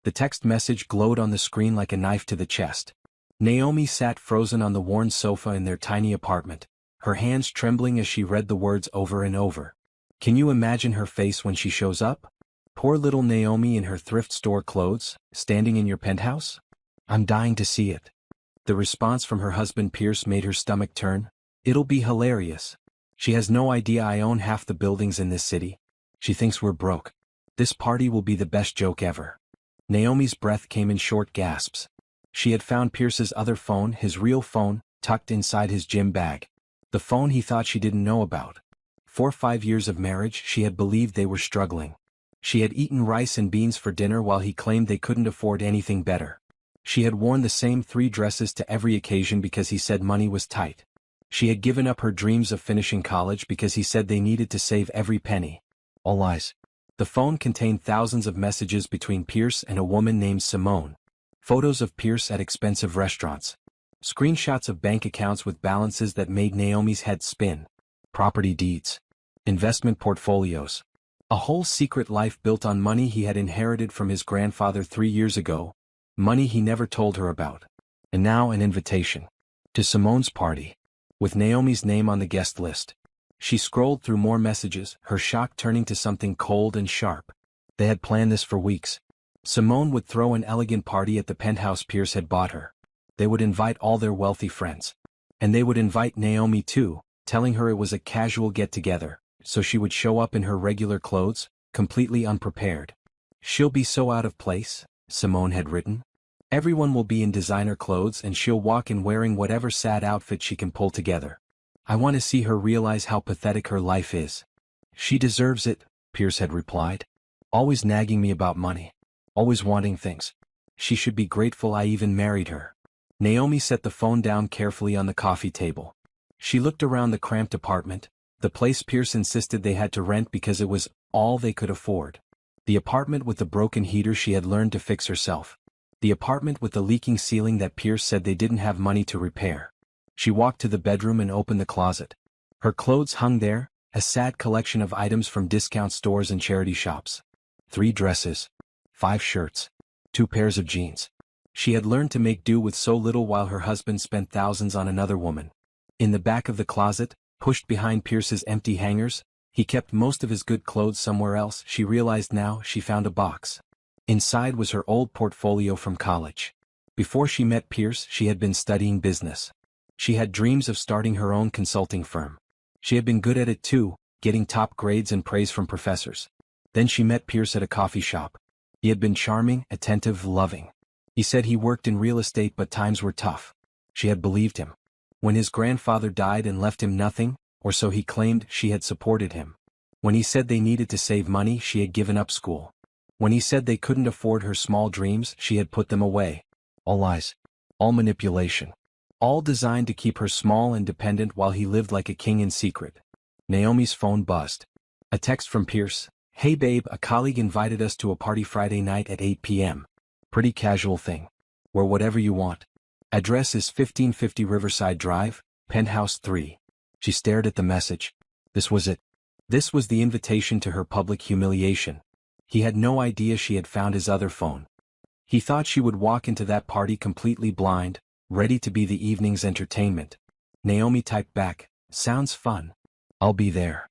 The text message glowed on the screen like a knife to the chest. Naomi sat frozen on the worn sofa in their tiny apartment, her hands trembling as she read the words over and over. Can you imagine her face when she shows up? Poor little Naomi in her thrift store clothes, standing in your penthouse? I'm dying to see it. The response from her husband Pierce made her stomach turn. It'll be hilarious. She has no idea I own half the buildings in this city. She thinks we're broke. This party will be the best joke ever. Naomi's breath came in short gasps. She had found Pierce's other phone, his real phone, tucked inside his gym bag. The phone he thought she didn't know about. For 5 years of marriage, she had believed they were struggling. She had eaten rice and beans for dinner while he claimed they couldn't afford anything better. She had worn the same 3 dresses to every occasion because he said money was tight. She had given up her dreams of finishing college because he said they needed to save every penny. All lies. The phone contained thousands of messages between Pierce and a woman named Simone. Photos of Pierce at expensive restaurants. Screenshots of bank accounts with balances that made Naomi's head spin. Property deeds. Investment portfolios. A whole secret life built on money he had inherited from his grandfather 3 years ago. Money he never told her about. And now an invitation. To Simone's party. With Naomi's name on the guest list. She scrolled through more messages, her shock turning to something cold and sharp. They had planned this for weeks. Simone would throw an elegant party at the penthouse Pierce had bought her. They would invite all their wealthy friends. And they would invite Naomi too, telling her it was a casual get-together, so she would show up in her regular clothes, completely unprepared. She'll be so out of place, Simone had written. Everyone will be in designer clothes and she'll walk in wearing whatever sad outfit she can pull together. I want to see her realize how pathetic her life is. She deserves it, Pierce had replied. Always nagging me about money. Always wanting things. She should be grateful I even married her. Naomi set the phone down carefully on the coffee table. She looked around the cramped apartment, the place Pierce insisted they had to rent because it was all they could afford. The apartment with the broken heater she had learned to fix herself. The apartment with the leaking ceiling that Pierce said they didn't have money to repair. She walked to the bedroom and opened the closet. Her clothes hung there, a sad collection of items from discount stores and charity shops. 3 dresses. 5 shirts. 2 pairs of jeans. She had learned to make do with so little while her husband spent thousands on another woman. In the back of the closet, pushed behind Pierce's empty hangers, he kept most of his good clothes somewhere else. She realized now she found a box. Inside was her old portfolio from college. Before she met Pierce, she had been studying business. She had dreams of starting her own consulting firm. She had been good at it too, getting top grades and praise from professors. Then she met Pierce at a coffee shop. He had been charming, attentive, loving. He said he worked in real estate but times were tough. She had believed him. When his grandfather died and left him nothing, or so he claimed, she had supported him. When he said they needed to save money, she had given up school. When he said they couldn't afford her small dreams, she had put them away. All lies. All manipulation. All designed to keep her small and dependent while he lived like a king in secret. Naomi's phone buzzed. A text from Pierce. Hey babe, a colleague invited us to a party Friday night at 8 p.m. Pretty casual thing. Wear whatever you want. Address is 1550 Riverside Drive, Penthouse 3. She stared at the message. This was it. This was the invitation to her public humiliation. He had no idea she had found his other phone. He thought she would walk into that party completely blind, ready to be the evening's entertainment. Naomi typed back, sounds fun. I'll be there.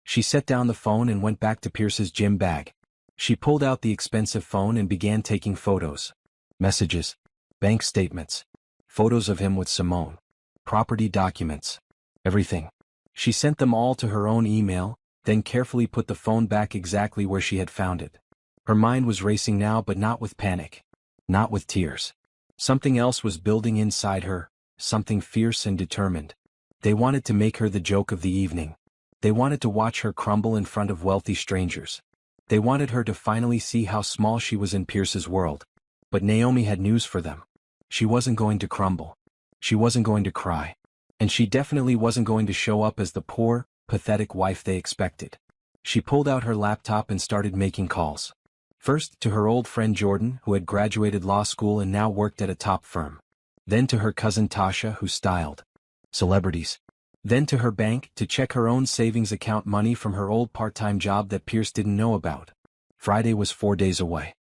She set down the phone and went back to Pierce's gym bag. She pulled out the expensive phone and began taking photos. Messages. Bank statements. Photos of him with Simone. Property documents. Everything. She sent them all to her own email, then carefully put the phone back exactly where she had found it. Her mind was racing now, but not with panic. Not with tears. Something else was building inside her, something fierce and determined. They wanted to make her the joke of the evening. They wanted to watch her crumble in front of wealthy strangers. They wanted her to finally see how small she was in Pierce's world. But Naomi had news for them. She wasn't going to crumble. She wasn't going to cry. And she definitely wasn't going to show up as the poor, pathetic wife they expected. She pulled out her laptop and started making calls. First to her old friend Jordan, who had graduated law school and now worked at a top firm. Then to her cousin Tasha, who styled celebrities. Then to her bank to check her own savings account money from her old part-time job that Pierce didn't know about. Friday was 4 days away.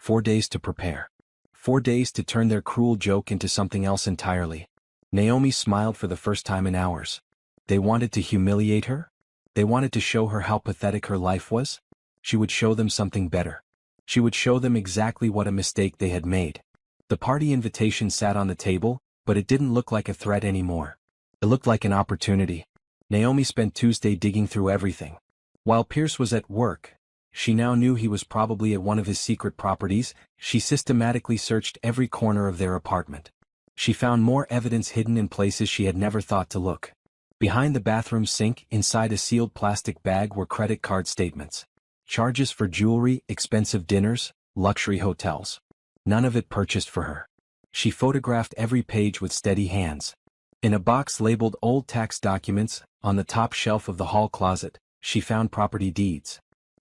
4 days to prepare. 4 days to turn their cruel joke into something else entirely. Naomi smiled for the first time in hours. They wanted to humiliate her? They wanted to show her how pathetic her life was? She would show them something better. She would show them exactly what a mistake they had made. The party invitation sat on the table, but it didn't look like a threat anymore. It looked like an opportunity. Naomi spent Tuesday digging through everything. While Pierce was at work, she now knew he was probably at one of his secret properties. She systematically searched every corner of their apartment. She found more evidence hidden in places she had never thought to look. Behind the bathroom sink, inside a sealed plastic bag, were credit card statements. Charges for jewelry, expensive dinners, luxury hotels. None of it purchased for her. She photographed every page with steady hands. In a box labeled Old Tax Documents, on the top shelf of the hall closet, she found property deeds.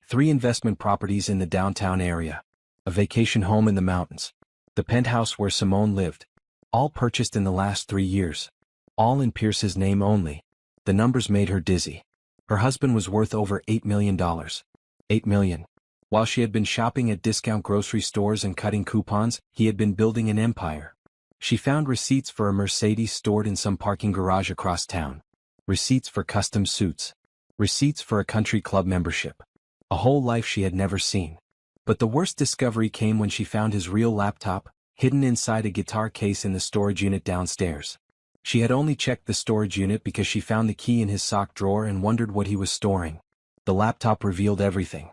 3 investment properties in the downtown area. A vacation home in the mountains. The penthouse where Simone lived. All purchased in the last 3 years. All in Pierce's name only. The numbers made her dizzy. Her husband was worth over $8 million. $8 million. While she had been shopping at discount grocery stores and cutting coupons, he had been building an empire. She found receipts for a Mercedes stored in some parking garage across town. Receipts for custom suits. Receipts for a country club membership. A whole life she had never seen. But the worst discovery came when she found his real laptop, hidden inside a guitar case in the storage unit downstairs. She had only checked the storage unit because she found the key in his sock drawer and wondered what he was storing. The laptop revealed everything.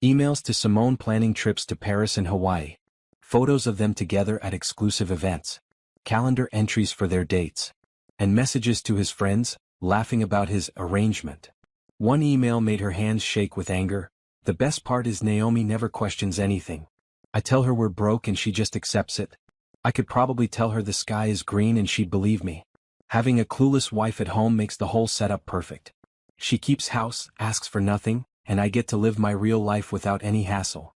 Emails to Simone planning trips to Paris and Hawaii. Photos of them together at exclusive events. Calendar entries for their dates. And messages to his friends, laughing about his arrangement. One email made her hands shake with anger. The best part is Naomi never questions anything. I tell her we're broke and she just accepts it. I could probably tell her the sky is green and she'd believe me. Having a clueless wife at home makes the whole setup perfect. She keeps house, asks for nothing, and I get to live my real life without any hassle.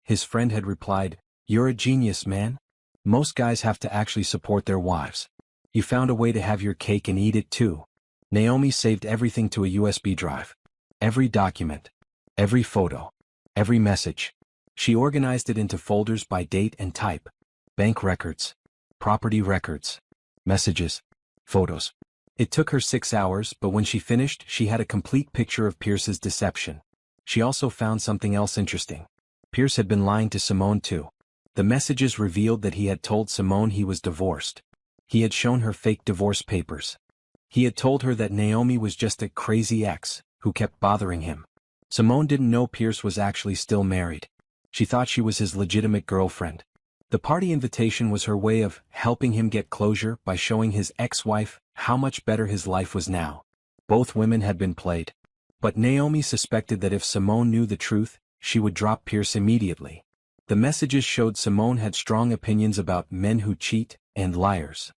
His friend had replied, "You're a genius, man. Most guys have to actually support their wives. You found a way to have your cake and eat it too." Naomi saved everything to a USB drive. Every document. Every photo. Every message. She organized it into folders by date and type. Bank records. Property records. Messages. Photos. It took her 6 hours, but when she finished, she had a complete picture of Pierce's deception. She also found something else interesting. Pierce had been lying to Simone too. The messages revealed that he had told Simone he was divorced. He had shown her fake divorce papers. He had told her that Naomi was just a crazy ex, who kept bothering him. Simone didn't know Pierce was actually still married. She thought she was his legitimate girlfriend. The party invitation was her way of helping him get closure by showing his ex-wife how much better his life was now. Both women had been played. But Naomi suspected that if Simone knew the truth, she would drop Pierce immediately. The messages showed Simone had strong opinions about men who cheat and liars.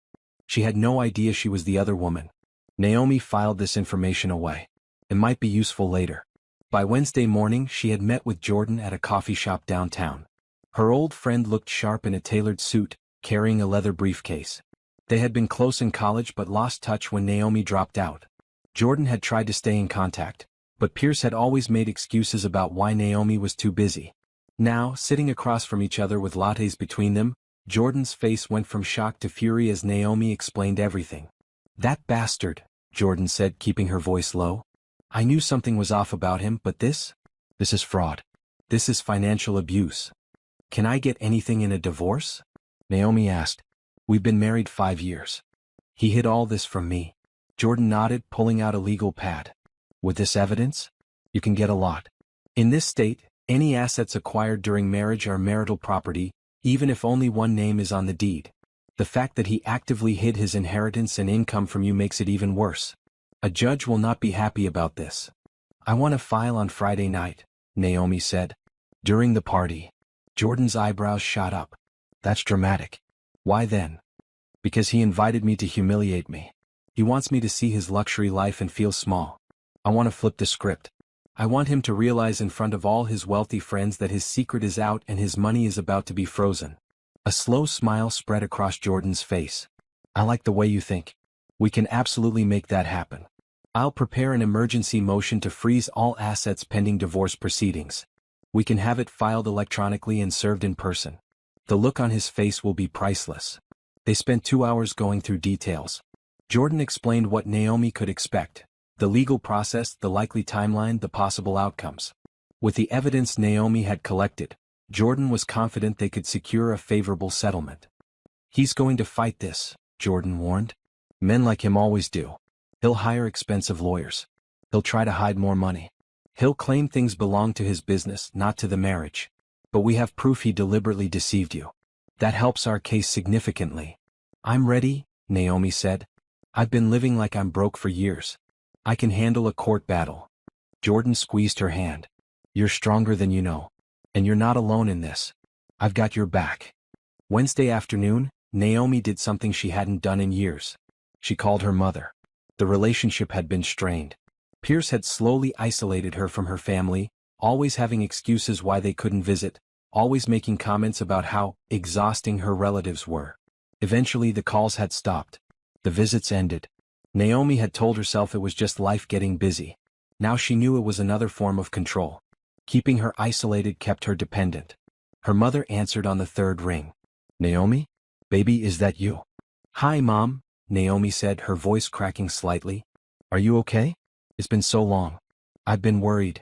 She had no idea she was the other woman. Naomi filed this information away. It might be useful later. By Wednesday morning she had met with Jordan at a coffee shop downtown. Her old friend looked sharp in a tailored suit, carrying a leather briefcase. They had been close in college but lost touch when Naomi dropped out. Jordan had tried to stay in contact, but Pierce had always made excuses about why Naomi was too busy. Now, sitting across from each other with lattes between them, Jordan's face went from shock to fury as Naomi explained everything. "That bastard," Jordan said, keeping her voice low. "I knew something was off about him, but this is fraud. This is financial abuse. Can I get anything in a divorce?" Naomi asked. "We've been married 5 years. He hid all this from me." Jordan nodded, pulling out a legal pad. "With this evidence? You can get a lot. In this state, any assets acquired during marriage are marital property, even if only one name is on the deed. The fact that he actively hid his inheritance and income from you makes it even worse. A judge will not be happy about this." "I want to file on Friday night," Naomi said. During the party, Jordan's eyebrows shot up. "That's dramatic. Why then?" "Because he invited me to humiliate me. He wants me to see his luxury life and feel small. I want to flip the script. I want him to realize in front of all his wealthy friends that his secret is out and his money is about to be frozen." A slow smile spread across Jordan's face. "I like the way you think. We can absolutely make that happen. I'll prepare an emergency motion to freeze all assets pending divorce proceedings. We can have it filed electronically and served in person. The look on his face will be priceless. They spent 2 hours going through details. Jordan explained what Naomi could expect: the legal process, the likely timeline, the possible outcomes. With the evidence Naomi had collected, Jordan was confident they could secure a favorable settlement. He's going to fight this, Jordan warned. Men like him always do. He'll hire expensive lawyers. He'll try to hide more money. He'll claim things belong to his business, not to the marriage. But we have proof he deliberately deceived you. That helps our case significantly. I'm ready, Naomi said. I've been living like I'm broke for years. I can handle a court battle. Jordan squeezed her hand. You're stronger than you know. And you're not alone in this. I've got your back. Wednesday afternoon, Naomi did something she hadn't done in years. She called her mother. The relationship had been strained. Pierce had slowly isolated her from her family, always having excuses why they couldn't visit, always making comments about how exhausting her relatives were. Eventually the calls had stopped. The visits ended. Naomi had told herself it was just life getting busy. Now she knew it was another form of control. Keeping her isolated kept her dependent. Her mother answered on the third ring. Naomi? Baby, is that you? Hi, Mom, Naomi said, her voice cracking slightly. Are you okay? It's been so long. I've been worried.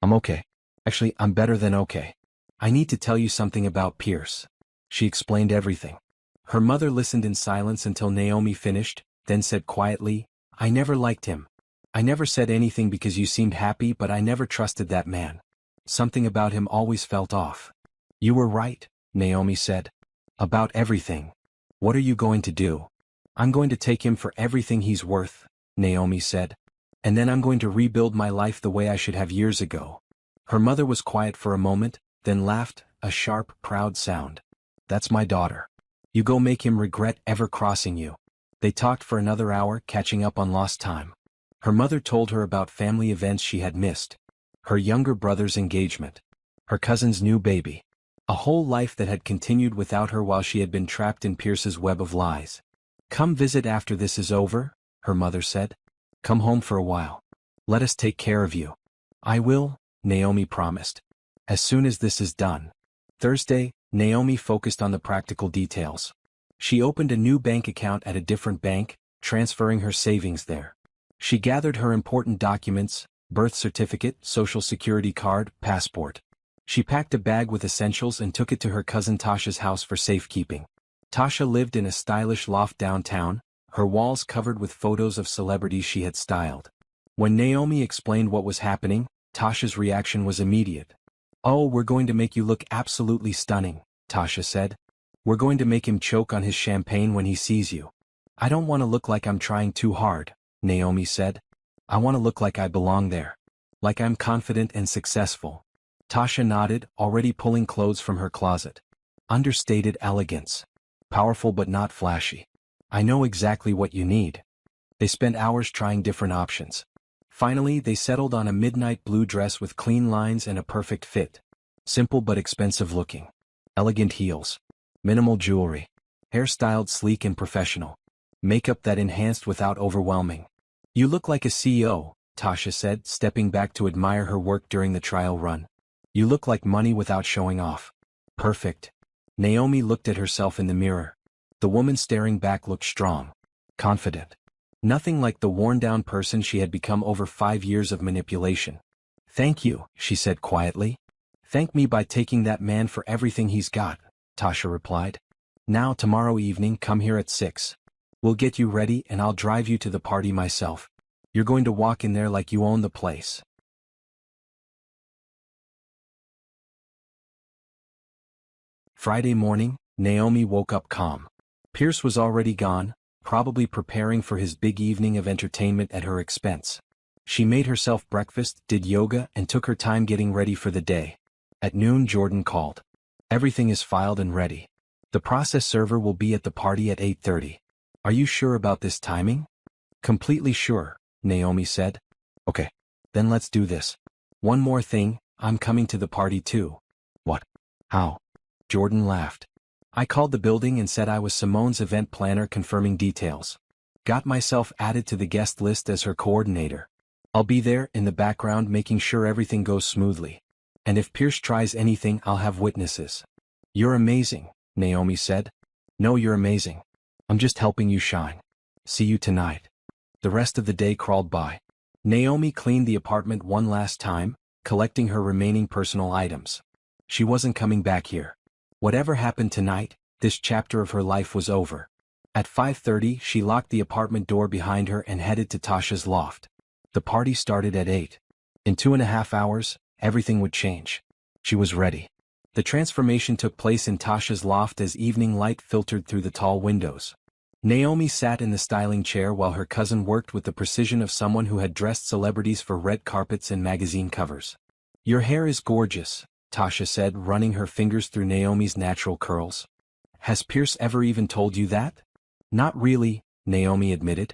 I'm okay. Actually, I'm better than okay. I need to tell you something about Pierce. She explained everything. Her mother listened in silence until Naomi finished, then said quietly, I never liked him. I never said anything because you seemed happy, but I never trusted that man. Something about him always felt off. You were right, Naomi said. About everything. What are you going to do? I'm going to take him for everything he's worth, Naomi said. And then I'm going to rebuild my life the way I should have years ago. Her mother was quiet for a moment, then laughed, a sharp, proud sound. That's my daughter. You go make him regret ever crossing you. They talked for another hour, catching up on lost time. Her mother told her about family events she had missed. Her younger brother's engagement. Her cousin's new baby. A whole life that had continued without her while she had been trapped in Pierce's web of lies. Come visit after this is over, her mother said. Come home for a while. Let us take care of you. I will, Naomi promised. As soon as this is done. Thursday, Naomi focused on the practical details. She opened a new bank account at a different bank, transferring her savings there. She gathered her important documents, birth certificate, social security card, passport. She packed a bag with essentials and took it to her cousin Tasha's house for safekeeping. Tasha lived in a stylish loft downtown, her walls covered with photos of celebrities she had styled. When Naomi explained what was happening, Tasha's reaction was immediate. Oh, we're going to make you look absolutely stunning, Tasha said. We're going to make him choke on his champagne when he sees you. I don't want to look like I'm trying too hard, Naomi said. I want to look like I belong there. Like I'm confident and successful. Tasha nodded, already pulling clothes from her closet. Understated elegance. Powerful but not flashy. I know exactly what you need. They spent hours trying different options. Finally, they settled on a midnight blue dress with clean lines and a perfect fit. Simple but expensive looking. Elegant heels. Minimal jewelry. Hair styled sleek and professional. Makeup that enhanced without overwhelming. You look like a CEO, Tasha said, stepping back to admire her work during the trial run. You look like money without showing off. Perfect. Naomi looked at herself in the mirror. The woman staring back looked strong. Confident. Nothing like the worn-down person she had become over 5 years of manipulation. Thank you, she said quietly. Thank me by taking that man for everything he's got, Tasha replied. Now tomorrow evening come here at 6. We'll get you ready and I'll drive you to the party myself. You're going to walk in there like you own the place. Friday morning, Naomi woke up calm. Pierce was already gone, probably preparing for his big evening of entertainment at her expense. She made herself breakfast, did yoga, and took her time getting ready for the day. At noon, Jordan called. Everything is filed and ready. The process server will be at the party at 8:30. Are you sure about this timing? Completely sure, Naomi said. Okay. Then let's do this. One more thing, I'm coming to the party too. What? How? Jordan laughed. I called the building and said I was Simone's event planner confirming details. Got myself added to the guest list as her coordinator. I'll be there in the background making sure everything goes smoothly. And if Pierce tries anything, I'll have witnesses. You're amazing, Naomi said. No, you're amazing. I'm just helping you shine. See you tonight. The rest of the day crawled by. Naomi cleaned the apartment one last time, collecting her remaining personal items. She wasn't coming back here. Whatever happened tonight, this chapter of her life was over. At 5:30, she locked the apartment door behind her and headed to Tasha's loft. The party started at 8. In 2.5 hours, everything would change. She was ready. The transformation took place in Tasha's loft as evening light filtered through the tall windows. Naomi sat in the styling chair while her cousin worked with the precision of someone who had dressed celebrities for red carpets and magazine covers. Your hair is gorgeous, Tasha said, running her fingers through Naomi's natural curls. Has Pierce ever even told you that? Not really, Naomi admitted.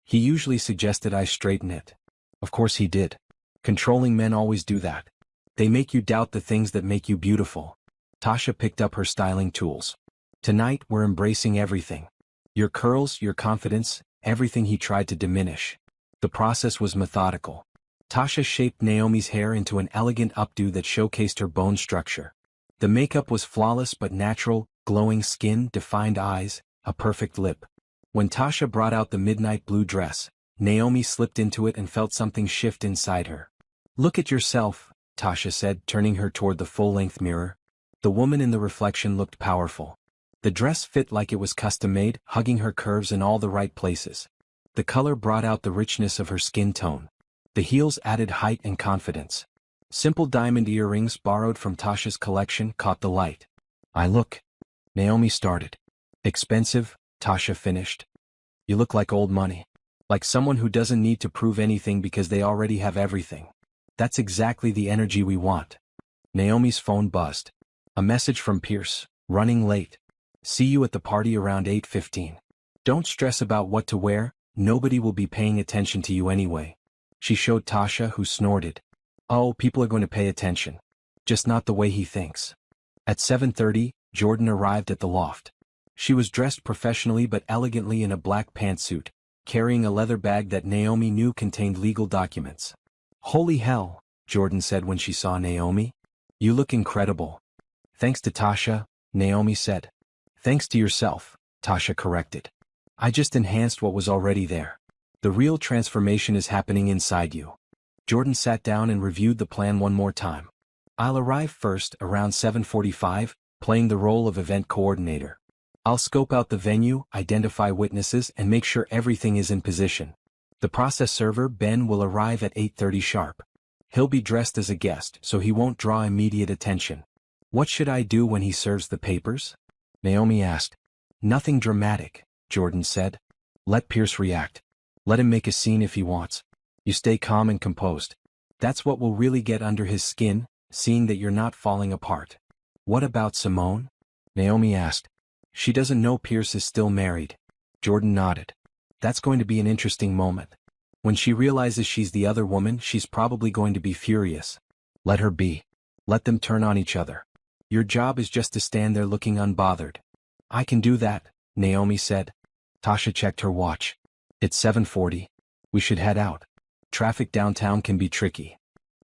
He usually suggested I straighten it. Of course he did. Controlling men always do that. They make you doubt the things that make you beautiful. Tasha picked up her styling tools. Tonight we're embracing everything. Your curls, your confidence, everything he tried to diminish. The process was methodical. Tasha shaped Naomi's hair into an elegant updo that showcased her bone structure. The makeup was flawless but natural, glowing skin, defined eyes, a perfect lip. When Tasha brought out the midnight blue dress, Naomi slipped into it and felt something shift inside her. Look at yourself, Tasha said, turning her toward the full-length mirror. The woman in the reflection looked powerful. The dress fit like it was custom-made, hugging her curves in all the right places. The color brought out the richness of her skin tone. The heels added height and confidence. Simple diamond earrings borrowed from Tasha's collection caught the light. Naomi started. Expensive, Tasha finished. You look like old money. Like someone who doesn't need to prove anything because they already have everything. That's exactly the energy we want. Naomi's phone buzzed. A message from Pierce, running late. See you at the party around 8:15. Don't stress about what to wear, nobody will be paying attention to you anyway. She showed Tasha, who snorted. Oh, people are going to pay attention. Just not the way he thinks. At 7:30, Jordan arrived at the loft. She was dressed professionally but elegantly in a black pantsuit, carrying a leather bag that Naomi knew contained legal documents. Holy hell, Jordan said when she saw Naomi. You look incredible. Thanks to Tasha, Naomi said. Thanks to yourself, Tasha corrected. I just enhanced what was already there. The real transformation is happening inside you. Jordan sat down and reviewed the plan one more time. I'll arrive first, around 7:45, playing the role of event coordinator. I'll scope out the venue, identify witnesses, and make sure everything is in position. The process server, Ben, will arrive at 8:30 sharp. He'll be dressed as a guest, so he won't draw immediate attention. What should I do when he serves the papers? Naomi asked. Nothing dramatic, Jordan said. Let Pierce react. Let him make a scene if he wants. You stay calm and composed. That's what will really get under his skin, seeing that you're not falling apart. What about Simone? Naomi asked. She doesn't know Pierce is still married. Jordan nodded. That's going to be an interesting moment. When she realizes she's the other woman, she's probably going to be furious. Let her be. Let them turn on each other. Your job is just to stand there looking unbothered. I can do that, Naomi said. Tasha checked her watch. It's 7:40. We should head out. Traffic downtown can be tricky.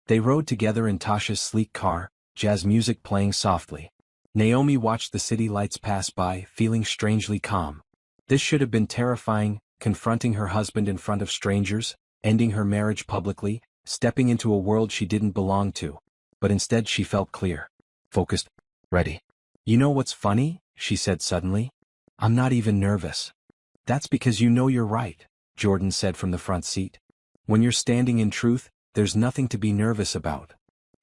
They rode together in Tasha's sleek car, jazz music playing softly. Naomi watched the city lights pass by, feeling strangely calm. This should have been terrifying, confronting her husband in front of strangers, ending her marriage publicly, stepping into a world she didn't belong to. But instead she felt clear. Focused. Ready. You know what's funny? She said suddenly. I'm not even nervous. That's because you know you're right, Jordan said from the front seat. When you're standing in truth, there's nothing to be nervous about.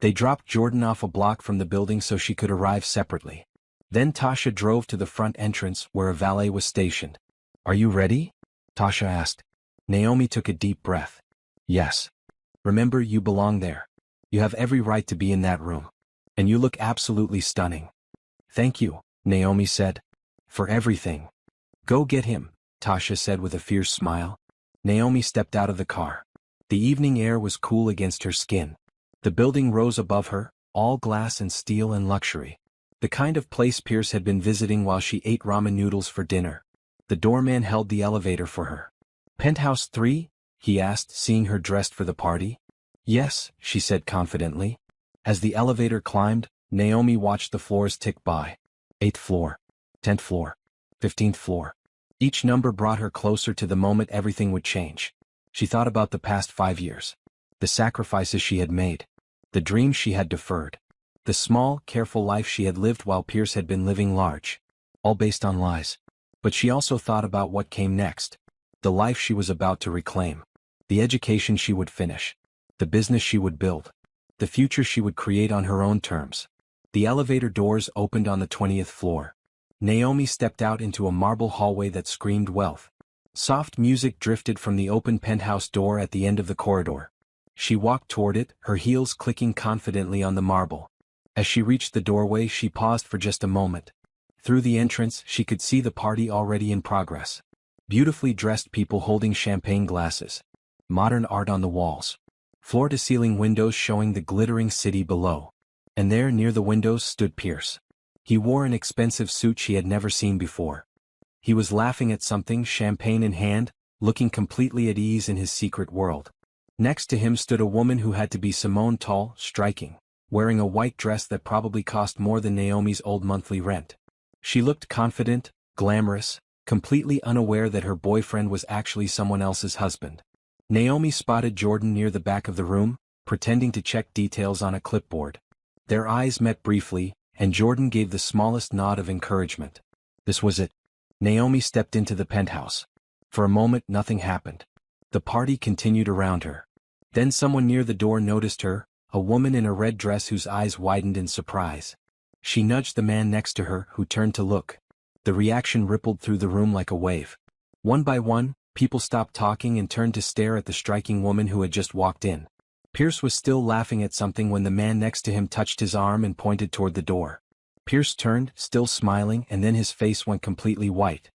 They dropped Jordan off a block from the building so she could arrive separately. Then Tasha drove to the front entrance where a valet was stationed. Are you ready? Tasha asked. Naomi took a deep breath. Yes. Remember, you belong there. You have every right to be in that room. And you look absolutely stunning. Thank you, Naomi said. For everything. Go get him, Tasha said with a fierce smile. Naomi stepped out of the car. The evening air was cool against her skin. The building rose above her, all glass and steel and luxury. The kind of place Pierce had been visiting while she ate ramen noodles for dinner. The doorman held the elevator for her. Penthouse 3? He asked, seeing her dressed for the party. Yes, she said confidently. As the elevator climbed, Naomi watched the floors tick by. 8th floor, 10th floor, 15th floor. Each number brought her closer to the moment everything would change. She thought about the past 5 years. The sacrifices she had made. The dreams she had deferred. The small, careful life she had lived while Pierce had been living large. All based on lies. But she also thought about what came next. The life she was about to reclaim. The education she would finish. The business she would build. The future she would create on her own terms. The elevator doors opened on the 20th floor. Naomi stepped out into a marble hallway that screamed wealth. Soft music drifted from the open penthouse door at the end of the corridor. She walked toward it, her heels clicking confidently on the marble. As she reached the doorway, she paused for just a moment. Through the entrance, she could see the party already in progress. Beautifully dressed people holding champagne glasses. Modern art on the walls. Floor-to-ceiling windows showing the glittering city below. And there, near the windows, stood Pierce. He wore an expensive suit she had never seen before. He was laughing at something, champagne in hand, looking completely at ease in his secret world. Next to him stood a woman who had to be Simone, tall, striking, wearing a white dress that probably cost more than Naomi's old monthly rent. She looked confident, glamorous, completely unaware that her boyfriend was actually someone else's husband. Naomi spotted Jordan near the back of the room, pretending to check details on a clipboard. Their eyes met briefly, and Jordan gave the smallest nod of encouragement. This was it. Naomi stepped into the penthouse. For a moment nothing happened. The party continued around her. Then someone near the door noticed her, a woman in a red dress whose eyes widened in surprise. She nudged the man next to her, who turned to look. The reaction rippled through the room like a wave. One by one, people stopped talking and turned to stare at the striking woman who had just walked in. Pierce was still laughing at something when the man next to him touched his arm and pointed toward the door. Pierce turned, still smiling, and then his face went completely white.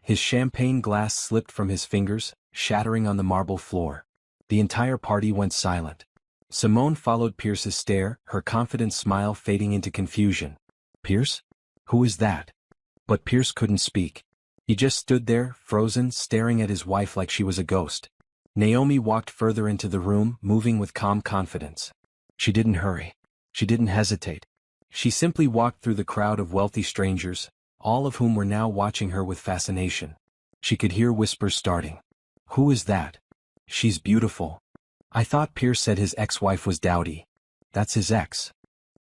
His champagne glass slipped from his fingers, shattering on the marble floor. The entire party went silent. Simone followed Pierce's stare, her confident smile fading into confusion. Pierce? Who is that? But Pierce couldn't speak. He just stood there, frozen, staring at his wife like she was a ghost. Naomi walked further into the room, moving with calm confidence. She didn't hurry. She didn't hesitate. She simply walked through the crowd of wealthy strangers, all of whom were now watching her with fascination. She could hear whispers starting. Who is that? She's beautiful. I thought Pierce said his ex-wife was dowdy. That's his ex.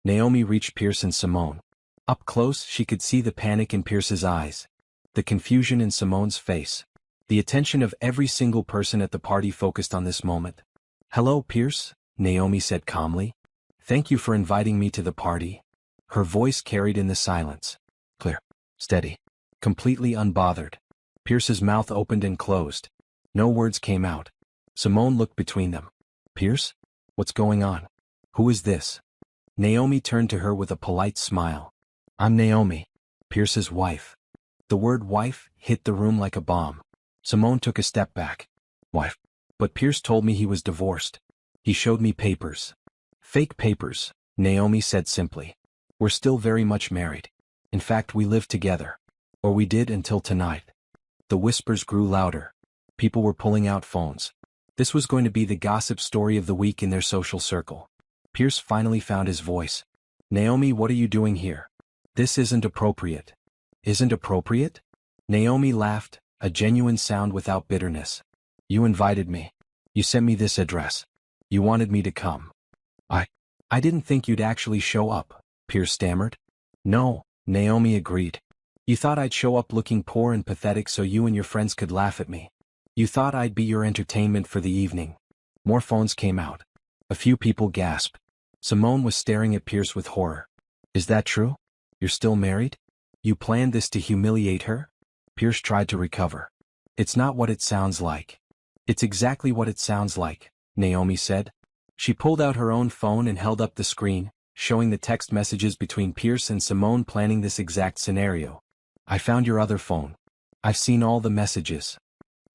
Naomi reached Pierce and Simone. Up close, she could see the panic in Pierce's eyes. The confusion in Simone's face. The attention of every single person at the party focused on this moment. Hello, Pierce, Naomi said calmly. Thank you for inviting me to the party. Her voice carried in the silence. Clear. Steady. Completely unbothered. Pierce's mouth opened and closed. No words came out. Simone looked between them. Pierce? What's going on? Who is this? Naomi turned to her with a polite smile. I'm Naomi, Pierce's wife. The word wife hit the room like a bomb. Simone took a step back. Wife. But Pierce told me he was divorced. He showed me papers. Fake papers, Naomi said simply. We're still very much married. In fact, we live together. Or we did until tonight. The whispers grew louder. People were pulling out phones. This was going to be the gossip story of the week in their social circle. Pierce finally found his voice. Naomi, what are you doing here? This isn't appropriate. Isn't appropriate? Naomi laughed, a genuine sound without bitterness. You invited me. You sent me this address. You wanted me to come. I didn't think you'd actually show up, Pierce stammered. No, Naomi agreed. You thought I'd show up looking poor and pathetic so you and your friends could laugh at me. You thought I'd be your entertainment for the evening. More phones came out. A few people gasped. Simone was staring at Pierce with horror. Is that true? You're still married? You planned this to humiliate her? Pierce tried to recover. It's not what it sounds like. It's exactly what it sounds like, Naomi said. She pulled out her own phone and held up the screen, showing the text messages between Pierce and Simone planning this exact scenario. I found your other phone. I've seen all the messages.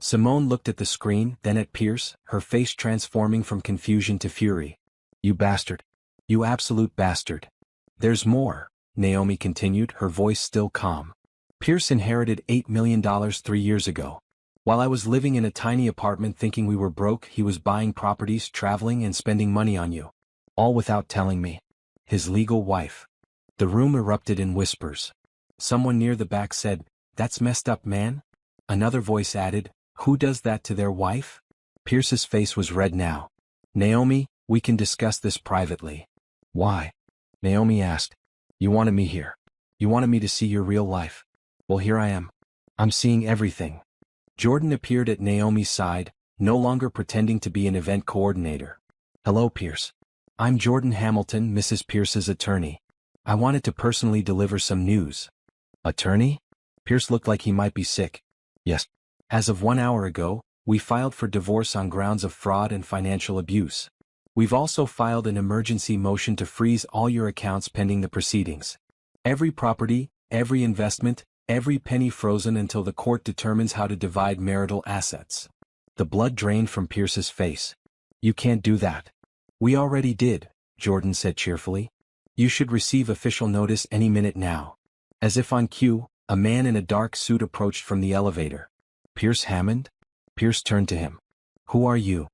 Simone looked at the screen, then at Pierce, her face transforming from confusion to fury. You bastard. You absolute bastard. There's more, Naomi continued, her voice still calm. Pierce inherited $8 million 3 years ago. While I was living in a tiny apartment thinking we were broke, he was buying properties, traveling, and spending money on you. All without telling me. His legal wife. The room erupted in whispers. Someone near the back said, "That's messed up, man." Another voice added, "Who does that to their wife?" Pierce's face was red now. "Naomi, we can discuss this privately." "Why?" Naomi asked. "You wanted me here. You wanted me to see your real life. Well, here I am. I'm seeing everything." Jordan appeared at Naomi's side, no longer pretending to be an event coordinator. "Hello, Pierce. I'm Jordan Hamilton, Mrs. Pierce's attorney. I wanted to personally deliver some news." "Attorney?" Pierce looked like he might be sick. "Yes. As of 1 hour ago, we filed for divorce on grounds of fraud and financial abuse. We've also filed an emergency motion to freeze all your accounts pending the proceedings. Every property, every investment, every penny frozen until the court determines how to divide marital assets." The blood drained from Pierce's face. "You can't do that." "We already did," Jordan said cheerfully. "You should receive official notice any minute now." As if on cue, a man in a dark suit approached from the elevator. "Pierce Hammond?" Pierce turned to him. "Who are you?"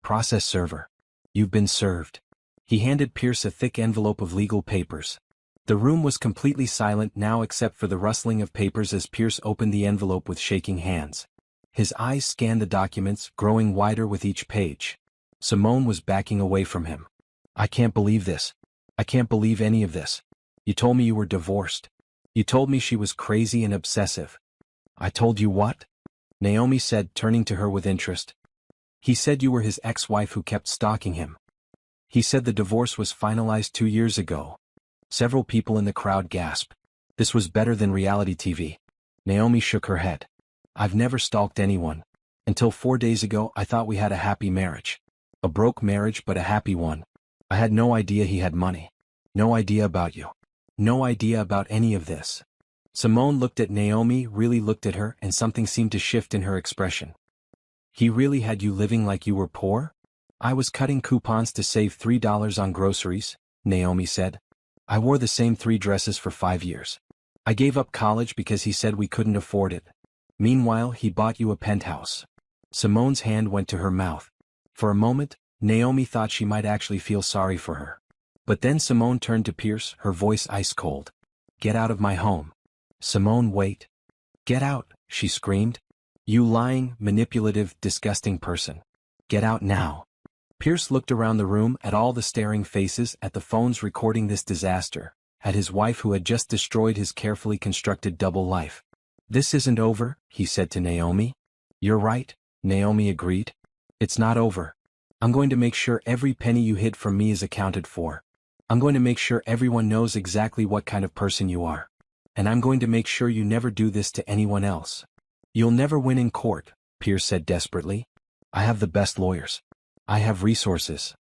"Process server. You've been served." He handed Pierce a thick envelope of legal papers. The room was completely silent now except for the rustling of papers as Pierce opened the envelope with shaking hands. His eyes scanned the documents, growing wider with each page. Simone was backing away from him. "I can't believe this. I can't believe any of this. You told me you were divorced. You told me she was crazy and obsessive." "I told you what?" Naomi said, turning to her with interest. "He said you were his ex-wife who kept stalking him. He said the divorce was finalized 2 years ago." Several people in the crowd gasped. This was better than reality TV. Naomi shook her head. "I've never stalked anyone. Until 4 days ago I thought we had a happy marriage. A broke marriage but a happy one. I had no idea he had money. No idea about you. No idea about any of this." Simone looked at Naomi, really looked at her, and something seemed to shift in her expression. "He really had you living like you were poor?" "I was cutting coupons to save $3 on groceries," Naomi said. "I wore the same 3 dresses for 5 years. I gave up college because he said we couldn't afford it. Meanwhile, he bought you a penthouse." Simone's hand went to her mouth. For a moment, Naomi thought she might actually feel sorry for her. But then Simone turned to Pierce, her voice ice cold. "Get out of my home." "Simone, wait." "Get out," she screamed. "You lying, manipulative, disgusting person. Get out now." Pierce looked around the room at all the staring faces, at the phones recording this disaster, at his wife who had just destroyed his carefully constructed double life. "This isn't over," he said to Naomi. "You're right," Naomi agreed. "It's not over. I'm going to make sure every penny you hid from me is accounted for. I'm going to make sure everyone knows exactly what kind of person you are. And I'm going to make sure you never do this to anyone else." "You'll never win in court," Pierce said desperately. "I have the best lawyers. I have resources.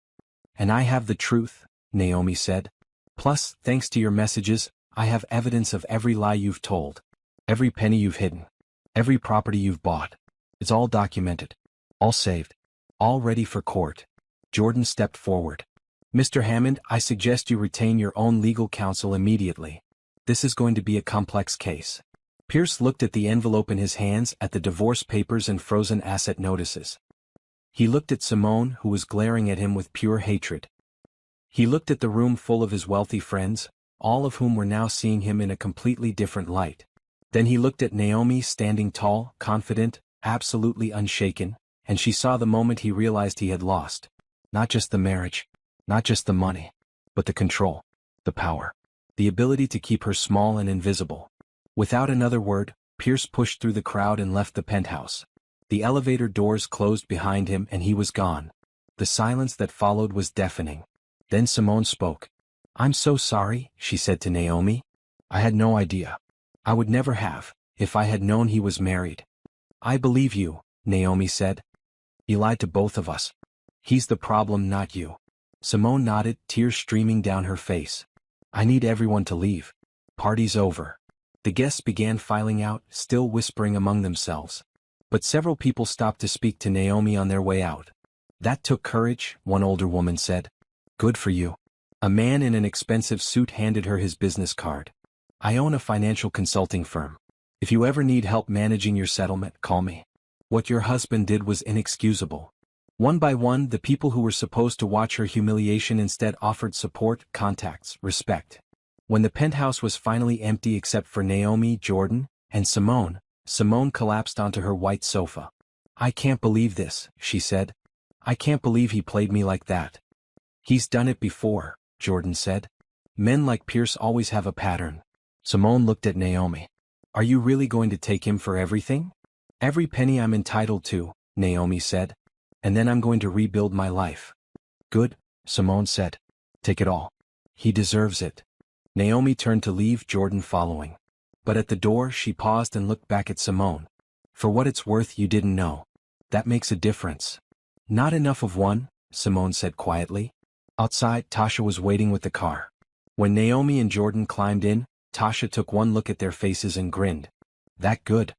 And I have the truth," Naomi said. "Plus, thanks to your messages, I have evidence of every lie you've told. Every penny you've hidden. Every property you've bought. It's all documented. All saved. All ready for court." Jordan stepped forward. "Mr. Hammond, I suggest you retain your own legal counsel immediately. This is going to be a complex case." Pierce looked at the envelope in his hands, at the divorce papers and frozen asset notices. He looked at Simone, who was glaring at him with pure hatred. He looked at the room full of his wealthy friends, all of whom were now seeing him in a completely different light. Then he looked at Naomi standing tall, confident, absolutely unshaken, and she saw the moment he realized he had lost. Not just the marriage, not just the money, but the control, the power, the ability to keep her small and invisible. Without another word, Pierce pushed through the crowd and left the penthouse. The elevator doors closed behind him and he was gone. The silence that followed was deafening. Then Simone spoke. "I'm so sorry," she said to Naomi. "I had no idea. I would never have, if I had known he was married." "I believe you," Naomi said. "He lied to both of us. He's the problem, not you." Simone nodded, tears streaming down her face. "I need everyone to leave. Party's over." The guests began filing out, still whispering among themselves. But several people stopped to speak to Naomi on their way out. "That took courage," one older woman said. "Good for you." A man in an expensive suit handed her his business card. "I own a financial consulting firm. If you ever need help managing your settlement, call me." What your husband did was inexcusable. One by one, the people who were supposed to watch her humiliation instead offered support, contacts, respect. When the penthouse was finally empty except for Naomi, Jordan, and Simone, Simone collapsed onto her white sofa. "I can't believe this," she said. "I can't believe he played me like that." "He's done it before," Jordan said. "Men like Pierce always have a pattern." Simone looked at Naomi. "Are you really going to take him for everything?" "Every penny I'm entitled to," Naomi said. "And then I'm going to rebuild my life." "Good," Simone said. "Take it all. He deserves it." Naomi turned to leave, Jordan following. But at the door she paused and looked back at Simone. "For what it's worth, you didn't know. That makes a difference." "Not enough of one," Simone said quietly. Outside, Tasha was waiting with the car. When Naomi and Jordan climbed in, Tasha took one look at their faces and grinned. "That good?"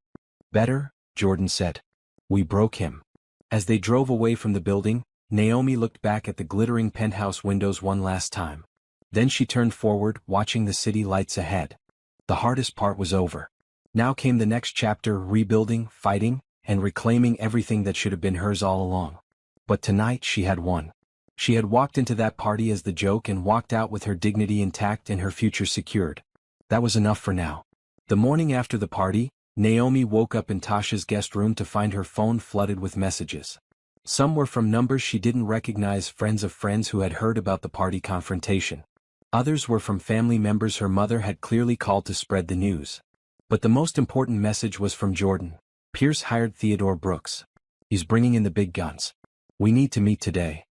"Better," Jordan said. "We broke him." As they drove away from the building, Naomi looked back at the glittering penthouse windows one last time. Then she turned forward, watching the city lights ahead. The hardest part was over. Now came the next chapter, rebuilding, fighting, and reclaiming everything that should have been hers all along. But tonight she had won. She had walked into that party as the joke and walked out with her dignity intact and her future secured. That was enough for now. The morning after the party, Naomi woke up in Tasha's guest room to find her phone flooded with messages. Some were from numbers she didn't recognize, friends of friends who had heard about the party confrontation. Others were from family members her mother had clearly called to spread the news. But the most important message was from Jordan. "Pierce hired Theodore Brooks. He's bringing in the big guns. We need to meet today."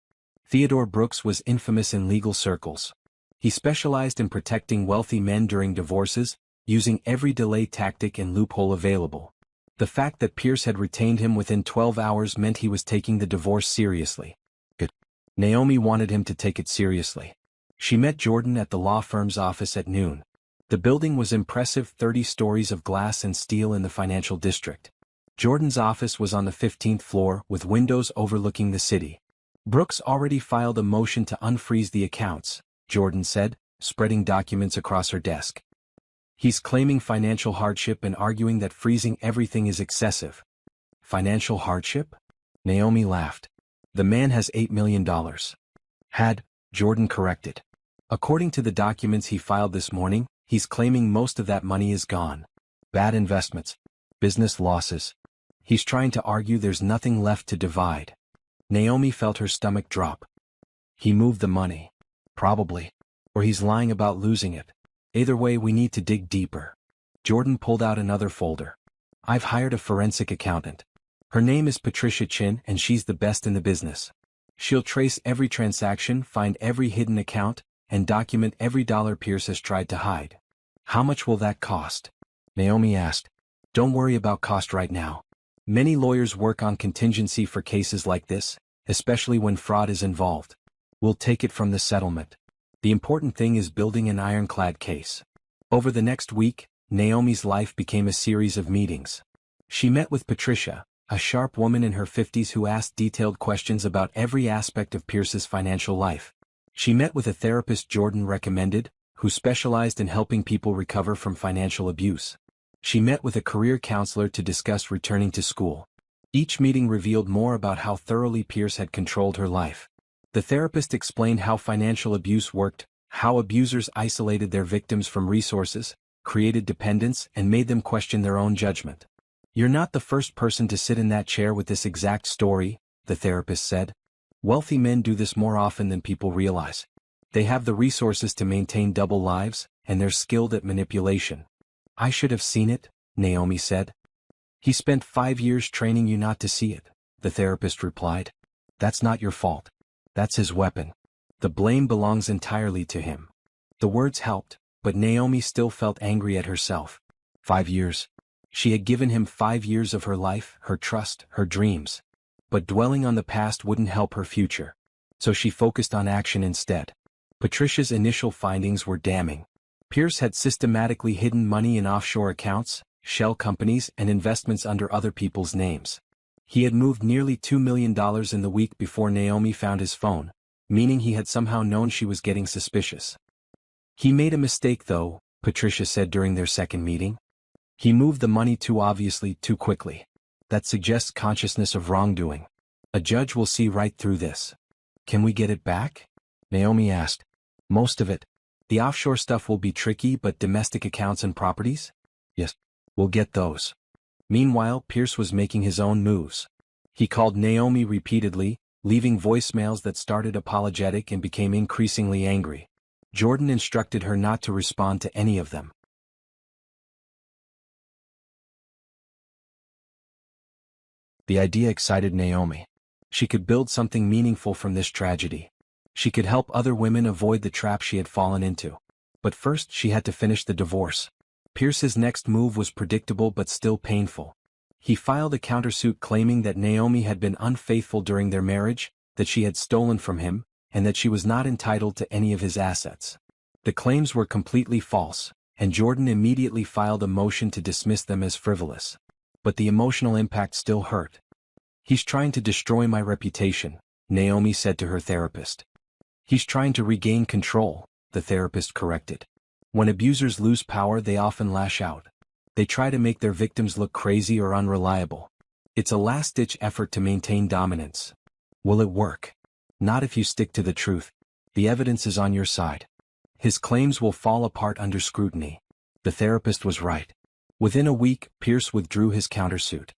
Theodore Brooks was infamous in legal circles. He specialized in protecting wealthy men during divorces, using every delay tactic and loophole available. The fact that Pierce had retained him within 12 hours meant he was taking the divorce seriously. Good. Naomi wanted him to take it seriously. She met Jordan at the law firm's office at noon. The building was impressive, 30 stories of glass and steel in the financial district. Jordan's office was on the 15th floor, with windows overlooking the city. "Brooks already filed a motion to unfreeze the accounts," Jordan said, spreading documents across her desk. "He's claiming financial hardship and arguing that freezing everything is excessive." "Financial hardship?" Naomi laughed. "The man has $8 million. Had," Jordan corrected. "According to the documents he filed this morning, he's claiming most of that money is gone. Bad investments. Business losses. He's trying to argue there's nothing left to divide." Naomi felt her stomach drop. "He moved the money. Probably. Or he's lying about losing it. Either way, we need to dig deeper." Jordan pulled out another folder. "I've hired a forensic accountant. Her name is Patricia Chin and she's the best in the business. She'll trace every transaction, find every hidden account, and document every dollar Pierce has tried to hide." "How much will that cost?" Naomi asked. "Don't worry about cost right now. Many lawyers work on contingency for cases like this, especially when fraud is involved. We'll take it from the settlement. The important thing is building an ironclad case." Over the next week, Naomi's life became a series of meetings. She met with Patricia, a sharp woman in her 50s who asked detailed questions about every aspect of Pierce's financial life. She met with a therapist Jordan recommended, who specialized in helping people recover from financial abuse. She met with a career counselor to discuss returning to school. Each meeting revealed more about how thoroughly Pierce had controlled her life. The therapist explained how financial abuse worked, how abusers isolated their victims from resources, created dependence, and made them question their own judgment. "You're not the first person to sit in that chair with this exact story," the therapist said. "Wealthy men do this more often than people realize. They have the resources to maintain double lives, and they're skilled at manipulation." "I should have seen it," Naomi said. "He spent 5 years training you not to see it," the therapist replied. "That's not your fault. That's his weapon. The blame belongs entirely to him." The words helped, but Naomi still felt angry at herself. 5 years. She had given him 5 years of her life, her trust, her dreams. But dwelling on the past wouldn't help her future. So she focused on action instead. Patricia's initial findings were damning. Pierce had systematically hidden money in offshore accounts, shell companies, and investments under other people's names. He had moved nearly $2 million in the week before Naomi found his phone, meaning he had somehow known she was getting suspicious. "He made a mistake though," Patricia said during their second meeting. "He moved the money too obviously, too quickly. That suggests consciousness of wrongdoing. A judge will see right through this. Can we get it back? Naomi asked. Most of it. The offshore stuff will be tricky, but domestic accounts and properties? Yes, we'll get those. Meanwhile, Pierce was making his own moves. He called Naomi repeatedly, leaving voicemails that started apologetic and became increasingly angry. Jordan instructed her not to respond to any of them. The idea excited Naomi. She could build something meaningful from this tragedy. She could help other women avoid the trap she had fallen into. But first she had to finish the divorce. Pierce's next move was predictable but still painful. He filed a countersuit claiming that Naomi had been unfaithful during their marriage, that she had stolen from him, and that she was not entitled to any of his assets. The claims were completely false, and Jordan immediately filed a motion to dismiss them as frivolous. But the emotional impact still hurt. He's trying to destroy my reputation, Naomi said to her therapist. He's trying to regain control, the therapist corrected. When abusers lose power, they often lash out. They try to make their victims look crazy or unreliable. It's a last-ditch effort to maintain dominance. Will it work? Not if you stick to the truth. The evidence is on your side. His claims will fall apart under scrutiny. The therapist was right. Within a week, Pierce withdrew his countersuit.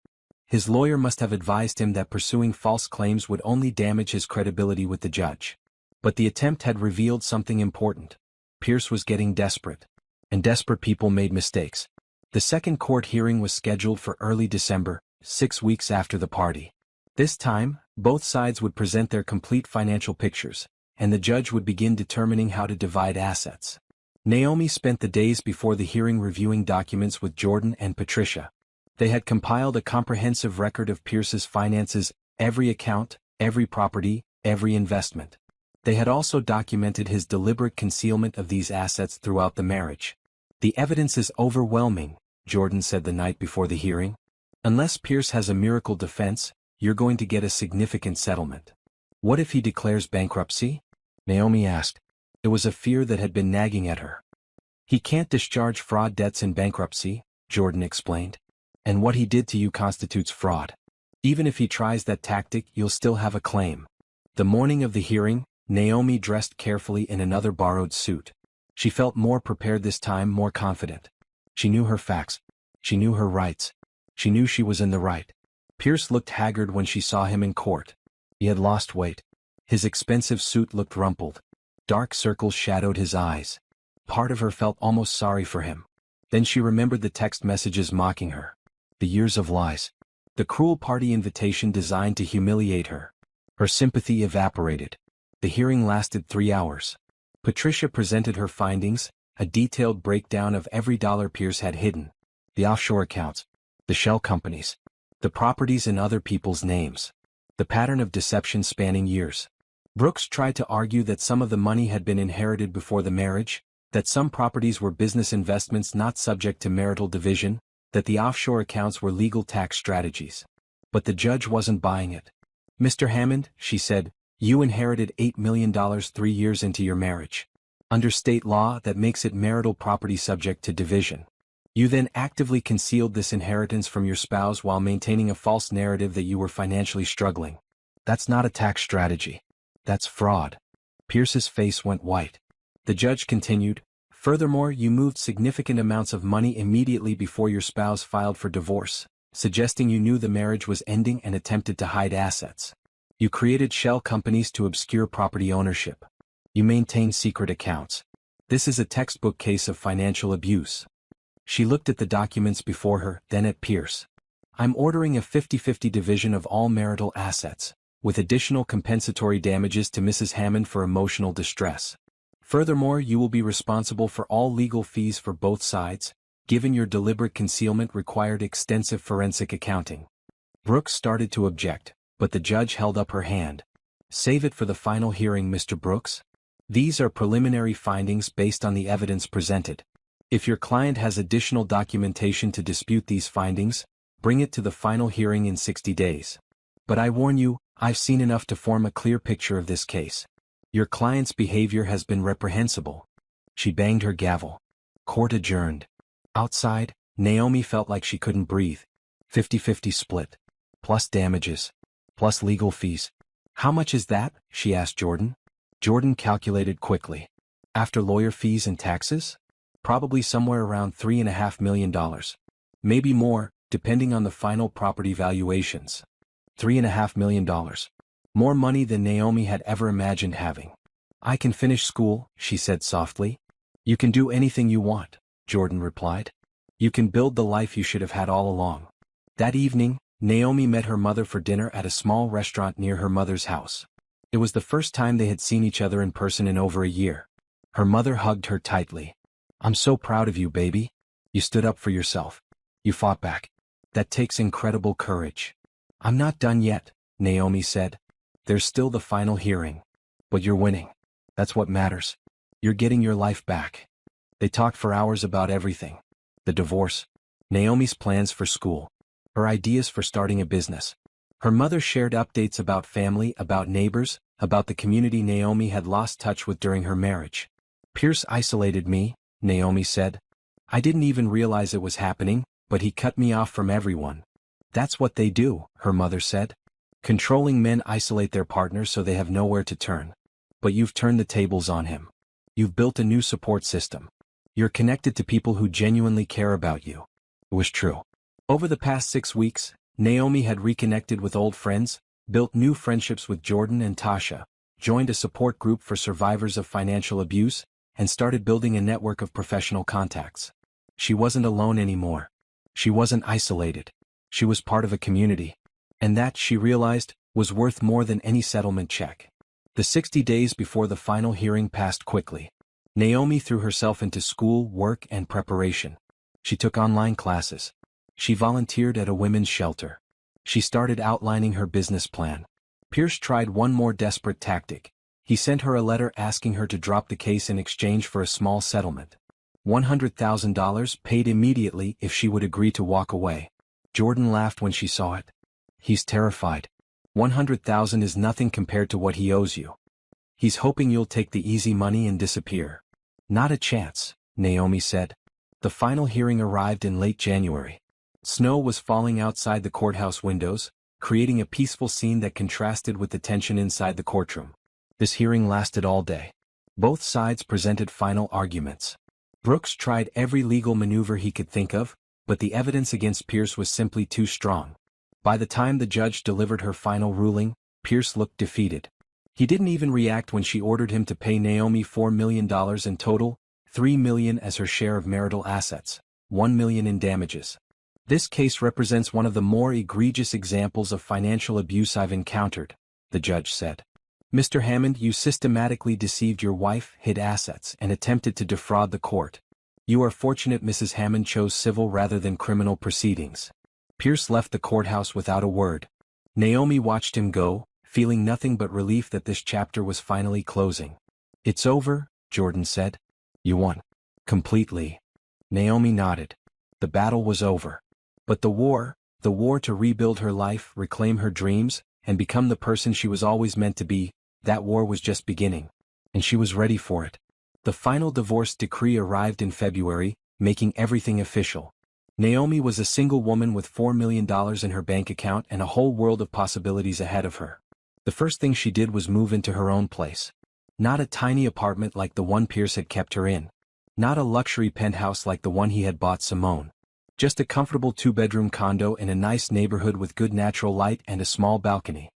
His lawyer must have advised him that pursuing false claims would only damage his credibility with the judge. But the attempt had revealed something important. Pierce was getting desperate. And desperate people made mistakes. The second court hearing was scheduled for early December, 6 weeks after the party. This time, both sides would present their complete financial pictures, and the judge would begin determining how to divide assets. Naomi spent the days before the hearing reviewing documents with Jordan and Patricia. They had compiled a comprehensive record of Pierce's finances, every account, every property, every investment. They had also documented his deliberate concealment of these assets throughout the marriage. The evidence is overwhelming, Jordan said the night before the hearing. Unless Pierce has a miracle defense, you're going to get a significant settlement. What if he declares bankruptcy? Naomi asked. It was a fear that had been nagging at her. He can't discharge fraud debts in bankruptcy, Jordan explained. And what he did to you constitutes fraud. Even if he tries that tactic, you'll still have a claim. The morning of the hearing, Naomi dressed carefully in another borrowed suit. She felt more prepared this time, more confident. She knew her facts. She knew her rights. She knew she was in the right. Pierce looked haggard when she saw him in court. He had lost weight. His expensive suit looked rumpled. Dark circles shadowed his eyes. Part of her felt almost sorry for him. Then she remembered the text messages mocking her. The years of lies. The cruel party invitation designed to humiliate her. Her sympathy evaporated. The hearing lasted 3 hours. Patricia presented her findings, a detailed breakdown of every dollar Pierce had hidden. The offshore accounts. The shell companies. The properties in other people's names. The pattern of deception spanning years. Brooks tried to argue that some of the money had been inherited before the marriage, that some properties were business investments not subject to marital division, that the offshore accounts were legal tax strategies. But the judge wasn't buying it. Mr. Hammond, she said, you inherited $8 million 3 years into your marriage. Under state law, that makes it marital property subject to division. You then actively concealed this inheritance from your spouse while maintaining a false narrative that you were financially struggling. That's not a tax strategy. That's fraud. Pierce's face went white. The judge continued, furthermore, you moved significant amounts of money immediately before your spouse filed for divorce, suggesting you knew the marriage was ending and attempted to hide assets. You created shell companies to obscure property ownership. You maintained secret accounts. This is a textbook case of financial abuse. She looked at the documents before her, then at Pierce. I'm ordering a 50-50 division of all marital assets, with additional compensatory damages to Mrs. Hammond for emotional distress. Furthermore, you will be responsible for all legal fees for both sides, given your deliberate concealment required extensive forensic accounting. Brooks started to object, but the judge held up her hand. Save it for the final hearing, Mr. Brooks. These are preliminary findings based on the evidence presented. If your client has additional documentation to dispute these findings, bring it to the final hearing in 60 days. But I warn you, I've seen enough to form a clear picture of this case. Your client's behavior has been reprehensible. She banged her gavel. Court adjourned. Outside, Naomi felt like she couldn't breathe. 50-50 split. Plus damages. plus legal fees. How much is that? She asked Jordan. Jordan calculated quickly. After lawyer fees and taxes? Probably somewhere around $3.5 million. Maybe more, depending on the final property valuations. $3.5 million. More money than Naomi had ever imagined having. I can finish school, she said softly. You can do anything you want, Jordan replied. You can build the life you should have had all along. That evening, Naomi met her mother for dinner at a small restaurant near her mother's house. It was the first time they had seen each other in person in over a year. Her mother hugged her tightly. I'm so proud of you, baby. You stood up for yourself. You fought back. That takes incredible courage. I'm not done yet, Naomi said. There's still the final hearing. But you're winning. That's what matters. You're getting your life back. They talked for hours about everything. The divorce. Naomi's plans for school. Her ideas for starting a business. Her mother shared updates about family, about neighbors, about the community Naomi had lost touch with during her marriage. Pierce isolated me, Naomi said. I didn't even realize it was happening, but he cut me off from everyone. That's what they do, her mother said. Controlling men isolate their partners so they have nowhere to turn. But you've turned the tables on him. You've built a new support system. You're connected to people who genuinely care about you. It was true. Over the past 6 weeks, Naomi had reconnected with old friends, built new friendships with Jordan and Tasha, joined a support group for survivors of financial abuse, and started building a network of professional contacts. She wasn't alone anymore. She wasn't isolated. She was part of a community. And that, she realized, was worth more than any settlement check. The 60 days before the final hearing passed quickly. Naomi threw herself into school, work, and preparation. She took online classes. She volunteered at a women's shelter. She started outlining her business plan. Pierce tried one more desperate tactic. He sent her a letter asking her to drop the case in exchange for a small settlement. $100,000 paid immediately if she would agree to walk away. Jordan laughed when she saw it. He's terrified. $100,000 is nothing compared to what he owes you. He's hoping you'll take the easy money and disappear. Not a chance, Naomi said. The final hearing arrived in late January. Snow was falling outside the courthouse windows, creating a peaceful scene that contrasted with the tension inside the courtroom. This hearing lasted all day. Both sides presented final arguments. Brooks tried every legal maneuver he could think of, but the evidence against Pierce was simply too strong. By the time the judge delivered her final ruling, Pierce looked defeated. He didn't even react when she ordered him to pay Naomi $4 million in total, $3 million as her share of marital assets, $1 million in damages. This case represents one of the more egregious examples of financial abuse I've encountered, the judge said. Mr. Hammond, you systematically deceived your wife, hid assets, and attempted to defraud the court. You are fortunate Mrs. Hammond chose civil rather than criminal proceedings. Pierce left the courthouse without a word. Naomi watched him go, feeling nothing but relief that this chapter was finally closing. It's over, Jordan said. You won. Completely. Naomi nodded. The battle was over. But the war to rebuild her life, reclaim her dreams, and become the person she was always meant to be, that war was just beginning. And she was ready for it. The final divorce decree arrived in February, making everything official. Naomi was a single woman with $4 million in her bank account and a whole world of possibilities ahead of her. The first thing she did was move into her own place. Not a tiny apartment like the one Pierce had kept her in. Not a luxury penthouse like the one he had bought Simone. Just a comfortable 2-bedroom condo in a nice neighborhood with good natural light and a small balcony.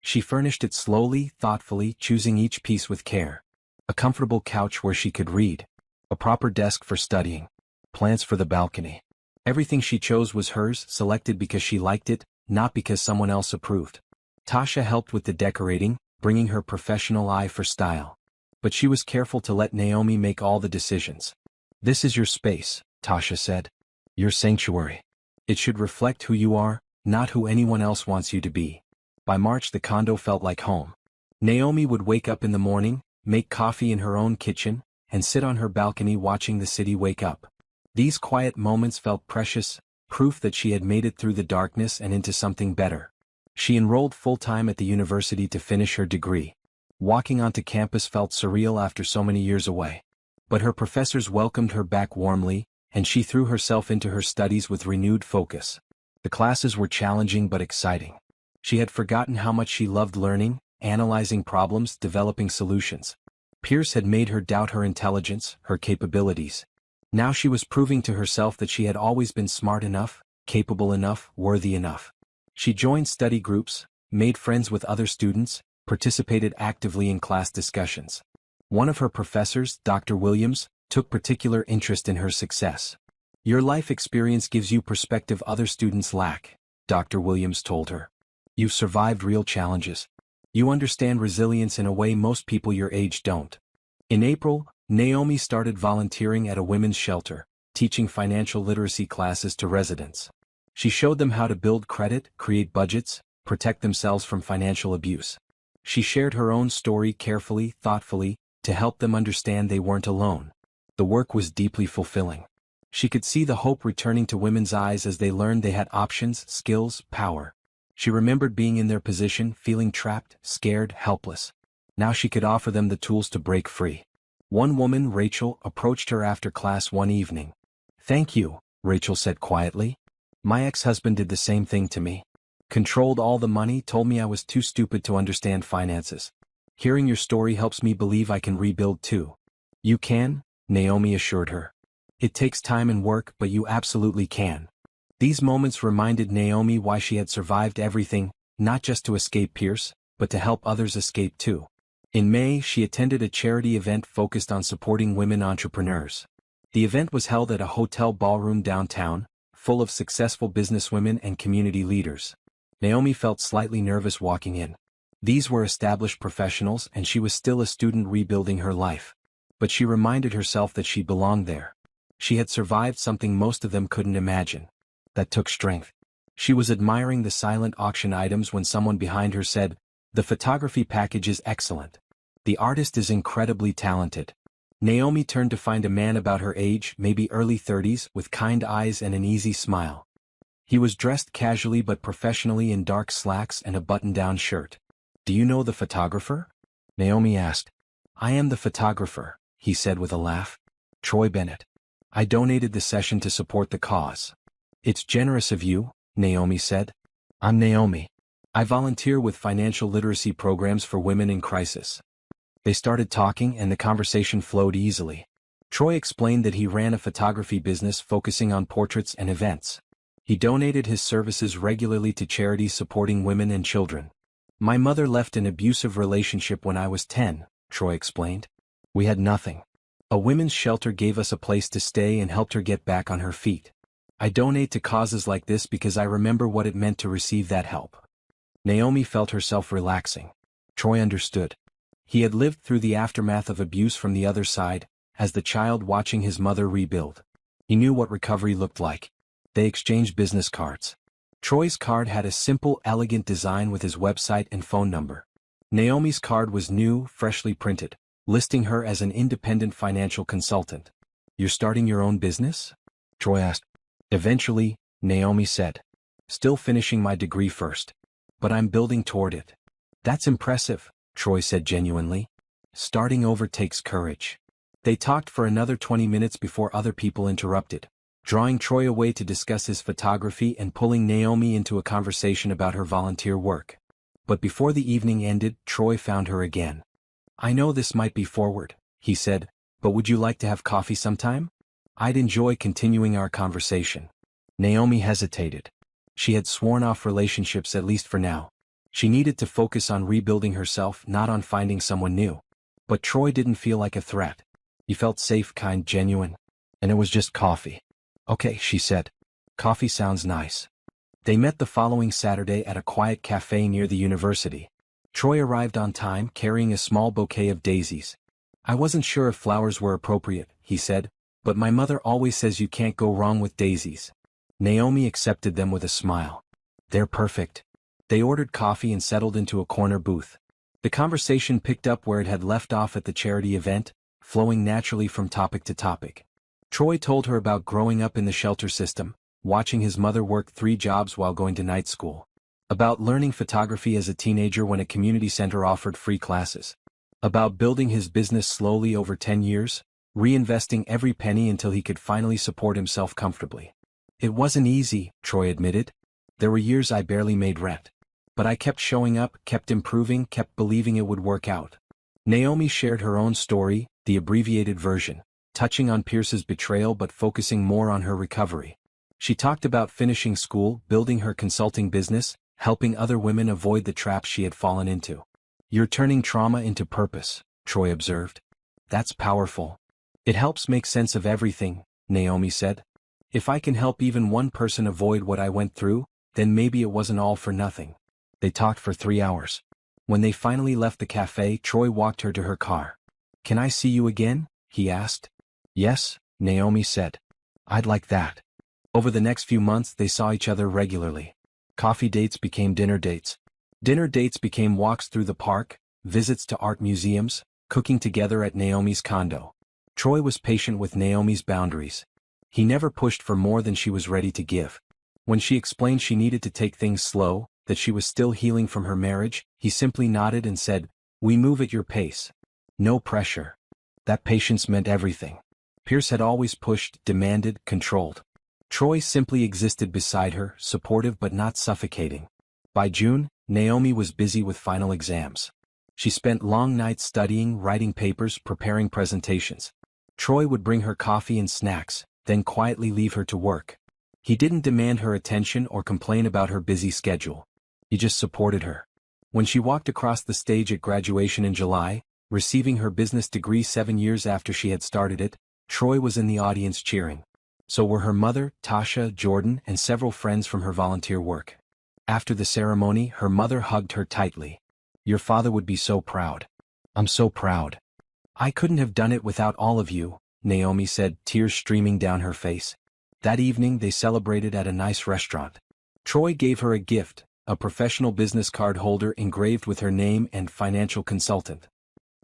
She furnished it slowly, thoughtfully, choosing each piece with care. A comfortable couch where she could read. A proper desk for studying. Plants for the balcony. Everything she chose was hers, selected because she liked it, not because someone else approved. Tasha helped with the decorating, bringing her professional eye for style. But she was careful to let Naomi make all the decisions. This is your space, Tasha said. Your sanctuary. It should reflect who you are, not who anyone else wants you to be. By March the condo felt like home. Naomi would wake up in the morning, make coffee in her own kitchen, and sit on her balcony watching the city wake up. These quiet moments felt precious, proof that she had made it through the darkness and into something better. She enrolled full-time at the university to finish her degree. Walking onto campus felt surreal after so many years away. But her professors welcomed her back warmly, and she threw herself into her studies with renewed focus. The classes were challenging but exciting. She had forgotten how much she loved learning, analyzing problems, developing solutions. Pierce had made her doubt her intelligence, her capabilities. Now she was proving to herself that she had always been smart enough, capable enough, worthy enough. She joined study groups, made friends with other students, participated actively in class discussions. One of her professors, Dr. Williams, took particular interest in her success. "Your life experience gives you perspective other students lack," Dr. Williams told her. "You've survived real challenges. You understand resilience in a way most people your age don't." In April, Naomi started volunteering at a women's shelter, teaching financial literacy classes to residents. She showed them how to build credit, create budgets, protect themselves from financial abuse. She shared her own story carefully, thoughtfully, to help them understand they weren't alone. The work was deeply fulfilling. She could see the hope returning to women's eyes as they learned they had options, skills, power. She remembered being in their position, feeling trapped, scared, helpless. Now she could offer them the tools to break free. One woman, Rachel, approached her after class one evening. "Thank you," Rachel said quietly. "My ex-husband did the same thing to me. Controlled all the money, told me I was too stupid to understand finances. Hearing your story helps me believe I can rebuild too." "You can," Naomi assured her. "It takes time and work, but you absolutely can." These moments reminded Naomi why she had survived everything, not just to escape Pierce, but to help others escape too. In May, she attended a charity event focused on supporting women entrepreneurs. The event was held at a hotel ballroom downtown, full of successful businesswomen and community leaders. Naomi felt slightly nervous walking in. These were established professionals and she was still a student rebuilding her life. But she reminded herself that she belonged there. She had survived something most of them couldn't imagine. That took strength. She was admiring the silent auction items when someone behind her said, "The photography package is excellent. The artist is incredibly talented." Naomi turned to find a man about her age, maybe early 30s, with kind eyes and an easy smile. He was dressed casually but professionally in dark slacks and a button-down shirt. "Do you know the photographer?" Naomi asked. "I am the photographer," he said with a laugh. "Troy Bennett. I donated the session to support the cause." "It's generous of you," Naomi said. "I'm Naomi. I volunteer with financial literacy programs for women in crisis." They started talking and the conversation flowed easily. Troy explained that he ran a photography business focusing on portraits and events. He donated his services regularly to charities supporting women and children. "My mother left an abusive relationship when I was 10, Troy explained. "We had nothing. A women's shelter gave us a place to stay and helped her get back on her feet. I donate to causes like this because I remember what it meant to receive that help." Naomi felt herself relaxing. Troy understood. He had lived through the aftermath of abuse from the other side, as the child watching his mother rebuild. He knew what recovery looked like. They exchanged business cards. Troy's card had a simple, elegant design with his website and phone number. Naomi's card was new, freshly printed, listing her as an independent financial consultant. "You're starting your own business?" Troy asked. "Eventually," Naomi said. "Still finishing my degree first. But I'm building toward it." "That's impressive," Troy said genuinely. "Starting over takes courage." They talked for another 20 minutes before other people interrupted, drawing Troy away to discuss his photography and pulling Naomi into a conversation about her volunteer work. But before the evening ended, Troy found her again. "I know this might be forward," he said, "but would you like to have coffee sometime? I'd enjoy continuing our conversation." Naomi hesitated. She had sworn off relationships at least for now. She needed to focus on rebuilding herself, not on finding someone new. But Troy didn't feel like a threat. He felt safe, kind, genuine. And it was just coffee. "Okay," she said. "Coffee sounds nice." They met the following Saturday at a quiet cafe near the university. Troy arrived on time, carrying a small bouquet of daisies. "I wasn't sure if flowers were appropriate," he said, "but my mother always says you can't go wrong with daisies." Naomi accepted them with a smile. "They're perfect." They ordered coffee and settled into a corner booth. The conversation picked up where it had left off at the charity event, flowing naturally from topic to topic. Troy told her about growing up in the shelter system, watching his mother work 3 jobs while going to night school. About learning photography as a teenager when a community center offered free classes. About building his business slowly over 10 years, reinvesting every penny until he could finally support himself comfortably. "It wasn't easy," Troy admitted. "There were years I barely made rent. But I kept showing up, kept improving, kept believing it would work out. Naomi shared her own story, the abbreviated version, touching on Pierce's betrayal but focusing more on her recovery. She talked about finishing school, building her consulting business, helping other women avoid the traps she had fallen into. "You're turning trauma into purpose," Troy observed. "That's powerful. It helps make sense of everything," Naomi said. "If I can help even one person avoid what I went through, then maybe it wasn't all for nothing." They talked for 3 hours. When they finally left the cafe, Troy walked her to her car. "Can I see you again?" he asked. "Yes," Naomi said. "I'd like that." Over the next few months they saw each other regularly. Coffee dates became dinner dates. Dinner dates became walks through the park, visits to art museums, cooking together at Naomi's condo. Troy was patient with Naomi's boundaries. He never pushed for more than she was ready to give. When she explained she needed to take things slow, that she was still healing from her marriage, he simply nodded and said, "We move at your pace." No pressure. That patience meant everything. Pierce had always pushed, demanded, controlled. Troy simply existed beside her, supportive but not suffocating. By June, Naomi was busy with final exams. She spent long nights studying, writing papers, preparing presentations. Troy would bring her coffee and snacks, then quietly leave her to work. He didn't demand her attention or complain about her busy schedule. He just supported her. When she walked across the stage at graduation in July, receiving her business degree 7 years after she had started it, Troy was in the audience cheering. So were her mother, Tasha, Jordan, and several friends from her volunteer work. After the ceremony, her mother hugged her tightly. "Your father would be so proud." "I'm so proud. I couldn't have done it without all of you," Naomi said, tears streaming down her face. That evening they celebrated at a nice restaurant. Troy gave her a gift, a professional business card holder engraved with her name and financial consultant.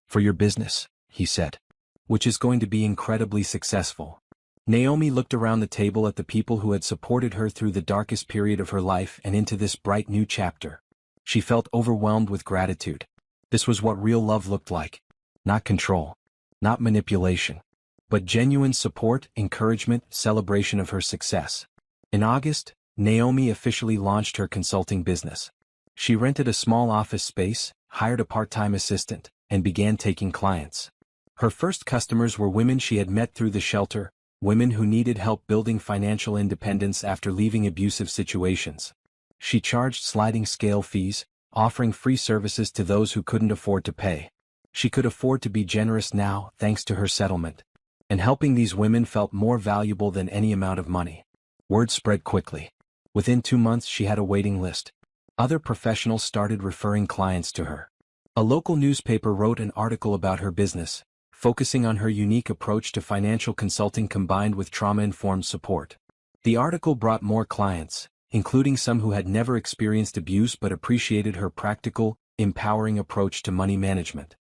"For your business," he said. "Which is going to be incredibly successful." Naomi looked around the table at the people who had supported her through the darkest period of her life and into this bright new chapter. She felt overwhelmed with gratitude. This was what real love looked like. Not control. Not manipulation. But genuine support, encouragement, celebration of her success. In August, Naomi officially launched her consulting business. She rented a small office space, hired a part-time assistant, and began taking clients. Her first customers were women she had met through the shelter, women who needed help building financial independence after leaving abusive situations. She charged sliding scale fees, offering free services to those who couldn't afford to pay. She could afford to be generous now, thanks to her settlement. And helping these women felt more valuable than any amount of money. Word spread quickly. Within 2 months she had a waiting list. Other professionals started referring clients to her. A local newspaper wrote an article about her business, focusing on her unique approach to financial consulting combined with trauma-informed support. The article brought more clients, including some who had never experienced abuse but appreciated her practical, empowering approach to money management.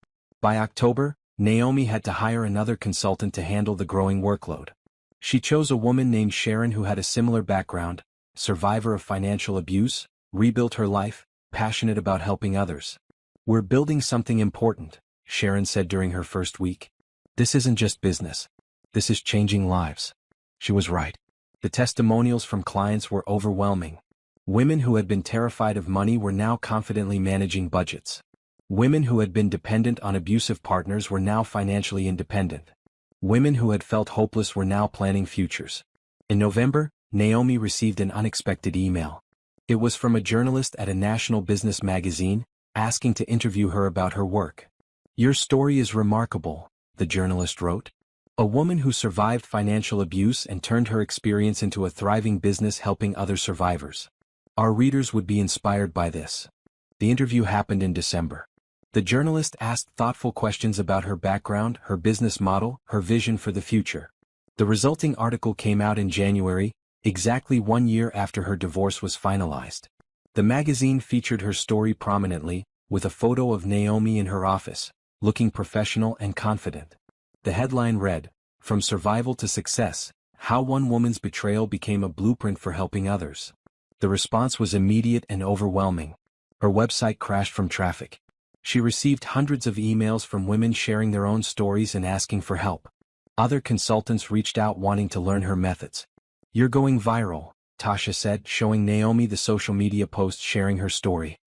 By October, Naomi had to hire another consultant to handle the growing workload. She chose a woman named Sharon who had a similar background, survivor of financial abuse, rebuilt her life, passionate about helping others. "We're building something important," Sharon said during her first week. "This isn't just business. This is changing lives." She was right. The testimonials from clients were overwhelming. Women who had been terrified of money were now confidently managing budgets. Women who had been dependent on abusive partners were now financially independent. Women who had felt hopeless were now planning futures. In November, Naomi received an unexpected email. It was from a journalist at a national business magazine, asking to interview her about her work. "Your story is remarkable," the journalist wrote. "A woman who survived financial abuse and turned her experience into a thriving business helping other survivors. Our readers would be inspired by this." The interview happened in December. The journalist asked thoughtful questions about her background, her business model, her vision for the future. The resulting article came out in January, exactly 1 year after her divorce was finalized. The magazine featured her story prominently, with a photo of Naomi in her office, looking professional and confident. The headline read, "From Survival to Success, How One Woman's Betrayal Became a Blueprint for Helping Others." The response was immediate and overwhelming. Her website crashed from traffic. She received hundreds of emails from women sharing their own stories and asking for help. Other consultants reached out wanting to learn her methods. "You're going viral," Tasha said, showing Naomi the social media post sharing her story.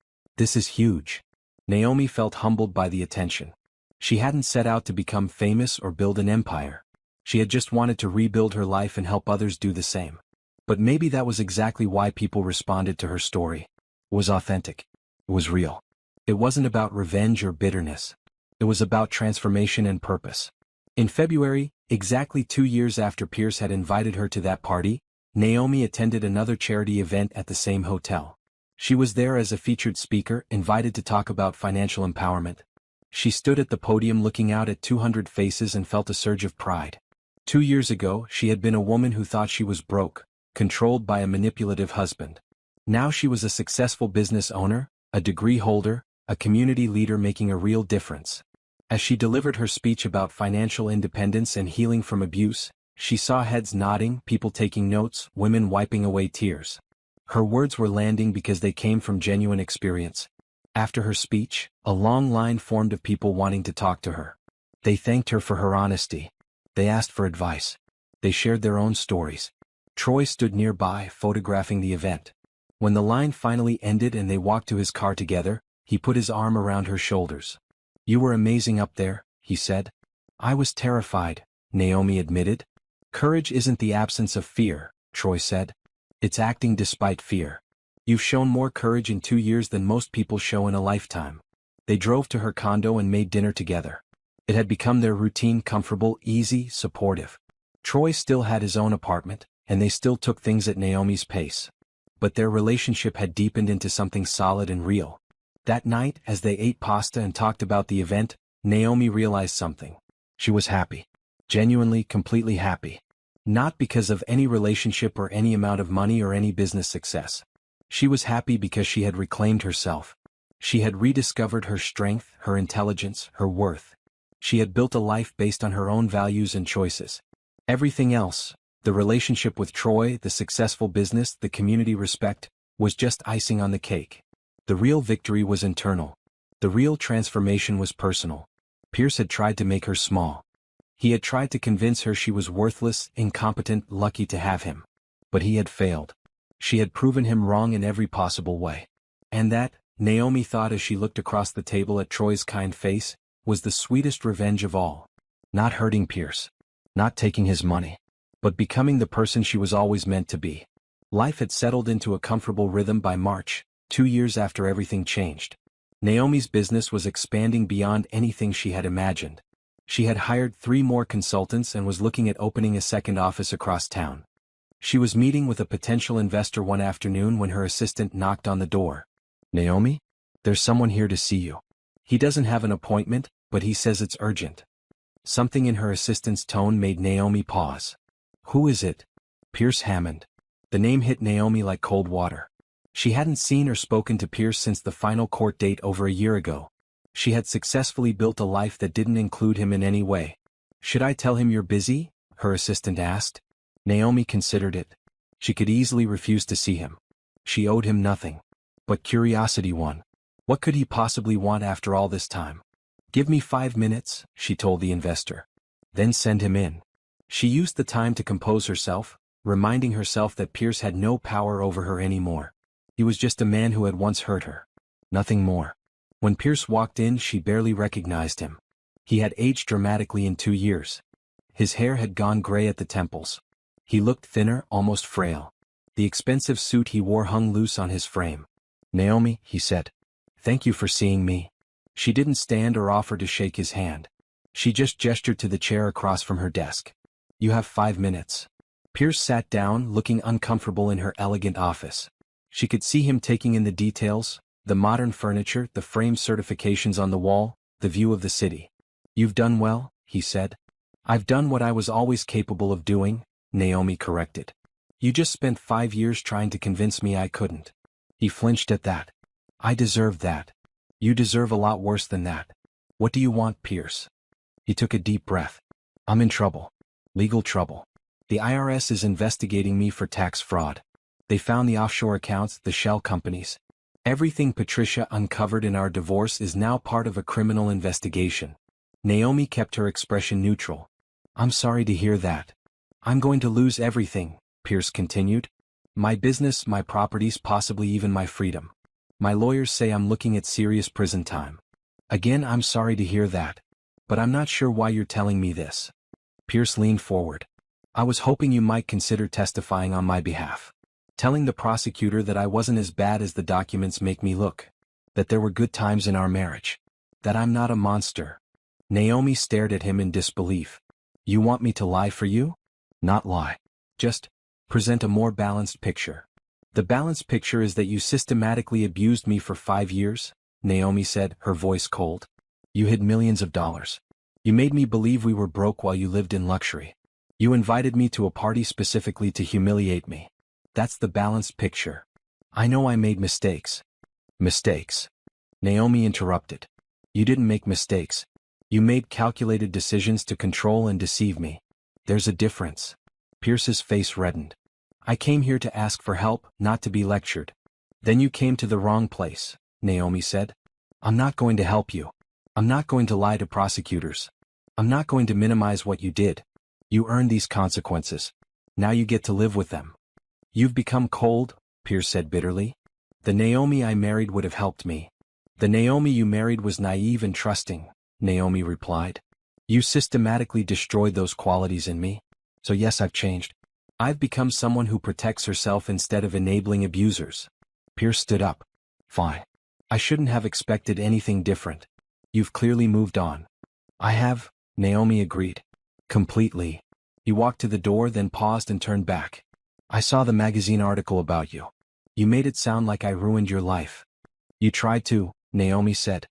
This is huge. Naomi felt humbled by the attention. She hadn't set out to become famous or build an empire. She had just wanted to rebuild her life and help others do the same. But maybe that was exactly why people responded to her story. It was authentic. It was real. It wasn't about revenge or bitterness. It was about transformation and purpose. In February, exactly 2 years after Pierce had invited her to that party, Naomi attended another charity event at the same hotel. She was there as a featured speaker, invited to talk about financial empowerment. She stood at the podium looking out at 200 faces and felt a surge of pride. 2 years ago, she had been a woman who thought she was broke, controlled by a manipulative husband. Now she was a successful business owner, a degree holder, a community leader making a real difference. As she delivered her speech about financial independence and healing from abuse, she saw heads nodding, people taking notes, women wiping away tears. Her words were landing because they came from genuine experience. After her speech, a long line formed of people wanting to talk to her. They thanked her for her honesty. They asked for advice. They shared their own stories. Troy stood nearby, photographing the event. When the line finally ended and they walked to his car together, he put his arm around her shoulders. "You were amazing up there," he said. "I was terrified," Naomi admitted. "Courage isn't the absence of fear," Troy said. "It's acting despite fear. You've shown more courage in 2 years than most people show in a lifetime." They drove to her condo and made dinner together. It had become their routine, comfortable, easy, supportive. Troy still had his own apartment, and they still took things at Naomi's pace. But their relationship had deepened into something solid and real. That night, as they ate pasta and talked about the event, Naomi realized something. She was happy. Genuinely, completely happy. Not because of any relationship or any amount of money or any business success. She was happy because she had reclaimed herself. She had rediscovered her strength, her intelligence, her worth. She had built a life based on her own values and choices. Everything else, the relationship with Troy, the successful business, the community respect, was just icing on the cake. The real victory was internal. The real transformation was personal. Pierce had tried to make her small. He had tried to convince her she was worthless, incompetent, lucky to have him. But he had failed. She had proven him wrong in every possible way. And that, Naomi thought as she looked across the table at Troy's kind face, was the sweetest revenge of all. Not hurting Pierce. Not taking his money. But becoming the person she was always meant to be. Life had settled into a comfortable rhythm by March, 2 years after everything changed. Naomi's business was expanding beyond anything she had imagined. She had hired 3 more consultants and was looking at opening a second office across town. She was meeting with a potential investor one afternoon when her assistant knocked on the door. "Naomi? There's someone here to see you. He doesn't have an appointment, but he says it's urgent." Something in her assistant's tone made Naomi pause. "Who is it?" "Pierce Hammond." The name hit Naomi like cold water. She hadn't seen or spoken to Pierce since the final court date over a year ago. She had successfully built a life that didn't include him in any way. "Should I tell him you're busy?" her assistant asked. Naomi considered it. She could easily refuse to see him. She owed him nothing. But curiosity won. What could he possibly want after all this time? "Give me 5 minutes," she told the investor. "Then send him in." She used the time to compose herself, reminding herself that Pierce had no power over her anymore. He was just a man who had once hurt her. Nothing more. When Pierce walked in, she barely recognized him. He had aged dramatically in 2 years. His hair had gone gray at the temples. He looked thinner, almost frail. The expensive suit he wore hung loose on his frame. "Naomi," he said. "Thank you for seeing me." She didn't stand or offer to shake his hand. She just gestured to the chair across from her desk. "You have 5 minutes." Pierce sat down, looking uncomfortable in her elegant office. She could see him taking in the details, the modern furniture, the frame certifications on the wall, the view of the city. "You've done well," he said. "I've done what I was always capable of doing," Naomi corrected. "You just spent 5 years trying to convince me I couldn't." He flinched at that. "I deserved that. You deserve a lot worse than that. What do you want, Pierce?" He took a deep breath. "I'm in trouble. Legal trouble. The IRS is investigating me for tax fraud. They found the offshore accounts, the shell companies. Everything Patricia uncovered in our divorce is now part of a criminal investigation." Naomi kept her expression neutral. "I'm sorry to hear that." "I'm going to lose everything," Pierce continued. "My business, my properties, possibly even my freedom." My lawyers say I'm looking at serious prison time. Again, I'm sorry to hear that. But I'm not sure why you're telling me this. Pierce leaned forward. I was hoping you might consider testifying on my behalf. Telling the prosecutor that I wasn't as bad as the documents make me look. That there were good times in our marriage. That I'm not a monster. Naomi stared at him in disbelief. You want me to lie for you? Not lie. Just present a more balanced picture. The balanced picture is that you systematically abused me for 5 years, Naomi said, her voice cold. You hid millions of dollars. You made me believe we were broke while you lived in luxury. You invited me to a party specifically to humiliate me. That's the balanced picture. I know I made mistakes. Mistakes? Naomi interrupted. You didn't make mistakes. You made calculated decisions to control and deceive me. There's a difference. Pierce's face reddened. I came here to ask for help, not to be lectured. Then you came to the wrong place, Naomi said. I'm not going to help you. I'm not going to lie to prosecutors. I'm not going to minimize what you did. You earned these consequences. Now you get to live with them. You've become cold, Pierce said bitterly. The Naomi I married would have helped me. The Naomi you married was naive and trusting, Naomi replied. You systematically destroyed those qualities in me. So yes, I've changed. I've become someone who protects herself instead of enabling abusers. Pierce stood up. Fine. I shouldn't have expected anything different. You've clearly moved on. I have, Naomi agreed. Completely. He walked to the door, then paused and turned back. I saw the magazine article about you. You made it sound like I ruined your life. You tried to, Naomi said.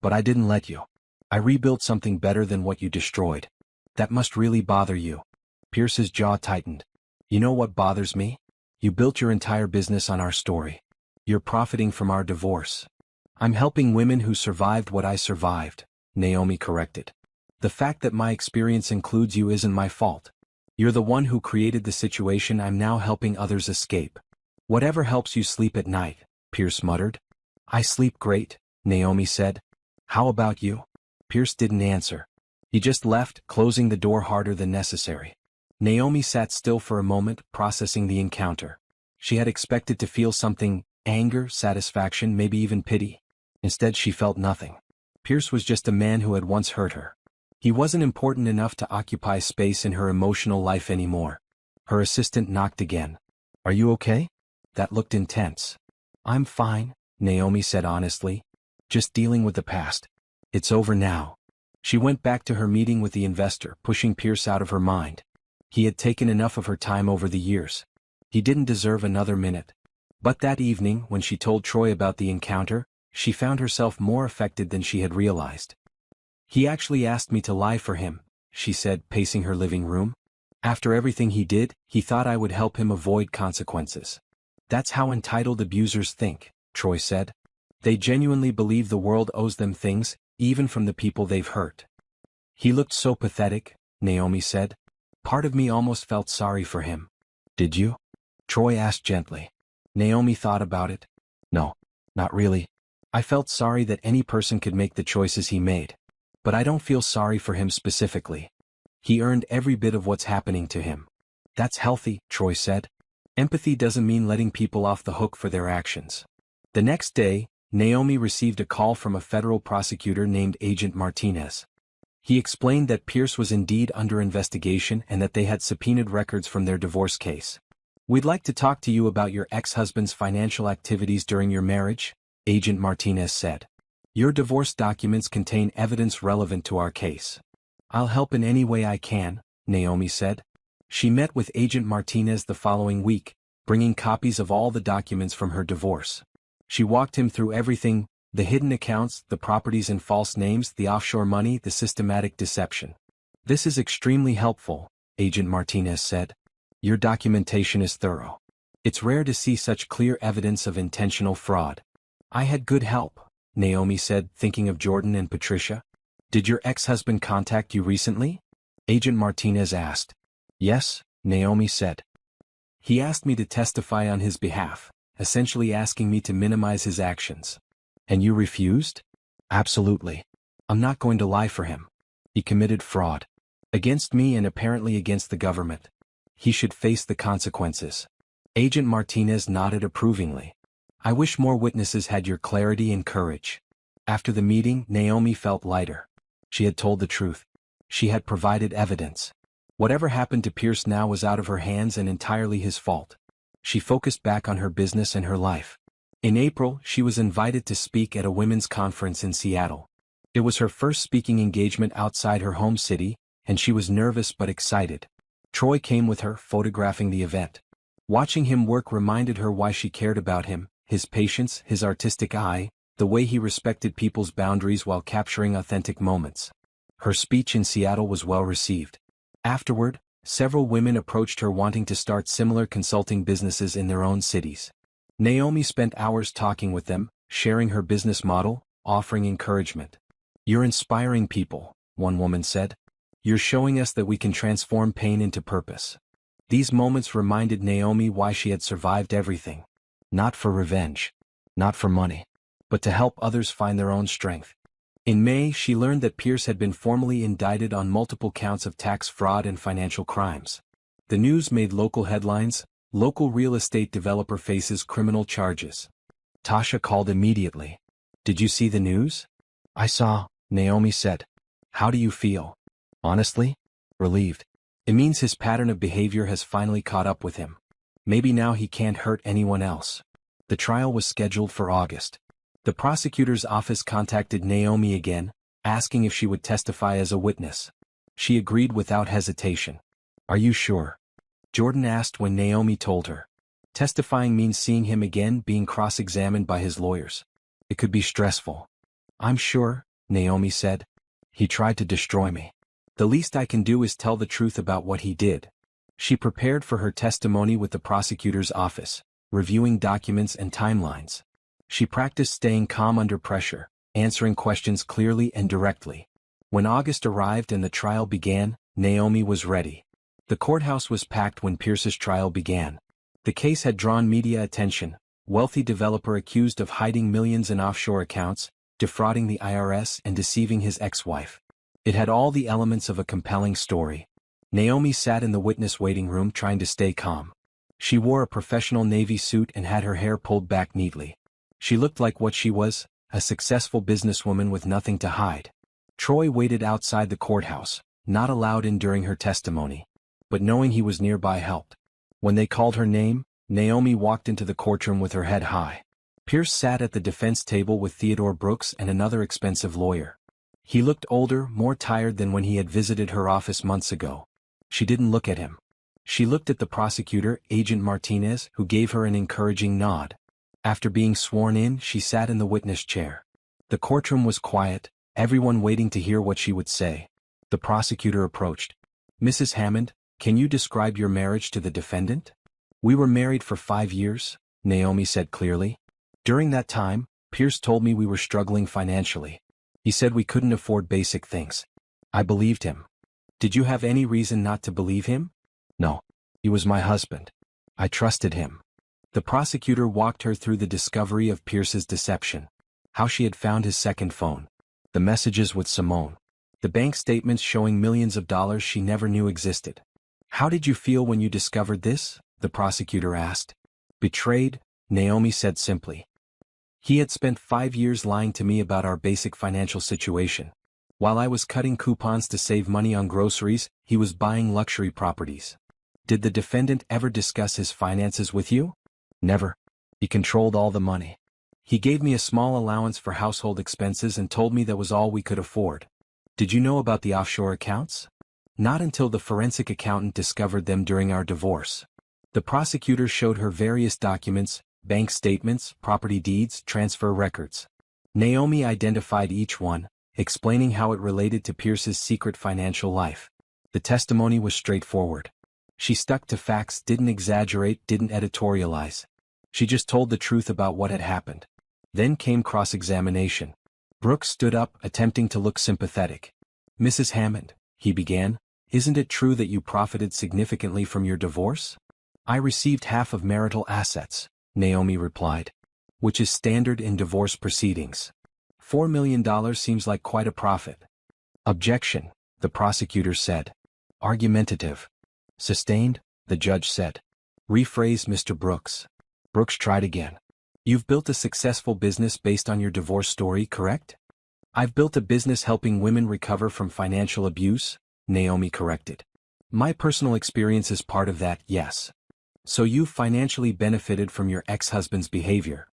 But I didn't let you. I rebuilt something better than what you destroyed. That must really bother you. Pierce's jaw tightened. You know what bothers me? You built your entire business on our story. You're profiting from our divorce. I'm helping women who survived what I survived, Naomi corrected. The fact that my experience includes you isn't my fault. You're the one who created the situation I'm now helping others escape. Whatever helps you sleep at night, Pierce muttered. I sleep great, Naomi said. How about you? Pierce didn't answer. He just left, closing the door harder than necessary. Naomi sat still for a moment, processing the encounter. She had expected to feel something, anger, satisfaction, maybe even pity. Instead she felt nothing. Pierce was just a man who had once hurt her. He wasn't important enough to occupy space in her emotional life anymore. Her assistant knocked again. Are you okay? That looked intense. I'm fine, Naomi said honestly. Just dealing with the past. It's over now. She went back to her meeting with the investor, pushing Pierce out of her mind. He had taken enough of her time over the years. He didn't deserve another minute. But that evening, when she told Troy about the encounter, she found herself more affected than she had realized. He actually asked me to lie for him, she said, pacing her living room. After everything he did, he thought I would help him avoid consequences. That's how entitled abusers think, Troy said. They genuinely believe the world owes them things, even from the people they've hurt. He looked so pathetic, Naomi said. Part of me almost felt sorry for him. Did you? Troy asked gently. Naomi thought about it. No, not really. I felt sorry that any person could make the choices he made. But I don't feel sorry for him specifically. He earned every bit of what's happening to him. That's healthy, Troy said. Empathy doesn't mean letting people off the hook for their actions. The next day, Naomi received a call from a federal prosecutor named Agent Martinez. He explained that Pierce was indeed under investigation and that they had subpoenaed records from their divorce case. We'd like to talk to you about your ex-husband's financial activities during your marriage, Agent Martinez said. Your divorce documents contain evidence relevant to our case. I'll help in any way I can, Naomi said. She met with Agent Martinez the following week, bringing copies of all the documents from her divorce. She walked him through everything, the hidden accounts, the properties and false names, the offshore money, the systematic deception. This is extremely helpful, Agent Martinez said. Your documentation is thorough. It's rare to see such clear evidence of intentional fraud. I had good help, Naomi said, thinking of Jordan and Patricia. Did your ex-husband contact you recently? Agent Martinez asked. Yes, Naomi said. He asked me to testify on his behalf, essentially asking me to minimize his actions. And you refused? Absolutely. I'm not going to lie for him. He committed fraud. Against me and apparently against the government. He should face the consequences. Agent Martinez nodded approvingly. I wish more witnesses had your clarity and courage. After the meeting, Naomi felt lighter. She had told the truth. She had provided evidence. Whatever happened to Pierce now was out of her hands and entirely his fault. She focused back on her business and her life. In April, she was invited to speak at a women's conference in Seattle. It was her first speaking engagement outside her home city, and she was nervous but excited. Troy came with her, photographing the event. Watching him work reminded her why she cared about him, his patience, his artistic eye, the way he respected people's boundaries while capturing authentic moments. Her speech in Seattle was well received. Afterward, several women approached her wanting to start similar consulting businesses in their own cities. Naomi spent hours talking with them, sharing her business model, offering encouragement. "You're inspiring people," one woman said. "You're showing us that we can transform pain into purpose." These moments reminded Naomi why she had survived everything. Not for revenge. Not for money. But to help others find their own strength. In May, she learned that Pierce had been formally indicted on multiple counts of tax fraud and financial crimes. The news made local headlines. Local real estate developer faces criminal charges. Tasha called immediately. "Did you see the news?" "I saw," Naomi said. "How do you feel?" "Honestly? Relieved. It means his pattern of behavior has finally caught up with him. Maybe now he can't hurt anyone else." The trial was scheduled for August. The prosecutor's office contacted Naomi again, asking if she would testify as a witness. She agreed without hesitation. "Are you sure?" Jordan asked when Naomi told her. "Testifying means seeing him again, being cross-examined by his lawyers. It could be stressful." "I'm sure," Naomi said. "He tried to destroy me. The least I can do is tell the truth about what he did." She prepared for her testimony with the prosecutor's office, reviewing documents and timelines. She practiced staying calm under pressure, answering questions clearly and directly. When August arrived and the trial began, Naomi was ready. The courthouse was packed when Pierce's trial began. The case had drawn media attention. Wealthy developer accused of hiding millions in offshore accounts, defrauding the IRS and deceiving his ex-wife. It had all the elements of a compelling story. Naomi sat in the witness waiting room trying to stay calm. She wore a professional navy suit and had her hair pulled back neatly. She looked like what she was, a successful businesswoman with nothing to hide. Troy waited outside the courthouse, not allowed in during her testimony, but knowing he was nearby helped. When they called her name, Naomi walked into the courtroom with her head high. Pierce sat at the defense table with Theodore Brooks and another expensive lawyer. He looked older, more tired than when he had visited her office months ago. She didn't look at him. She looked at the prosecutor, Agent Martinez, who gave her an encouraging nod. After being sworn in, she sat in the witness chair. The courtroom was quiet, everyone waiting to hear what she would say. The prosecutor approached. "Mrs. Hammond, can you describe your marriage to the defendant?" "We were married for 5 years," Naomi said clearly. "During that time, Pierce told me we were struggling financially. He said we couldn't afford basic things. I believed him." "Did you have any reason not to believe him?" "No. He was my husband. I trusted him." The prosecutor walked her through the discovery of Pierce's deception. How she had found his second phone. The messages with Simone. The bank statements showing millions of dollars she never knew existed. "How did you feel when you discovered this?" the prosecutor asked. "Betrayed," Naomi said simply. "He had spent 5 years lying to me about our basic financial situation. While I was cutting coupons to save money on groceries, he was buying luxury properties." "Did the defendant ever discuss his finances with you?" "Never. He controlled all the money. He gave me a small allowance for household expenses and told me that was all we could afford." "Did you know about the offshore accounts?" "Not until the forensic accountant discovered them during our divorce." The prosecutor showed her various documents, bank statements, property deeds, transfer records. Naomi identified each one, explaining how it related to Pierce's secret financial life. The testimony was straightforward. She stuck to facts, didn't exaggerate, didn't editorialize. She just told the truth about what had happened. Then came cross-examination. Brooks stood up, attempting to look sympathetic. "Mrs. Hammond," he began, "isn't it true that you profited significantly from your divorce?" "I received half of marital assets," Naomi replied. "Which is standard in divorce proceedings. $4 million seems like quite a profit." "Objection," the prosecutor said. "Argumentative." "Sustained," the judge said. "Rephrase, Mr. Brooks." Brooks tried again. You've built a successful business based on your divorce story, correct? I've built a business helping women recover from financial abuse, Naomi corrected. My personal experience is part of that, yes. So you've financially benefited from your ex-husband's behavior.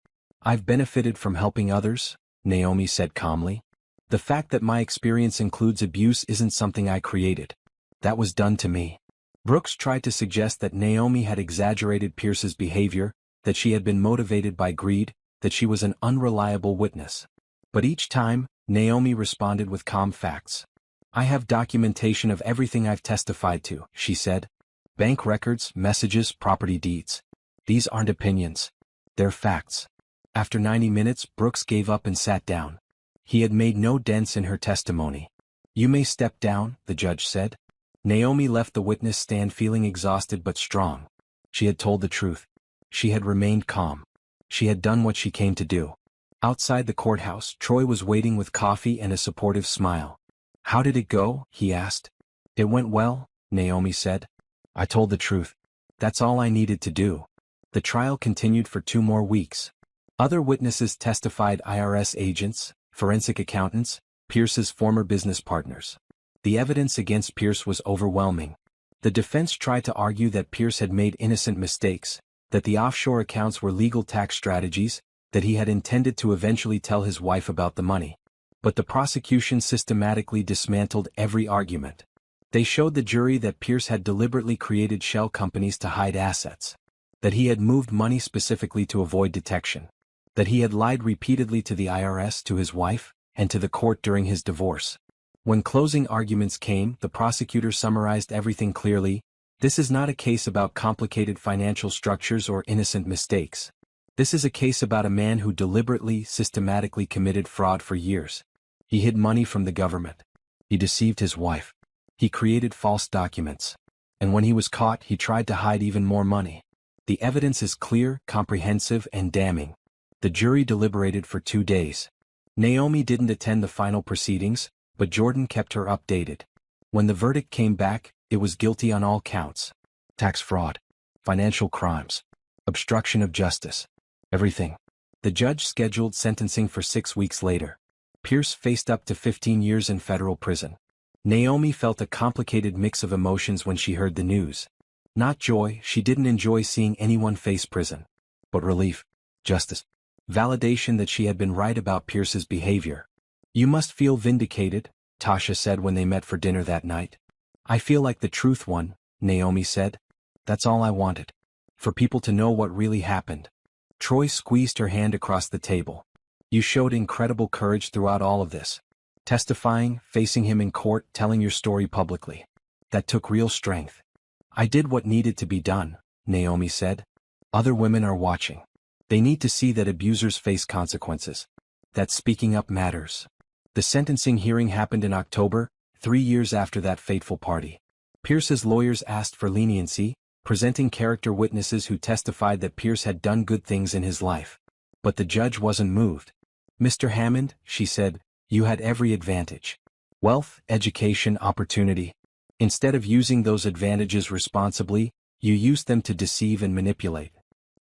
I've benefited from helping others, Naomi said calmly. The fact that my experience includes abuse isn't something I created. That was done to me. Brooks tried to suggest that Naomi had exaggerated Pierce's behavior, that she had been motivated by greed, that she was an unreliable witness. But each time, Naomi responded with calm facts. I have documentation of everything I've testified to, she said. Bank records, messages, property deeds. These aren't opinions. They're facts. After 90 minutes, Brooks gave up and sat down. He had made no dents in her testimony. You may step down, the judge said. Naomi left the witness stand feeling exhausted but strong. She had told the truth. She had remained calm. She had done what she came to do. Outside the courthouse, Troy was waiting with coffee and a supportive smile. How did it go? He asked. It went well, Naomi said. I told the truth. That's all I needed to do. The trial continued for 2 more weeks. Other witnesses testified: IRS agents, forensic accountants, Pierce's former business partners. The evidence against Pierce was overwhelming. The defense tried to argue that Pierce had made innocent mistakes, that the offshore accounts were legal tax strategies, that he had intended to eventually tell his wife about the money. But the prosecution systematically dismantled every argument. They showed the jury that Pierce had deliberately created shell companies to hide assets, that he had moved money specifically to avoid detection, that he had lied repeatedly to the IRS, to his wife, and to the court during his divorce. When closing arguments came, the prosecutor summarized everything clearly. This is not a case about complicated financial structures or innocent mistakes. This is a case about a man who deliberately, systematically committed fraud for years. He hid money from the government. He deceived his wife. He created false documents. And when he was caught, he tried to hide even more money. The evidence is clear, comprehensive, and damning. The jury deliberated for 2 days. Naomi didn't attend the final proceedings, but Jordan kept her updated. When the verdict came back, it was guilty on all counts. Tax fraud, financial crimes, obstruction of justice, everything. The judge scheduled sentencing for 6 weeks later. Pierce faced up to 15 years in federal prison. Naomi felt a complicated mix of emotions when she heard the news. Not joy, she didn't enjoy seeing anyone face prison. But relief, justice, validation that she had been right about Pierce's behavior. You must feel vindicated, Tasha said when they met for dinner that night. I feel like the truth won, Naomi said. That's all I wanted. For people to know what really happened. Troy squeezed her hand across the table. You showed incredible courage throughout all of this. Testifying, facing him in court, telling your story publicly. That took real strength. I did what needed to be done, Naomi said. Other women are watching. They need to see that abusers face consequences. That speaking up matters. The sentencing hearing happened in October, 3 years after that fateful party. Pierce's lawyers asked for leniency, presenting character witnesses who testified that Pierce had done good things in his life. But the judge wasn't moved. Mr. Hammond, she said, you had every advantage. Wealth, education, opportunity. Instead of using those advantages responsibly, you used them to deceive and manipulate.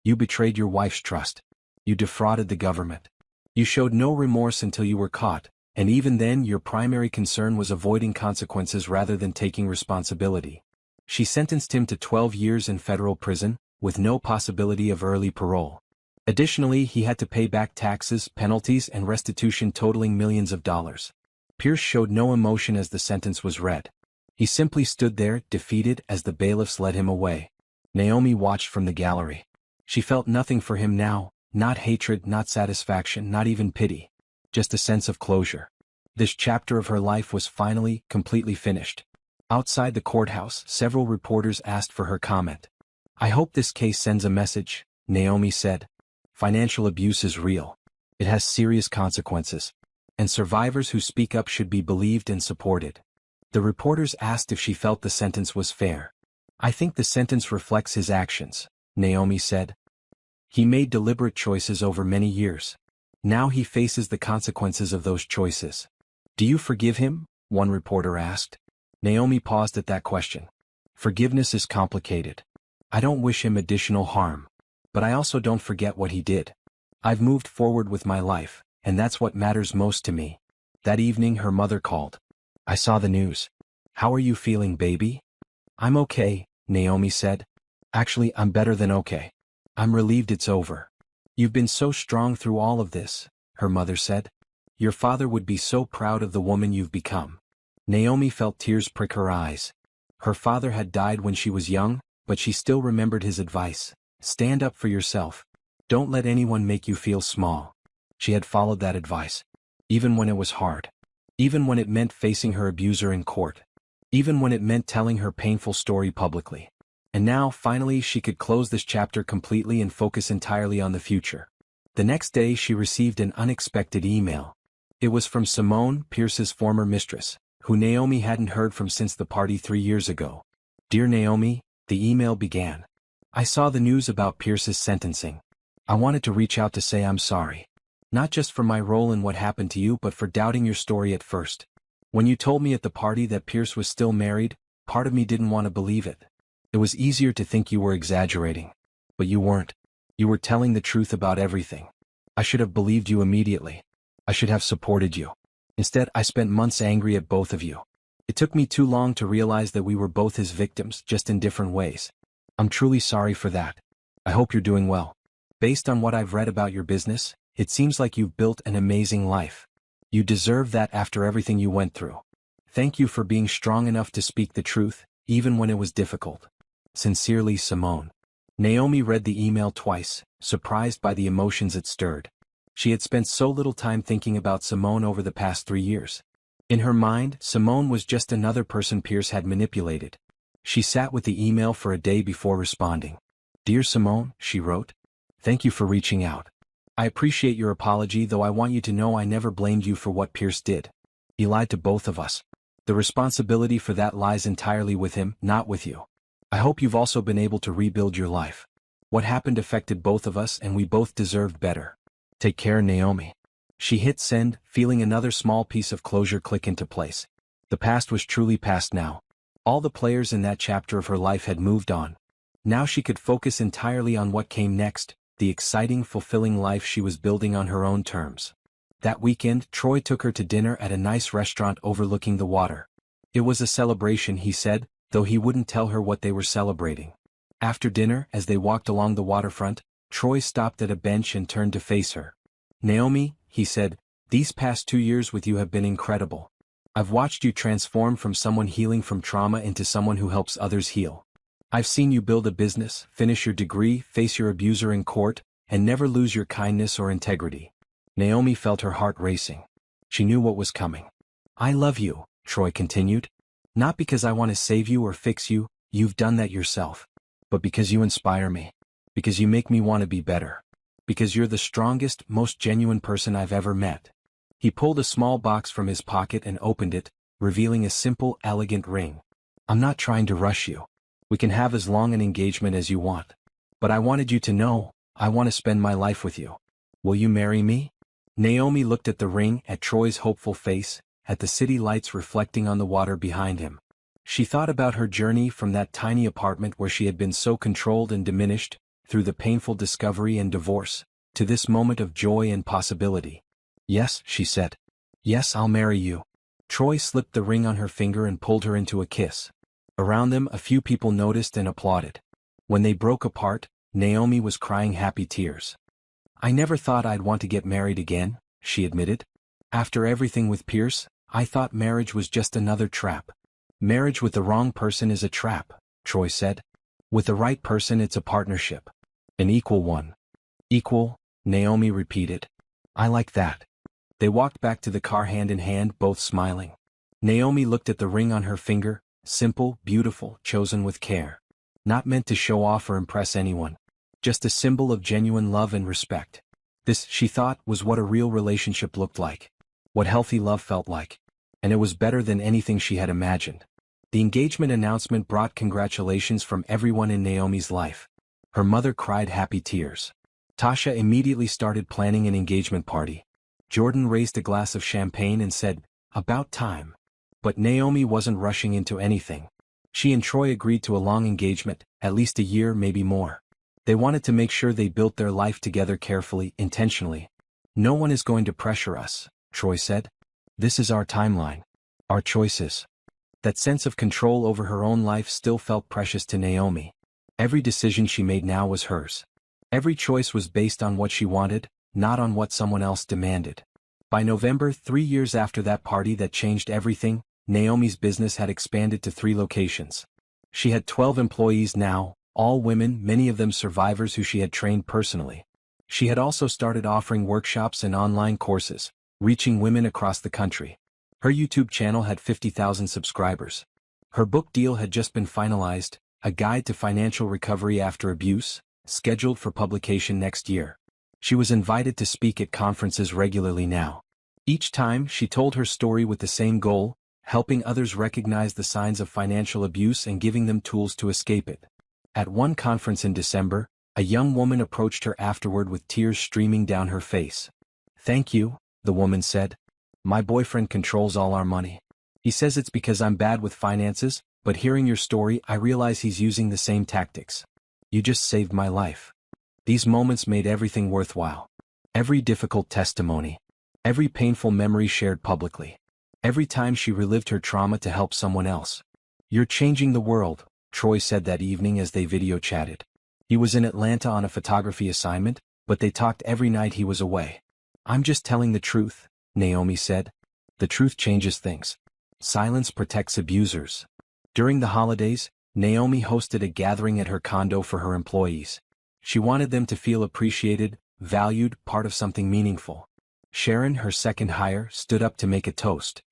You betrayed your wife's trust. You defrauded the government. You showed no remorse until you were caught, and even then your primary concern was avoiding consequences rather than taking responsibility. She sentenced him to 12 years in federal prison, with no possibility of early parole. Additionally, he had to pay back taxes, penalties, and restitution totaling millions of dollars. Pierce showed no emotion as the sentence was read. He simply stood there, defeated, as the bailiffs led him away. Naomi watched from the gallery. She felt nothing for him now, not hatred, not satisfaction, not even pity. Just a sense of closure. This chapter of her life was finally, completely finished. Outside the courthouse, several reporters asked for her comment. I hope this case sends a message, Naomi said. Financial abuse is real. It has serious consequences. And survivors who speak up should be believed and supported. The reporters asked if she felt the sentence was fair. I think the sentence reflects his actions, Naomi said. He made deliberate choices over many years. Now he faces the consequences of those choices. Do you forgive him? One reporter asked. Naomi paused at that question. Forgiveness is complicated. I don't wish him additional harm. But I also don't forget what he did. I've moved forward with my life, and that's what matters most to me. That evening her mother called. I saw the news. How are you feeling, baby? I'm okay, Naomi said. Actually, I'm better than okay. I'm relieved it's over. You've been so strong through all of this, her mother said. Your father would be so proud of the woman you've become. Naomi felt tears prick her eyes. Her father had died when she was young, but she still remembered his advice. Stand up for yourself. Don't let anyone make you feel small. She had followed that advice. Even when it was hard. Even when it meant facing her abuser in court. Even when it meant telling her painful story publicly. And now, finally, she could close this chapter completely and focus entirely on the future. The next day she received an unexpected email. It was from Simone, Pierce's former mistress, who Naomi hadn't heard from since the party 3 years ago. Dear Naomi, the email began. I saw the news about Pierce's sentencing. I wanted to reach out to say I'm sorry. Not just for my role in what happened to you but for doubting your story at first. When you told me at the party that Pierce was still married, part of me didn't want to believe it. It was easier to think you were exaggerating. But you weren't. You were telling the truth about everything. I should have believed you immediately. I should have supported you. Instead, I spent months angry at both of you. It took me too long to realize that we were both his victims, just in different ways. I'm truly sorry for that. I hope you're doing well. Based on what I've read about your business, it seems like you've built an amazing life. You deserve that after everything you went through. Thank you for being strong enough to speak the truth, even when it was difficult. Sincerely, Simone. Naomi read the email twice, surprised by the emotions it stirred. She had spent so little time thinking about Simone over the past 3 years. In her mind, Simone was just another person Pierce had manipulated. She sat with the email for a day before responding. Dear Simone, she wrote. Thank you for reaching out. I appreciate your apology, though I want you to know I never blamed you for what Pierce did. He lied to both of us. The responsibility for that lies entirely with him, not with you. I hope you've also been able to rebuild your life. What happened affected both of us and we both deserved better. Take care, Naomi. She hit send, feeling another small piece of closure click into place. The past was truly past now. All the players in that chapter of her life had moved on. Now she could focus entirely on what came next, the exciting, fulfilling life she was building on her own terms. That weekend, Troy took her to dinner at a nice restaurant overlooking the water. It was a celebration, he said, though he wouldn't tell her what they were celebrating. After dinner, as they walked along the waterfront, Troy stopped at a bench and turned to face her. Naomi, he said, these past 2 years with you have been incredible. I've watched you transform from someone healing from trauma into someone who helps others heal. I've seen you build a business, finish your degree, face your abuser in court, and never lose your kindness or integrity. Naomi felt her heart racing. She knew what was coming. I love you, Troy continued. Not because I want to save you or fix you, you've done that yourself. But because you inspire me. Because you make me want to be better. Because you're the strongest, most genuine person I've ever met. He pulled a small box from his pocket and opened it, revealing a simple, elegant ring. I'm not trying to rush you. We can have as long an engagement as you want. But I wanted you to know, I want to spend my life with you. Will you marry me? Naomi looked at the ring, at Troy's hopeful face, at the city lights reflecting on the water behind him. She thought about her journey from that tiny apartment where she had been so controlled and diminished, through the painful discovery and divorce, to this moment of joy and possibility. Yes, she said. Yes, I'll marry you. Troy slipped the ring on her finger and pulled her into a kiss. Around them, a few people noticed and applauded. When they broke apart, Naomi was crying happy tears. I never thought I'd want to get married again, she admitted. After everything with Pierce, I thought marriage was just another trap. Marriage with the wrong person is a trap, Troy said. With the right person, it's a partnership. An equal one. Equal, Naomi repeated. I like that. They walked back to the car hand in hand, both smiling. Naomi looked at the ring on her finger, simple, beautiful, chosen with care. Not meant to show off or impress anyone. Just a symbol of genuine love and respect. This, she thought, was what a real relationship looked like. What healthy love felt like. And it was better than anything she had imagined. The engagement announcement brought congratulations from everyone in Naomi's life. Her mother cried happy tears. Tasha immediately started planning an engagement party. Jordan raised a glass of champagne and said, about time. But Naomi wasn't rushing into anything. She and Troy agreed to a long engagement, at least a year, maybe more. They wanted to make sure they built their life together carefully, intentionally. No one is going to pressure us, Troy said. This is our timeline. Our choices. That sense of control over her own life still felt precious to Naomi. Every decision she made now was hers. Every choice was based on what she wanted, not on what someone else demanded. By November, 3 years after that party that changed everything, Naomi's business had expanded to 3 locations. She had 12 employees now, all women, many of them survivors who she had trained personally. She had also started offering workshops and online courses, reaching women across the country. Her YouTube channel had 50,000 subscribers. Her book deal had just been finalized, A Guide to Financial Recovery After Abuse, scheduled for publication next year. She was invited to speak at conferences regularly now. Each time, she told her story with the same goal, helping others recognize the signs of financial abuse and giving them tools to escape it. At one conference in December, a young woman approached her afterward with tears streaming down her face. "Thank you," the woman said. "My boyfriend controls all our money. He says it's because I'm bad with finances, but hearing your story I realize he's using the same tactics. You just saved my life." These moments made everything worthwhile. Every difficult testimony. Every painful memory shared publicly. Every time she relived her trauma to help someone else. "You're changing the world," Troy said that evening as they video chatted. He was in Atlanta on a photography assignment, but they talked every night he was away. "I'm just telling the truth," Naomi said. "The truth changes things. Silence protects abusers." During the holidays, Naomi hosted a gathering at her condo for her employees. She wanted them to feel appreciated, valued, part of something meaningful. Sharon, her second hire, stood up to make a toast.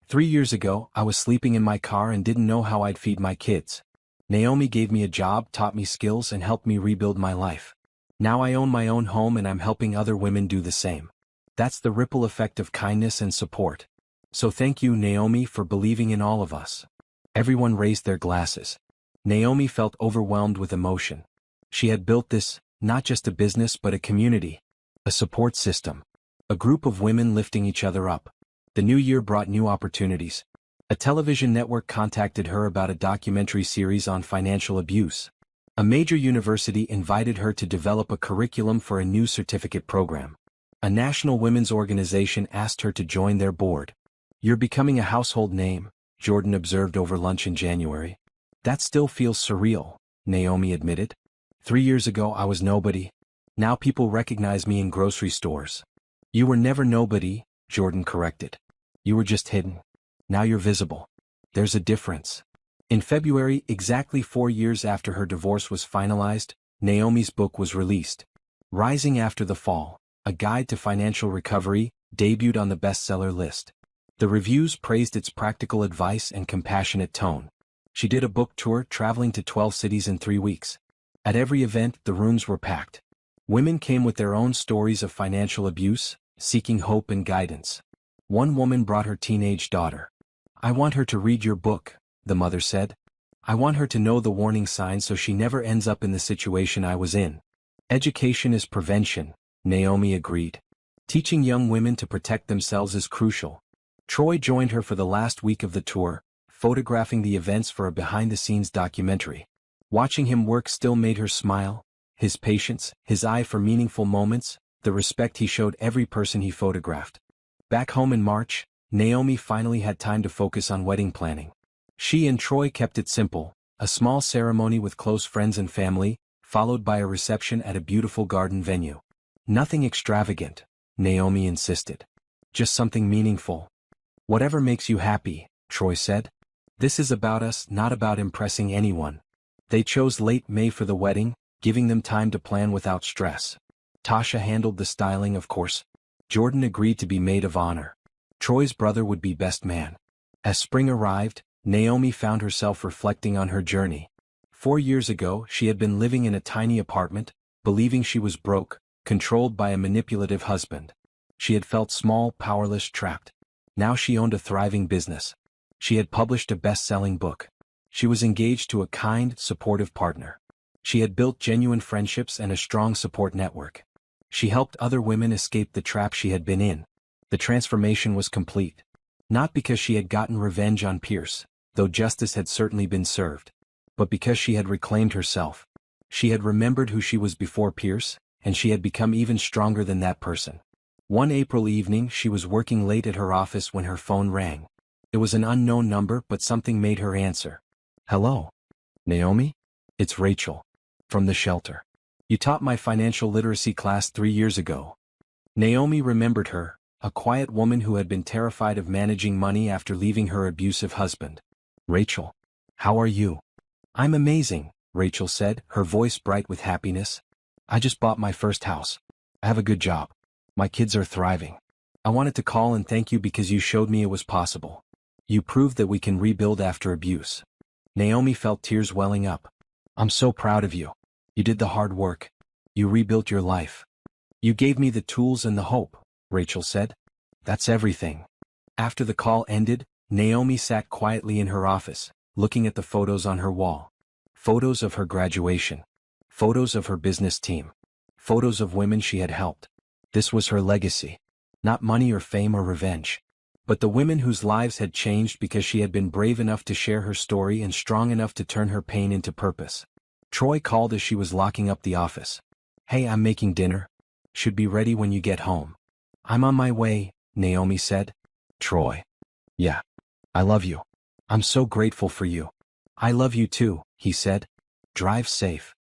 3 years ago, I was sleeping in my car and didn't know how I'd feed my kids. Naomi gave me a job, taught me skills, and helped me rebuild my life. Now I own my own home and I'm helping other women do the same. That's the ripple effect of kindness and support. So thank you, Naomi, for believing in all of us. Everyone raised their glasses. Naomi felt overwhelmed with emotion. She had built this, not just a business but a community. A support system. A group of women lifting each other up. The new year brought new opportunities. A television network contacted her about a documentary series on financial abuse. A major university invited her to develop a curriculum for a new certificate program. A national women's organization asked her to join their board. "You're becoming a household name," Jordan observed over lunch in January. "That still feels surreal," Naomi admitted. 3 years ago I was nobody. Now people recognize me in grocery stores." "You were never nobody," Jordan corrected. "You were just hidden. Now you're visible. There's a difference." In February, exactly 4 years after her divorce was finalized, Naomi's book was released. Rising After the Fall, A Guide to Financial Recovery, debuted on the bestseller list. The reviews praised its practical advice and compassionate tone. She did a book tour, traveling to 12 cities in 3 weeks. At every event, the rooms were packed. Women came with their own stories of financial abuse, seeking hope and guidance. One woman brought her teenage daughter. "I want her to read your book," the mother said. "I want her to know the warning signs so she never ends up in the situation I was in." Education is prevention, Naomi agreed. Teaching young women to protect themselves is crucial. Troy joined her for the last week of the tour, photographing the events for a behind-the-scenes documentary. Watching him work still made her smile. His patience, his eye for meaningful moments, the respect he showed every person he photographed. Back home in March, Naomi finally had time to focus on wedding planning. She and Troy kept it simple, a small ceremony with close friends and family, followed by a reception at a beautiful garden venue. "Nothing extravagant," Naomi insisted. "Just something meaningful. Whatever makes you happy," Troy said. "This is about us, not about impressing anyone." They chose late May for the wedding, giving them time to plan without stress. Tasha handled the styling, of course. Jordan agreed to be maid of honor. Troy's brother would be best man. As spring arrived, Naomi found herself reflecting on her journey. 4 years ago, she had been living in a tiny apartment, believing she was broke, controlled by a manipulative husband. She had felt small, powerless, trapped. Now she owned a thriving business. She had published a best-selling book. She was engaged to a kind, supportive partner. She had built genuine friendships and a strong support network. She helped other women escape the trap she had been in. The transformation was complete. Not because she had gotten revenge on Pierce, though justice had certainly been served, but because she had reclaimed herself. She had remembered who she was before Pierce, and she had become even stronger than that person. One April evening she was working late at her office when her phone rang. It was an unknown number, but something made her answer. "Hello? Naomi? It's Rachel. From the shelter. You taught my financial literacy class 3 years ago." Naomi remembered her, a quiet woman who had been terrified of managing money after leaving her abusive husband. "Rachel. How are you?" "I'm amazing," Rachel said, her voice bright with happiness. "I just bought my first house. I have a good job. My kids are thriving. I wanted to call and thank you because you showed me it was possible. You proved that we can rebuild after abuse." Naomi felt tears welling up. "I'm so proud of you. You did the hard work. You rebuilt your life. You gave me the tools and the hope," Rachel said. "That's everything." After the call ended, Naomi sat quietly in her office, looking at the photos on her wall. Photos of her graduation. Photos of her business team. Photos of women she had helped. This was her legacy. Not money or fame or revenge, but the women whose lives had changed because she had been brave enough to share her story and strong enough to turn her pain into purpose. Troy called as she was locking up the office. "Hey, I'm making dinner. Should be ready when you get home." "I'm on my way," Naomi said. "Troy. Yeah. I love you. I'm so grateful for you." "I love you too," he said. "Drive safe."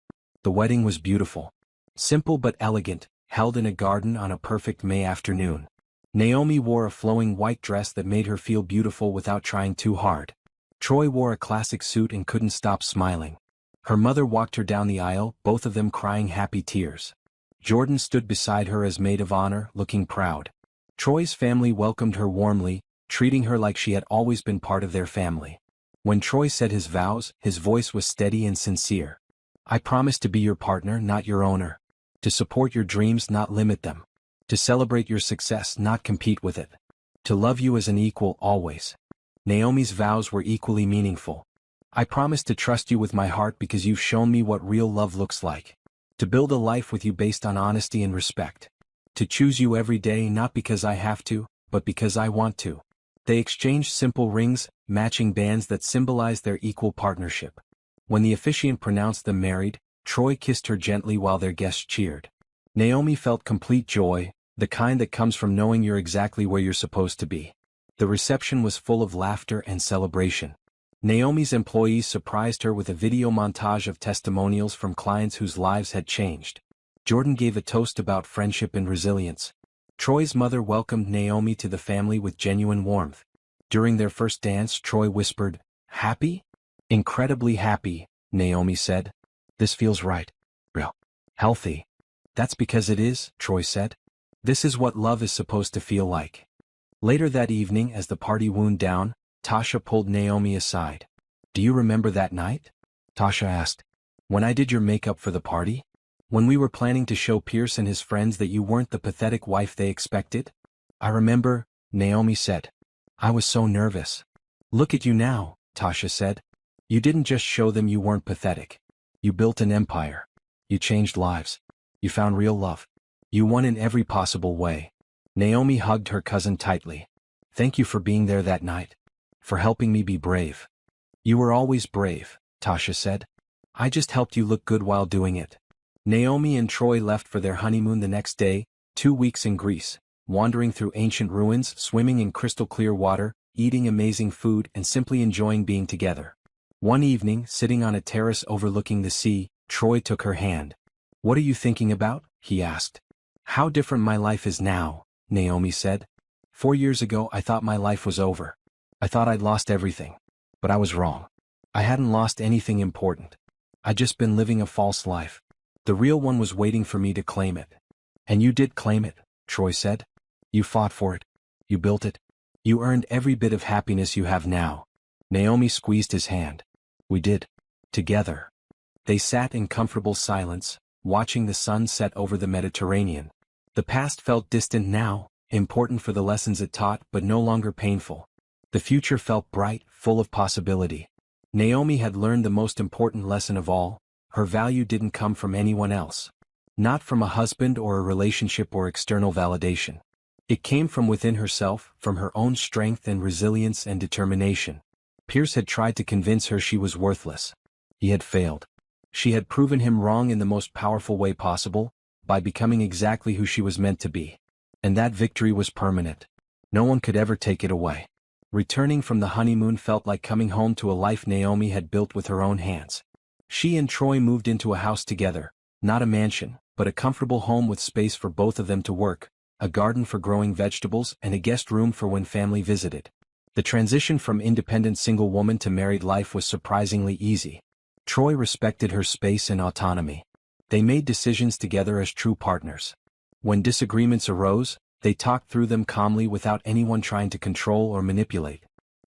The wedding was beautiful. Simple but elegant, held in a garden on a perfect May afternoon. Naomi wore a flowing white dress that made her feel beautiful without trying too hard. Troy wore a classic suit and couldn't stop smiling. Her mother walked her down the aisle, both of them crying happy tears. Jordan stood beside her as maid of honor, looking proud. Troy's family welcomed her warmly, treating her like she had always been part of their family. When Troy said his vows, his voice was steady and sincere. "I promise to be your partner, not your owner. To support your dreams, not limit them. To celebrate your success, not compete with it. To love you as an equal always." Naomi's vows were equally meaningful. "I promise to trust you with my heart because you've shown me what real love looks like. To build a life with you based on honesty and respect. To choose you every day not because I have to, but because I want to." They exchanged simple rings, matching bands that symbolized their equal partnership. When the officiant pronounced them married, Troy kissed her gently while their guests cheered. Naomi felt complete joy, the kind that comes from knowing you're exactly where you're supposed to be. The reception was full of laughter and celebration. Naomi's employees surprised her with a video montage of testimonials from clients whose lives had changed. Jordan gave a toast about friendship and resilience. Troy's mother welcomed Naomi to the family with genuine warmth. During their first dance, Troy whispered, "Happy?" "Incredibly happy," Naomi said. "This feels right. Real. Healthy." "That's because it is," Troy said. "This is what love is supposed to feel like." Later that evening, as the party wound down, Tasha pulled Naomi aside. "Do you remember that night?" Tasha asked. "When I did your makeup for the party? When we were planning to show Pierce and his friends that you weren't the pathetic wife they expected?" "I remember," Naomi said. "I was so nervous." "Look at you now," Tasha said. "You didn't just show them you weren't pathetic. You built an empire. You changed lives. You found real love. You won in every possible way." Naomi hugged her cousin tightly. "Thank you for being there that night. For helping me be brave." "You were always brave," Tasha said. "I just helped you look good while doing it." Naomi and Troy left for their honeymoon the next day, 2 weeks in Greece, wandering through ancient ruins, swimming in crystal-clear water, eating amazing food, and simply enjoying being together. One evening, sitting on a terrace overlooking the sea, Troy took her hand. "What are you thinking about?" he asked. "How different my life is now," Naomi said. 4 years ago I thought my life was over. I thought I'd lost everything. But I was wrong. I hadn't lost anything important. I'd just been living a false life. The real one was waiting for me to claim it." "And you did claim it," Troy said. "You fought for it. You built it. You earned every bit of happiness you have now." Naomi squeezed his hand. "We did. Together." They sat in comfortable silence, watching the sun set over the Mediterranean. The past felt distant now, important for the lessons it taught but no longer painful. The future felt bright, full of possibility. Naomi had learned the most important lesson of all: her value didn't come from anyone else. Not from a husband or a relationship or external validation. It came from within herself, from her own strength and resilience and determination. Pierce had tried to convince her she was worthless. He had failed. She had proven him wrong in the most powerful way possible, by becoming exactly who she was meant to be. And that victory was permanent. No one could ever take it away. Returning from the honeymoon felt like coming home to a life Naomi had built with her own hands. She and Troy moved into a house together, not a mansion, but a comfortable home with space for both of them to work, a garden for growing vegetables and a guest room for when family visited. The transition from independent single woman to married life was surprisingly easy. Troy respected her space and autonomy. They made decisions together as true partners. When disagreements arose, they talked through them calmly without anyone trying to control or manipulate.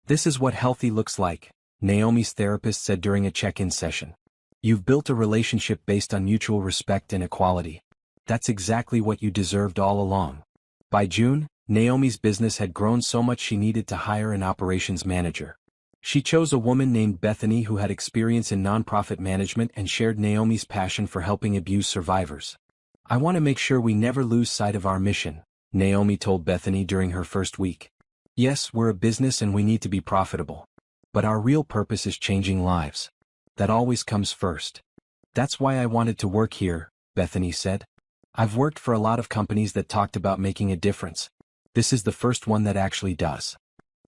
"This is what healthy looks like," Naomi's therapist said during a check-in session. "You've built a relationship based on mutual respect and equality. That's exactly what you deserved all along." By June, Naomi's business had grown so much she needed to hire an operations manager. She chose a woman named Bethany who had experience in nonprofit management and shared Naomi's passion for helping abuse survivors. "I want to make sure we never lose sight of our mission," Naomi told Bethany during her first week. "Yes, we're a business and we need to be profitable. But our real purpose is changing lives. That always comes first. That's why I wanted to work here," Bethany said. "I've worked for a lot of companies that talked about making a difference. This is the first one that actually does."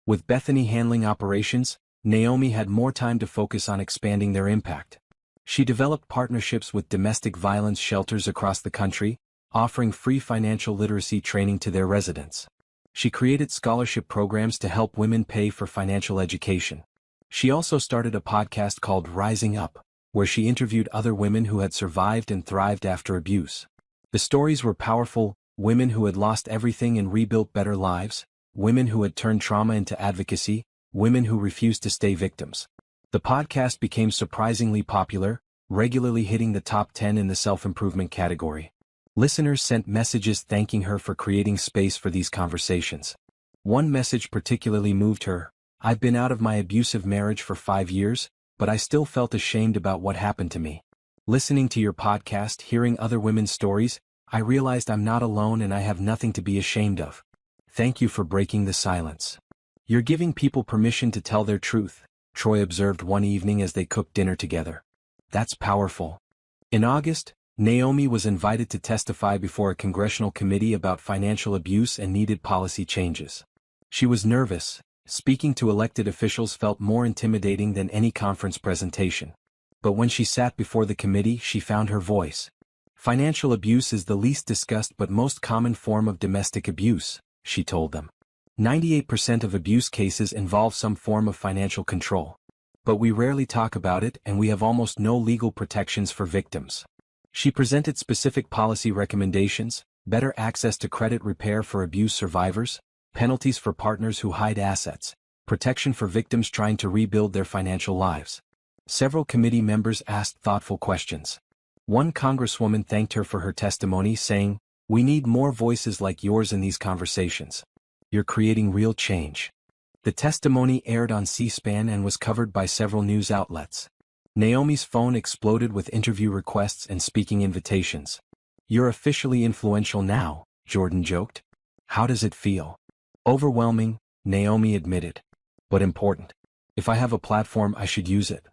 With Bethany handling operations, Naomi had more time to focus on expanding their impact. She developed partnerships with domestic violence shelters across the country, offering free financial literacy training to their residents. She created scholarship programs to help women pay for financial education. She also started a podcast called Rising Up, where she interviewed other women who had survived and thrived after abuse. The stories were powerful: women who had lost everything and rebuilt better lives, women who had turned trauma into advocacy, women who refused to stay victims. The podcast became surprisingly popular, regularly hitting the top 10 in the self-improvement category. Listeners sent messages thanking her for creating space for these conversations. One message particularly moved her: "I've been out of my abusive marriage for 5 years, but I still felt ashamed about what happened to me. Listening to your podcast, hearing other women's stories, I realized I'm not alone and I have nothing to be ashamed of. Thank you for breaking the silence. You're giving people permission to tell their truth," Troy observed one evening as they cooked dinner together. "That's powerful." In August, Naomi was invited to testify before a congressional committee about financial abuse and needed policy changes. She was nervous. Speaking to elected officials felt more intimidating than any conference presentation. But when she sat before the committee, she found her voice. "Financial abuse is the least discussed but most common form of domestic abuse," she told them. 98% of abuse cases involve some form of financial control. But we rarely talk about it and we have almost no legal protections for victims. She presented specific policy recommendations: better access to credit repair for abuse survivors, penalties for partners who hide assets, protection for victims trying to rebuild their financial lives. Several committee members asked thoughtful questions. One congresswoman thanked her for her testimony, saying, "We need more voices like yours in these conversations. You're creating real change." The testimony aired on C-SPAN and was covered by several news outlets. Naomi's phone exploded with interview requests and speaking invitations. "You're officially influential now," Jordan joked. "How does it feel?" "Overwhelming," Naomi admitted. "But important. If I have a platform, I should use it."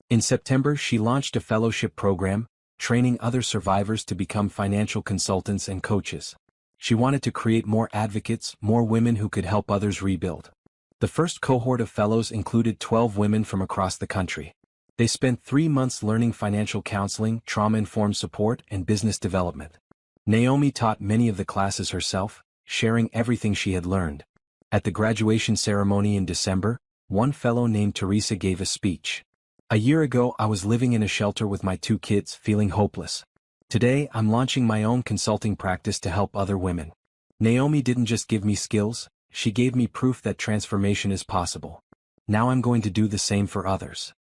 In September, she launched a fellowship program, training other survivors to become financial consultants and coaches. She wanted to create more advocates, more women who could help others rebuild. The first cohort of fellows included 12 women from across the country. They spent 3 months learning financial counseling, trauma-informed support, and business development. Naomi taught many of the classes herself, sharing everything she had learned. At the graduation ceremony in December, one fellow named Teresa gave a speech. "A year ago, I was living in a shelter with my 2 kids, feeling hopeless. Today, I'm launching my own consulting practice to help other women. Naomi didn't just give me skills, she gave me proof that transformation is possible. Now I'm going to do the same for others."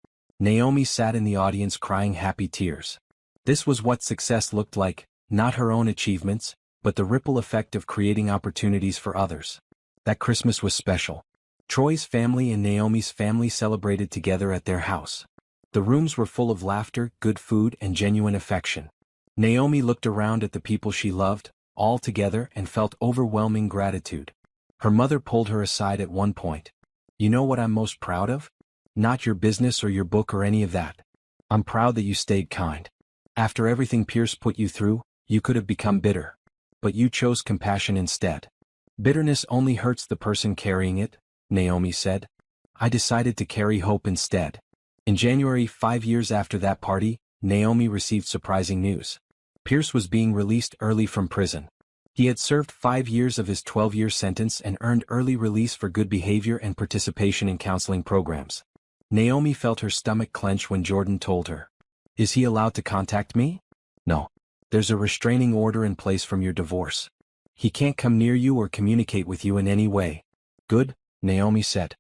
Naomi sat in the audience crying happy tears. This was what success looked like, not her own achievements, but the ripple effect of creating opportunities for others. That Christmas was special. Troy's family and Naomi's family celebrated together at their house. The rooms were full of laughter, good food, and genuine affection. Naomi looked around at the people she loved, all together, and felt overwhelming gratitude. Her mother pulled her aside at one point. "You know what I'm most proud of? Not your business or your book or any of that. I'm proud that you stayed kind. After everything Pierce put you through, you could have become bitter. But you chose compassion instead. Bitterness only hurts the person carrying it, Naomi said. I decided to carry hope instead. In January, 5 years after that party, Naomi received surprising news. Pierce was being released early from prison. He had served 5 years of his 12-year sentence and earned early release for good behavior and participation in counseling programs. Naomi felt her stomach clench when Jordan told her. Is he allowed to contact me? No. There's a restraining order in place from your divorce. He can't come near you or communicate with you in any way. Good, Naomi said.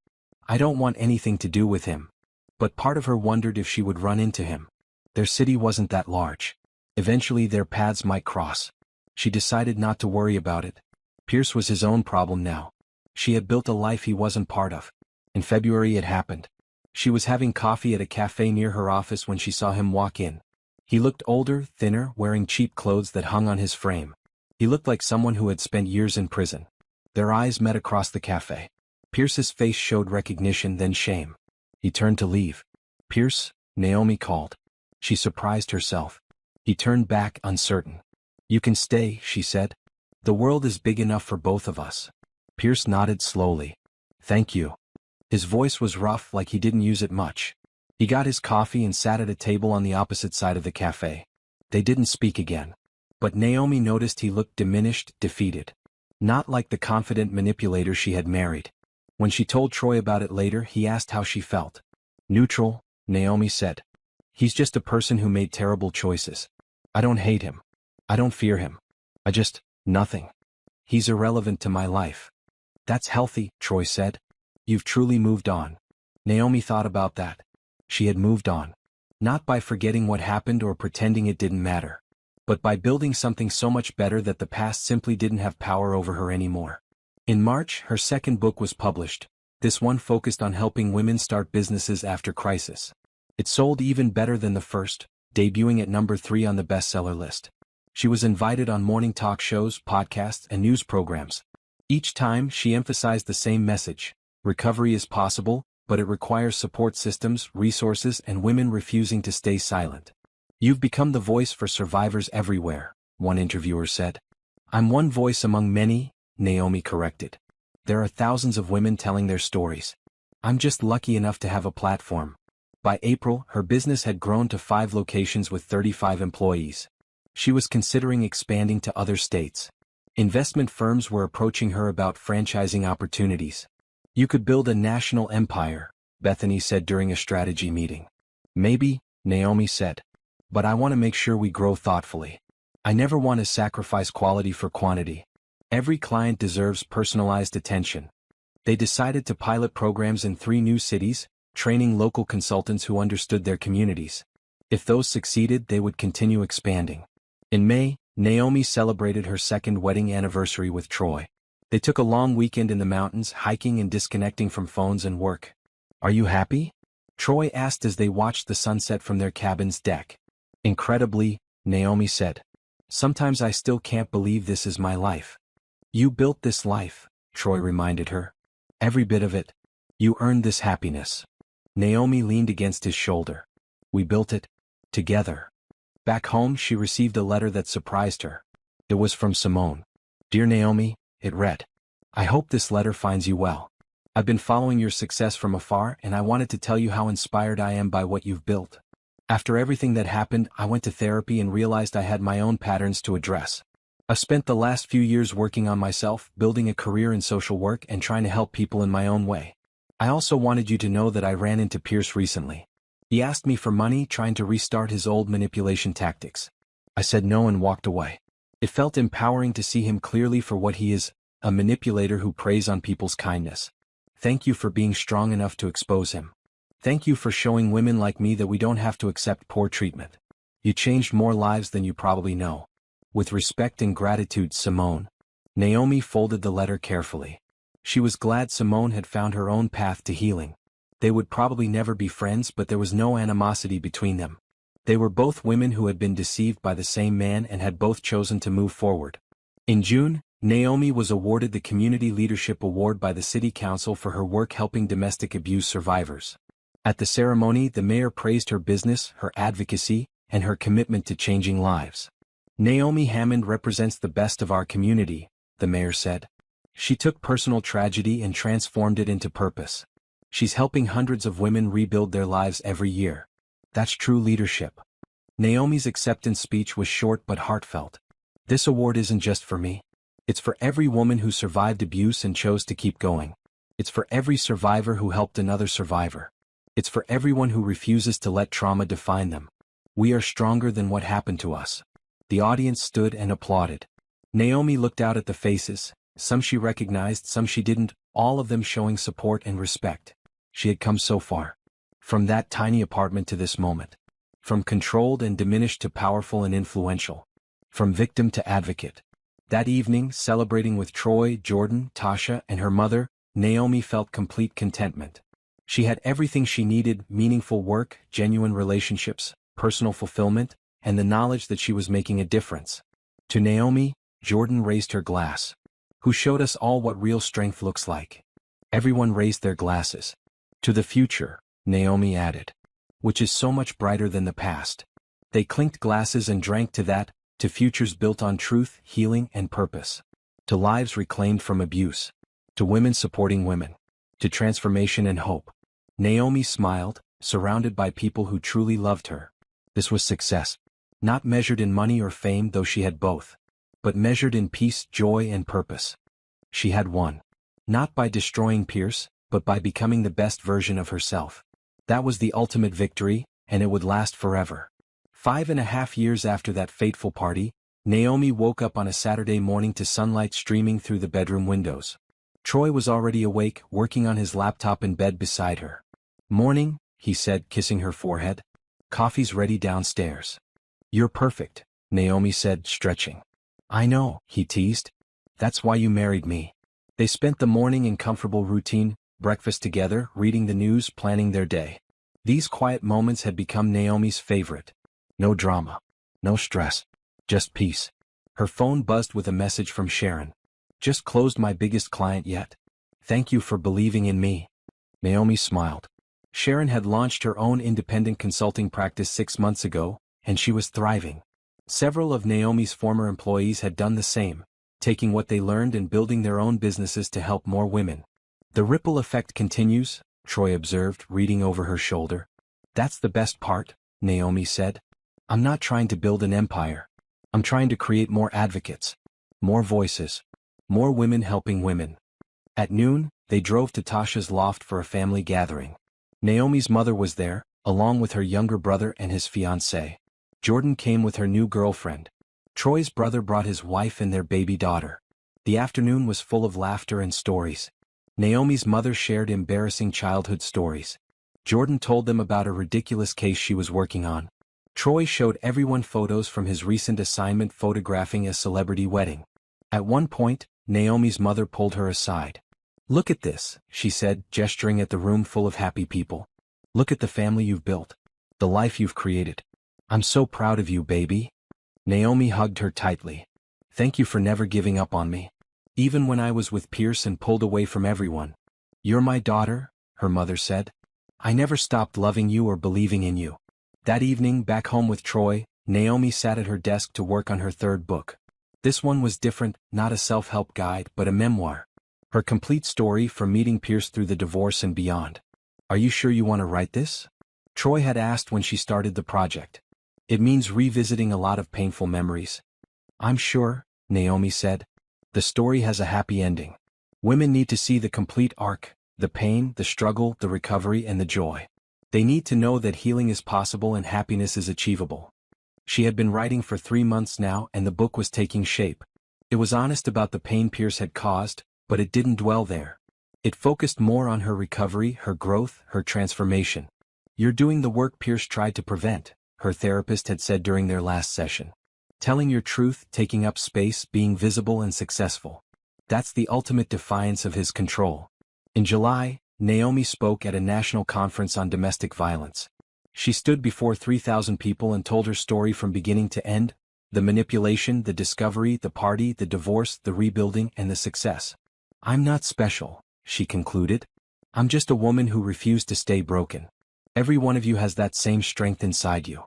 I don't want anything to do with him. But part of her wondered if she would run into him. Their city wasn't that large. Eventually their paths might cross. She decided not to worry about it. Pierce was his own problem now. She had built a life he wasn't part of. In February it happened. She was having coffee at a cafe near her office when she saw him walk in. He looked older, thinner, wearing cheap clothes that hung on his frame. He looked like someone who had spent years in prison. Their eyes met across the cafe. Pierce's face showed recognition, then shame. He turned to leave. Pierce, Naomi called. She surprised herself. He turned back, uncertain. You can stay, she said. The world is big enough for both of us. Pierce nodded slowly. Thank you. His voice was rough, like he didn't use it much. He got his coffee and sat at a table on the opposite side of the cafe. They didn't speak again. But Naomi noticed he looked diminished, defeated. Not like the confident manipulator she had married. When she told Troy about it later, he asked how she felt. Neutral, Naomi said. He's just a person who made terrible choices. I don't hate him. I don't fear him. Nothing. He's irrelevant to my life. That's healthy, Troy said. You've truly moved on. Naomi thought about that. She had moved on. Not by forgetting what happened or pretending it didn't matter. But by building something so much better that the past simply didn't have power over her anymore. In March, her second book was published. This one focused on helping women start businesses after crisis. It sold even better than the first, debuting at number 3 on the bestseller list. She was invited on morning talk shows, podcasts, and news programs. Each time, she emphasized the same message. Recovery is possible, but it requires support systems, resources, and women refusing to stay silent. You've become the voice for survivors everywhere, one interviewer said. I'm one voice among many, Naomi corrected. There are thousands of women telling their stories. I'm just lucky enough to have a platform. By April, her business had grown to 5 locations with 35 employees. She was considering expanding to other states. Investment firms were approaching her about franchising opportunities. You could build a national empire, Bethany said during a strategy meeting. Maybe, Naomi said. But I want to make sure we grow thoughtfully. I never want to sacrifice quality for quantity. Every client deserves personalized attention. They decided to pilot programs in 3 new cities, training local consultants who understood their communities. If those succeeded, they would continue expanding. In May, Naomi celebrated her 2nd wedding anniversary with Troy. They took a long weekend in the mountains, hiking and disconnecting from phones and work. Are you happy? Troy asked as they watched the sunset from their cabin's deck. Incredibly, Naomi said. Sometimes I still can't believe this is my life. You built this life, Troy reminded her. Every bit of it. You earned this happiness. Naomi leaned against his shoulder. We built it. Together. Back home, she received a letter that surprised her. It was from Simone. Dear Naomi, it read. I hope this letter finds you well. I've been following your success from afar, and I wanted to tell you how inspired I am by what you've built. After everything that happened, I went to therapy and realized I had my own patterns to address. I've spent the last few years working on myself, building a career in social work and trying to help people in my own way. I also wanted you to know that I ran into Pierce recently. He asked me for money, trying to restart his old manipulation tactics. I said no and walked away. It felt empowering to see him clearly for what he is, a manipulator who preys on people's kindness. Thank you for being strong enough to expose him. Thank you for showing women like me that we don't have to accept poor treatment. You changed more lives than you probably know. With respect and gratitude, Simone. Naomi folded the letter carefully. She was glad Simone had found her own path to healing. They would probably never be friends, but there was no animosity between them. They were both women who had been deceived by the same man and had both chosen to move forward. In June, Naomi was awarded the Community Leadership Award by the City Council for her work helping domestic abuse survivors. At the ceremony, the mayor praised her business, her advocacy, and her commitment to changing lives. Naomi Hammond represents the best of our community, the mayor said. She took personal tragedy and transformed it into purpose. She's helping hundreds of women rebuild their lives every year. That's true leadership. Naomi's acceptance speech was short but heartfelt. This award isn't just for me. It's for every woman who survived abuse and chose to keep going. It's for every survivor who helped another survivor. It's for everyone who refuses to let trauma define them. We are stronger than what happened to us. The audience stood and applauded. Naomi looked out at the faces, some she recognized, some she didn't, all of them showing support and respect. She had come so far. From that tiny apartment to this moment. From controlled and diminished to powerful and influential. From victim to advocate. That evening, celebrating with Troy, Jordan, Tasha, and her mother, Naomi felt complete contentment. She had everything she needed: meaningful work, genuine relationships, personal fulfillment, and the knowledge that she was making a difference. To Naomi, Jordan raised her glass. Who showed us all what real strength looks like. Everyone raised their glasses. To the future, Naomi added. Which is so much brighter than the past. They clinked glasses and drank to that, to futures built on truth, healing, and purpose. To lives reclaimed from abuse. To women supporting women. To transformation and hope. Naomi smiled, surrounded by people who truly loved her. This was success. Not measured in money or fame, though she had both. But measured in peace, joy, and purpose. She had won. Not by destroying Pierce, but by becoming the best version of herself. That was the ultimate victory, and it would last forever. 5.5 years after that fateful party, Naomi woke up on a Saturday morning to sunlight streaming through the bedroom windows. Troy was already awake, working on his laptop in bed beside her. "Morning," he said, kissing her forehead. "Coffee's ready downstairs." "You're perfect," Naomi said, stretching. "I know," he teased. "That's why you married me." They spent the morning in comfortable routine, breakfast together, reading the news, planning their day. These quiet moments had become Naomi's favorite. No drama. No stress. Just peace. Her phone buzzed with a message from Sharon. "Just closed my biggest client yet. Thank you for believing in me." Naomi smiled. Sharon had launched her own independent consulting practice 6 months ago, and she was thriving. Several of Naomi's former employees had done the same, taking what they learned and building their own businesses to help more women. "The ripple effect continues," Troy observed, reading over her shoulder. "That's the best part," Naomi said. "I'm not trying to build an empire. I'm trying to create more advocates. More voices. More women helping women." At noon, they drove to Tasha's loft for a family gathering. Naomi's mother was there, along with her younger brother and his fiancée. Jordan came with her new girlfriend. Troy's brother brought his wife and their baby daughter. The afternoon was full of laughter and stories. Naomi's mother shared embarrassing childhood stories. Jordan told them about a ridiculous case she was working on. Troy showed everyone photos from his recent assignment photographing a celebrity wedding. At one point, Naomi's mother pulled her aside. "Look at this," she said, gesturing at the room full of happy people. "Look at the family you've built. The life you've created. I'm so proud of you, baby." Naomi hugged her tightly. "Thank you for never giving up on me. Even when I was with Pierce and pulled away from everyone. You're my daughter," her mother said. "I never stopped loving you or believing in you." That evening, back home with Troy, Naomi sat at her desk to work on her third book. This one was different, not a self-help guide, but a memoir. Her complete story from meeting Pierce through the divorce and beyond. "Are you sure you want to write this?" Troy had asked when she started the project. "It means revisiting a lot of painful memories." "I'm sure," Naomi said. "The story has a happy ending. Women need to see the complete arc, the pain, the struggle, the recovery, and the joy. They need to know that healing is possible and happiness is achievable." She had been writing for 3 months now, and the book was taking shape. It was honest about the pain Pierce had caused, but it didn't dwell there. It focused more on her recovery, her growth, her transformation. "You're doing the work Pierce tried to prevent," her therapist had said during their last session. "Telling your truth, taking up space, being visible and successful. That's the ultimate defiance of his control." In July, Naomi spoke at a national conference on domestic violence. She stood before 3,000 people and told her story from beginning to end: the manipulation, the discovery, the party, the divorce, the rebuilding, and the success. "I'm not special," she concluded. "I'm just a woman who refused to stay broken." Every one of you has that same strength inside you.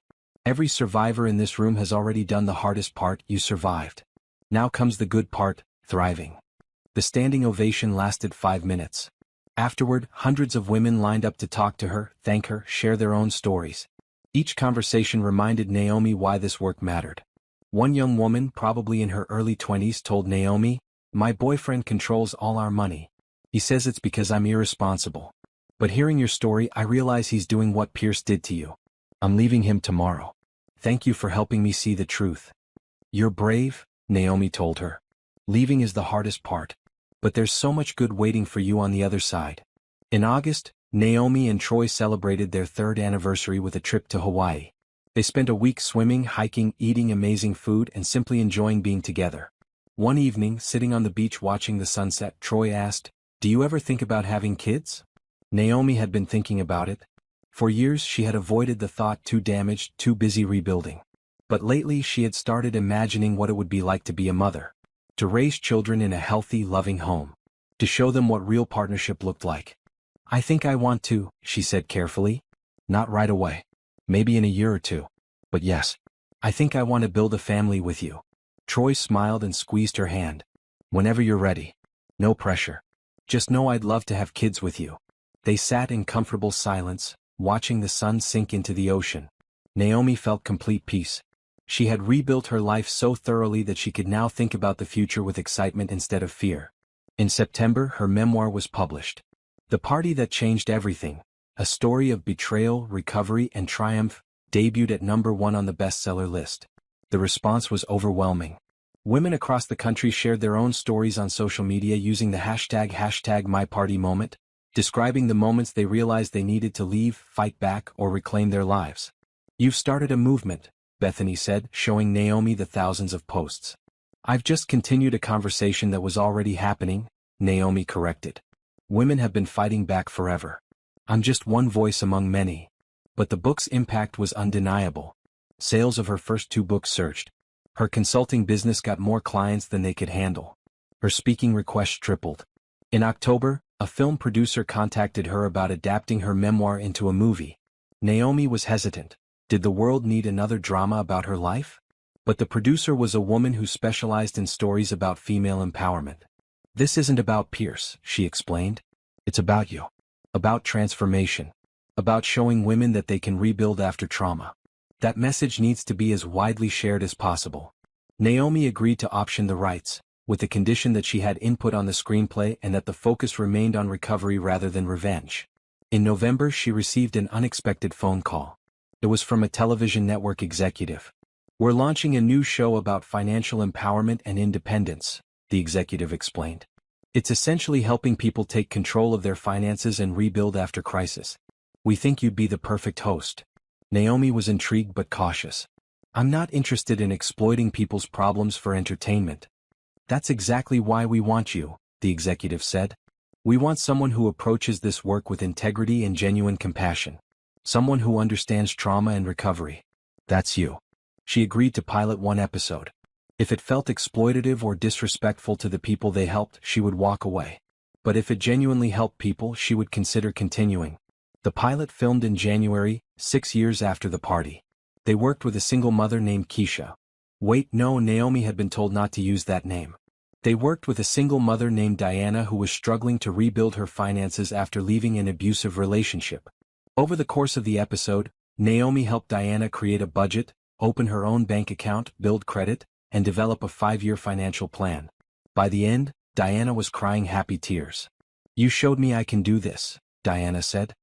Every survivor in this room has already done the hardest part. You survived. Now comes the good part, thriving. The standing ovation lasted 5 minutes. Afterward, hundreds of women lined up to talk to her, thank her, share their own stories. Each conversation reminded Naomi why this work mattered. One young woman, probably in her early 20s, told Naomi, "My boyfriend controls all our money. He says it's because I'm irresponsible. But hearing your story, I realize he's doing what Pierce did to you. I'm leaving him tomorrow. Thank you for helping me see the truth." "You're brave," Naomi told her. "Leaving is the hardest part. But there's so much good waiting for you on the other side." In August, Naomi and Troy celebrated their 3rd anniversary with a trip to Hawaii. They spent a week swimming, hiking, eating amazing food, and simply enjoying being together. One evening, sitting on the beach watching the sunset, Troy asked, "Do you ever think about having kids?" Naomi had been thinking about it. For years she had avoided the thought, too damaged, too busy rebuilding. But lately she had started imagining what it would be like to be a mother. To raise children in a healthy, loving home. To show them what real partnership looked like. "I think I want to," she said carefully. "Not right away. Maybe in a year or two. But yes. I think I want to build a family with you." Troy smiled and squeezed her hand. "Whenever you're ready. No pressure. Just know I'd love to have kids with you." They sat in comfortable silence, watching the sun sink into the ocean. Naomi felt complete peace. She had rebuilt her life so thoroughly that she could now think about the future with excitement instead of fear. In September, her memoir was published. The Party That Changed Everything, a story of betrayal, recovery, and triumph, debuted at #1 on the bestseller list. The response was overwhelming. Women across the country shared their own stories on social media using the hashtag #MyPartyMoment, describing the moments they realized they needed to leave, fight back, or reclaim their lives. "You've started a movement," Bethany said, showing Naomi the thousands of posts. "I've just continued a conversation that was already happening," Naomi corrected. "Women have been fighting back forever. I'm just one voice among many." But the book's impact was undeniable. Sales of her first 2 books surged. Her consulting business got more clients than they could handle. Her speaking requests tripled. In October, a film producer contacted her about adapting her memoir into a movie. Naomi was hesitant. Did the world need another drama about her life? But the producer was a woman who specialized in stories about female empowerment. "This isn't about Pierce," she explained. "It's about you. About transformation. About showing women that they can rebuild after trauma. That message needs to be as widely shared as possible." Naomi agreed to option the rights, with the condition that she had input on the screenplay and that the focus remained on recovery rather than revenge. In November, she received an unexpected phone call. It was from a television network executive. "We're launching a new show about financial empowerment and independence," the executive explained. "It's essentially helping people take control of their finances and rebuild after crisis. We think you'd be the perfect host." Naomi was intrigued but cautious. "I'm not interested in exploiting people's problems for entertainment." "That's exactly why we want you," the executive said. "We want someone who approaches this work with integrity and genuine compassion. Someone who understands trauma and recovery. That's you." She agreed to pilot 1 episode. If it felt exploitative or disrespectful to the people they helped, she would walk away. But if it genuinely helped people, she would consider continuing. The pilot filmed in January, 6 years after the party. They worked with a single mother named Keisha. Wait, no, Naomi had been told not to use that name. They worked with a single mother named Diana who was struggling to rebuild her finances after leaving an abusive relationship. Over the course of the episode, Naomi helped Diana create a budget, open her own bank account, build credit, and develop a 5-year financial plan. By the end, Diana was crying happy tears. "You showed me I can do this," Diana said.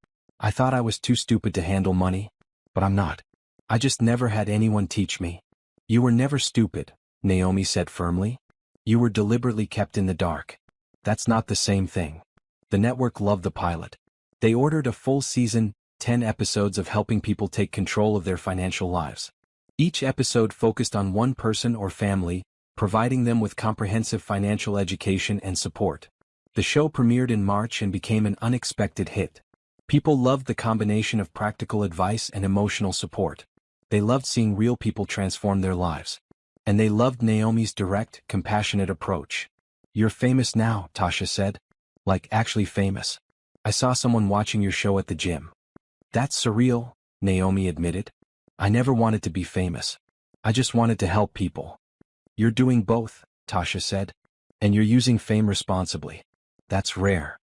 "I thought I was too stupid to handle money. But I'm not. I just never had anyone teach me." "You were never stupid," Naomi said firmly. "You were deliberately kept in the dark. That's not the same thing." The network loved the pilot. They ordered a full season, 10 episodes of helping people take control of their financial lives. Each episode focused on one person or family, providing them with comprehensive financial education and support. The show premiered in March and became an unexpected hit. People loved the combination of practical advice and emotional support. They loved seeing real people transform their lives. And they loved Naomi's direct, compassionate approach. "You're famous now," Tasha said. "Like, actually famous. I saw someone watching your show at the gym." That's surreal, Naomi admitted. I never wanted to be famous. I just wanted to help people. You're doing both, Tasha said. And you're using fame responsibly. That's rare.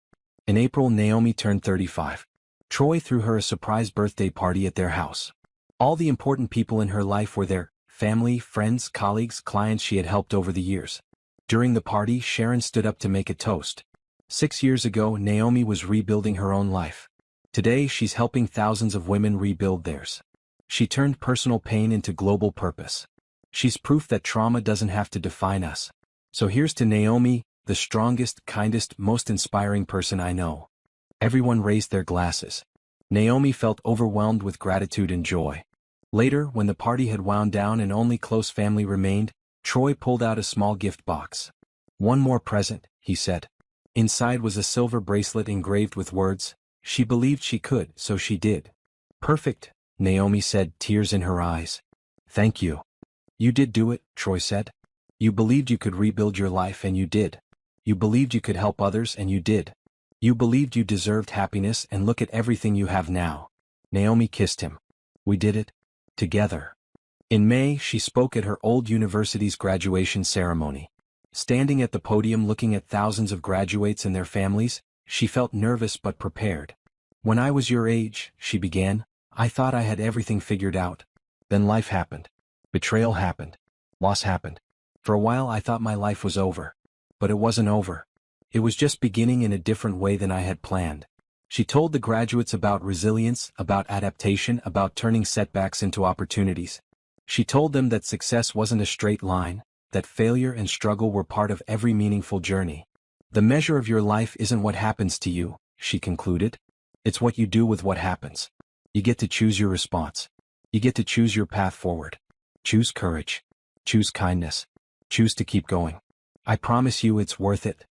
In April, Naomi turned 35. Troy threw her a surprise birthday party at their house. All the important people in her life were there: family, friends, colleagues, clients she had helped over the years. During the party, Sharon stood up to make a toast. 6 years ago, Naomi was rebuilding her own life. Today, she's helping thousands of women rebuild theirs. She turned personal pain into global purpose. She's proof that trauma doesn't have to define us. So here's to Naomi, the strongest, kindest, most inspiring person I know. Everyone raised their glasses. Naomi felt overwhelmed with gratitude and joy. Later, when the party had wound down and only close family remained, Troy pulled out a small gift box. One more present, he said. Inside was a silver bracelet engraved with words, "She believed she could, so she did." Perfect, Naomi said, tears in her eyes. Thank you. You did do it, Troy said. You believed you could rebuild your life and you did. You believed you could help others and you did. You believed you deserved happiness and look at everything you have now. Naomi kissed him. We did it. Together. In May, she spoke at her old university's graduation ceremony. Standing at the podium looking at thousands of graduates and their families, she felt nervous but prepared. When I was your age, she began, I thought I had everything figured out. Then life happened. Betrayal happened. Loss happened. For a while I thought my life was over. But it wasn't over. It was just beginning in a different way than I had planned. She told the graduates about resilience, about adaptation, about turning setbacks into opportunities. She told them that success wasn't a straight line, that failure and struggle were part of every meaningful journey. The measure of your life isn't what happens to you, she concluded. It's what you do with what happens. You get to choose your response. You get to choose your path forward. Choose courage. Choose kindness. Choose to keep going. I promise you it's worth it.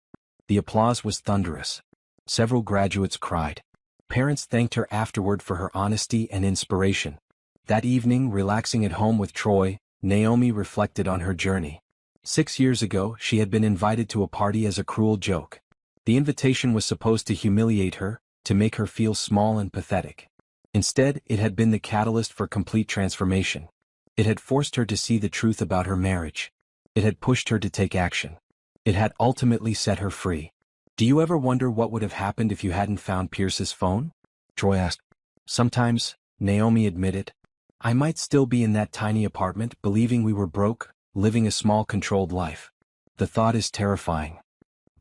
The applause was thunderous. Several graduates cried. Parents thanked her afterward for her honesty and inspiration. That evening, relaxing at home with Troy, Naomi reflected on her journey. 6 years ago, she had been invited to a party as a cruel joke. The invitation was supposed to humiliate her, to make her feel small and pathetic. Instead, it had been the catalyst for complete transformation. It had forced her to see the truth about her marriage. It had pushed her to take action. It had ultimately set her free. Do you ever wonder what would have happened if you hadn't found Pierce's phone? Troy asked. Sometimes, Naomi admitted. I might still be in that tiny apartment, believing we were broke, living a small controlled life. The thought is terrifying.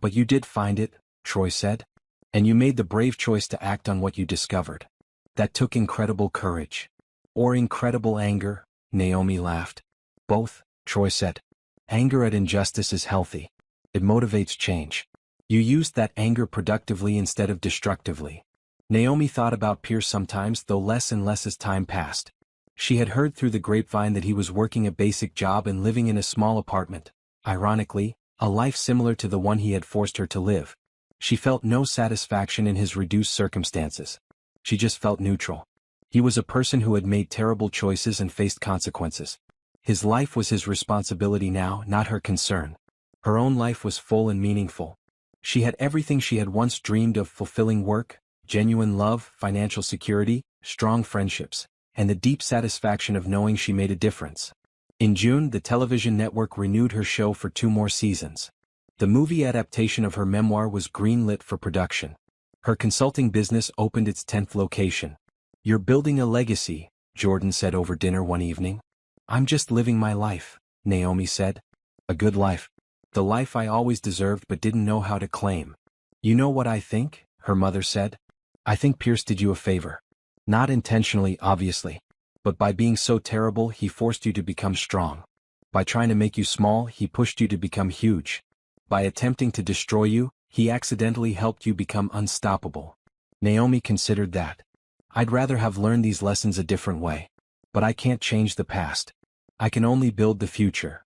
But you did find it, Troy said. And you made the brave choice to act on what you discovered. That took incredible courage. Or incredible anger, Naomi laughed. Both, Troy said. Anger at injustice is healthy. It motivates change. You used that anger productively instead of destructively. Naomi thought about Pierce sometimes, though less and less as time passed. She had heard through the grapevine that he was working a basic job and living in a small apartment. Ironically, a life similar to the one he had forced her to live. She felt no satisfaction in his reduced circumstances. She just felt neutral. He was a person who had made terrible choices and faced consequences. His life was his responsibility now, not her concern. Her own life was full and meaningful. She had everything she had once dreamed of: fulfilling work, genuine love, financial security, strong friendships, and the deep satisfaction of knowing she made a difference. In June, the television network renewed her show for 2 more seasons. The movie adaptation of her memoir was greenlit for production. Her consulting business opened its 10th location. You're building a legacy, Jordan said over dinner one evening. I'm just living my life, Naomi said. A good life. The life I always deserved but didn't know how to claim. You know what I think? Her mother said. I think Pierce did you a favor. Not intentionally, obviously. But by being so terrible, he forced you to become strong. By trying to make you small, he pushed you to become huge. By attempting to destroy you, he accidentally helped you become unstoppable. Naomi considered that. I'd rather have learned these lessons a different way. But I can't change the past. I can only build the future.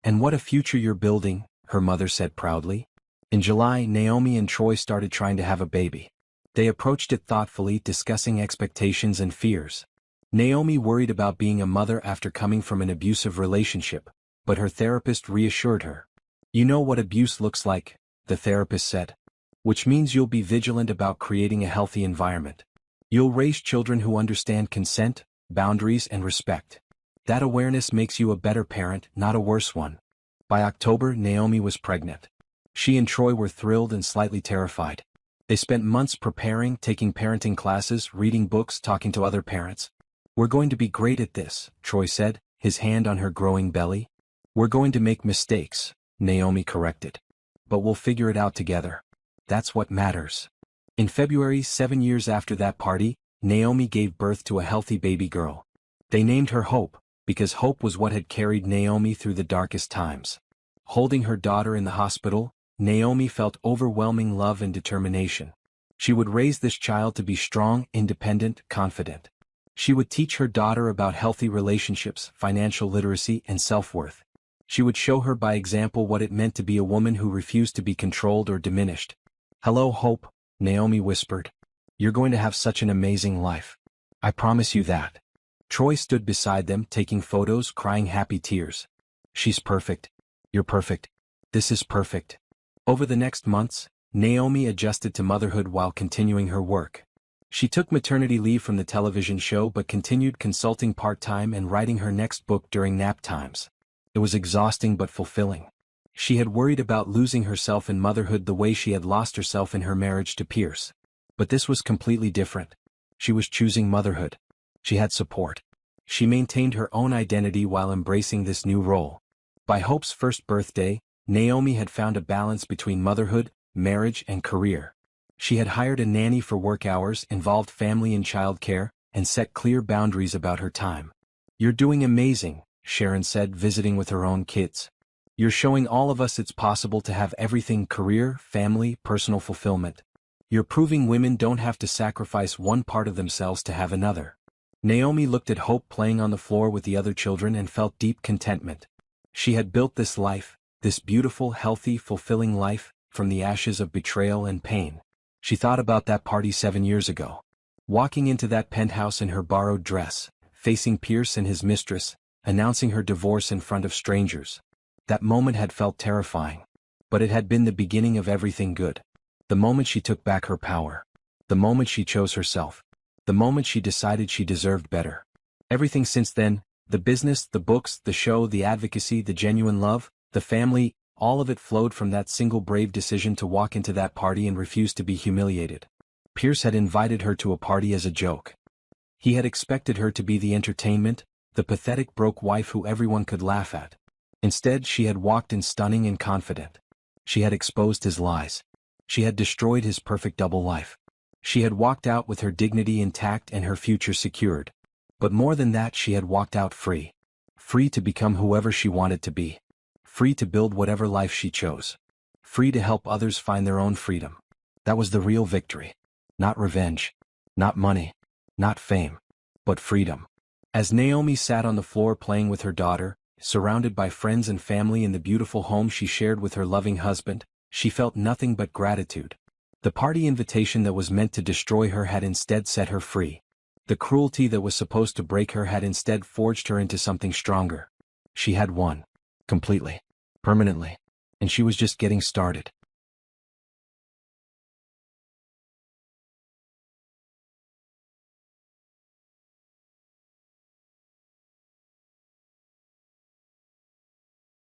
And what a future you're building, her mother said proudly. In July, Naomi and Troy started trying to have a baby. They approached it thoughtfully, discussing expectations and fears. Naomi worried about being a mother after coming from an abusive relationship, but her therapist reassured her. You know what abuse looks like, the therapist said. Which means you'll be vigilant about creating a healthy environment. You'll raise children who understand consent, boundaries, and respect. That awareness makes you a better parent, not a worse one. By October, Naomi was pregnant. She and Troy were thrilled and slightly terrified. They spent months preparing, taking parenting classes, reading books, talking to other parents. "We're going to be great at this," Troy said, his hand on her growing belly. "We're going to make mistakes," Naomi corrected. "But we'll figure it out together. That's what matters." In February, 7 years after that party, Naomi gave birth to a healthy baby girl. They named her Hope, because hope was what had carried Naomi through the darkest times. Holding her daughter in the hospital, Naomi felt overwhelming love and determination. She would raise this child to be strong, independent, confident. She would teach her daughter about healthy relationships, financial literacy, and self-worth. She would show her by example what it meant to be a woman who refused to be controlled or diminished. "Hello, Hope," Naomi whispered. "You're going to have such an amazing life. I promise you that." Troy stood beside them, taking photos, crying happy tears. "She's perfect. You're perfect. This is perfect." Over the next months, Naomi adjusted to motherhood while continuing her work. She took maternity leave from the television show but continued consulting part-time and writing her next book during nap times. It was exhausting but fulfilling. She had worried about losing herself in motherhood the way she had lost herself in her marriage to Pierce. But this was completely different. She was choosing motherhood. She had support. She maintained her own identity while embracing this new role. By Hope's first birthday, Naomi had found a balance between motherhood, marriage, and career. She had hired a nanny for work hours, involved family in childcare, and set clear boundaries about her time. "You're doing amazing," Sharon said, visiting with her own kids. "You're showing all of us it's possible to have everything: career, family, personal fulfillment. You're proving women don't have to sacrifice one part of themselves to have another." Naomi looked at Hope playing on the floor with the other children and felt deep contentment. She had built this life, this beautiful, healthy, fulfilling life, from the ashes of betrayal and pain. She thought about that party 7 years ago. Walking into that penthouse in her borrowed dress, facing Pierce and his mistress, announcing her divorce in front of strangers. That moment had felt terrifying. But it had been the beginning of everything good. The moment she took back her power. The moment she chose herself. The moment she decided she deserved better. Everything since then, the business, the books, the show, the advocacy, the genuine love, the family, all of it flowed from that single brave decision to walk into that party and refuse to be humiliated. Pierce had invited her to a party as a joke. He had expected her to be the entertainment, the pathetic broke wife who everyone could laugh at. Instead, she had walked in stunning and confident. She had exposed his lies. She had destroyed his perfect double life. She had walked out with her dignity intact and her future secured. But more than that, she had walked out free. Free to become whoever she wanted to be. Free to build whatever life she chose. Free to help others find their own freedom. That was the real victory. Not revenge. Not money. Not fame. But freedom. As Naomi sat on the floor playing with her daughter, surrounded by friends and family in the beautiful home she shared with her loving husband, she felt nothing but gratitude. The party invitation that was meant to destroy her had instead set her free. The cruelty that was supposed to break her had instead forged her into something stronger. She had won. Completely. Permanently. And she was just getting started.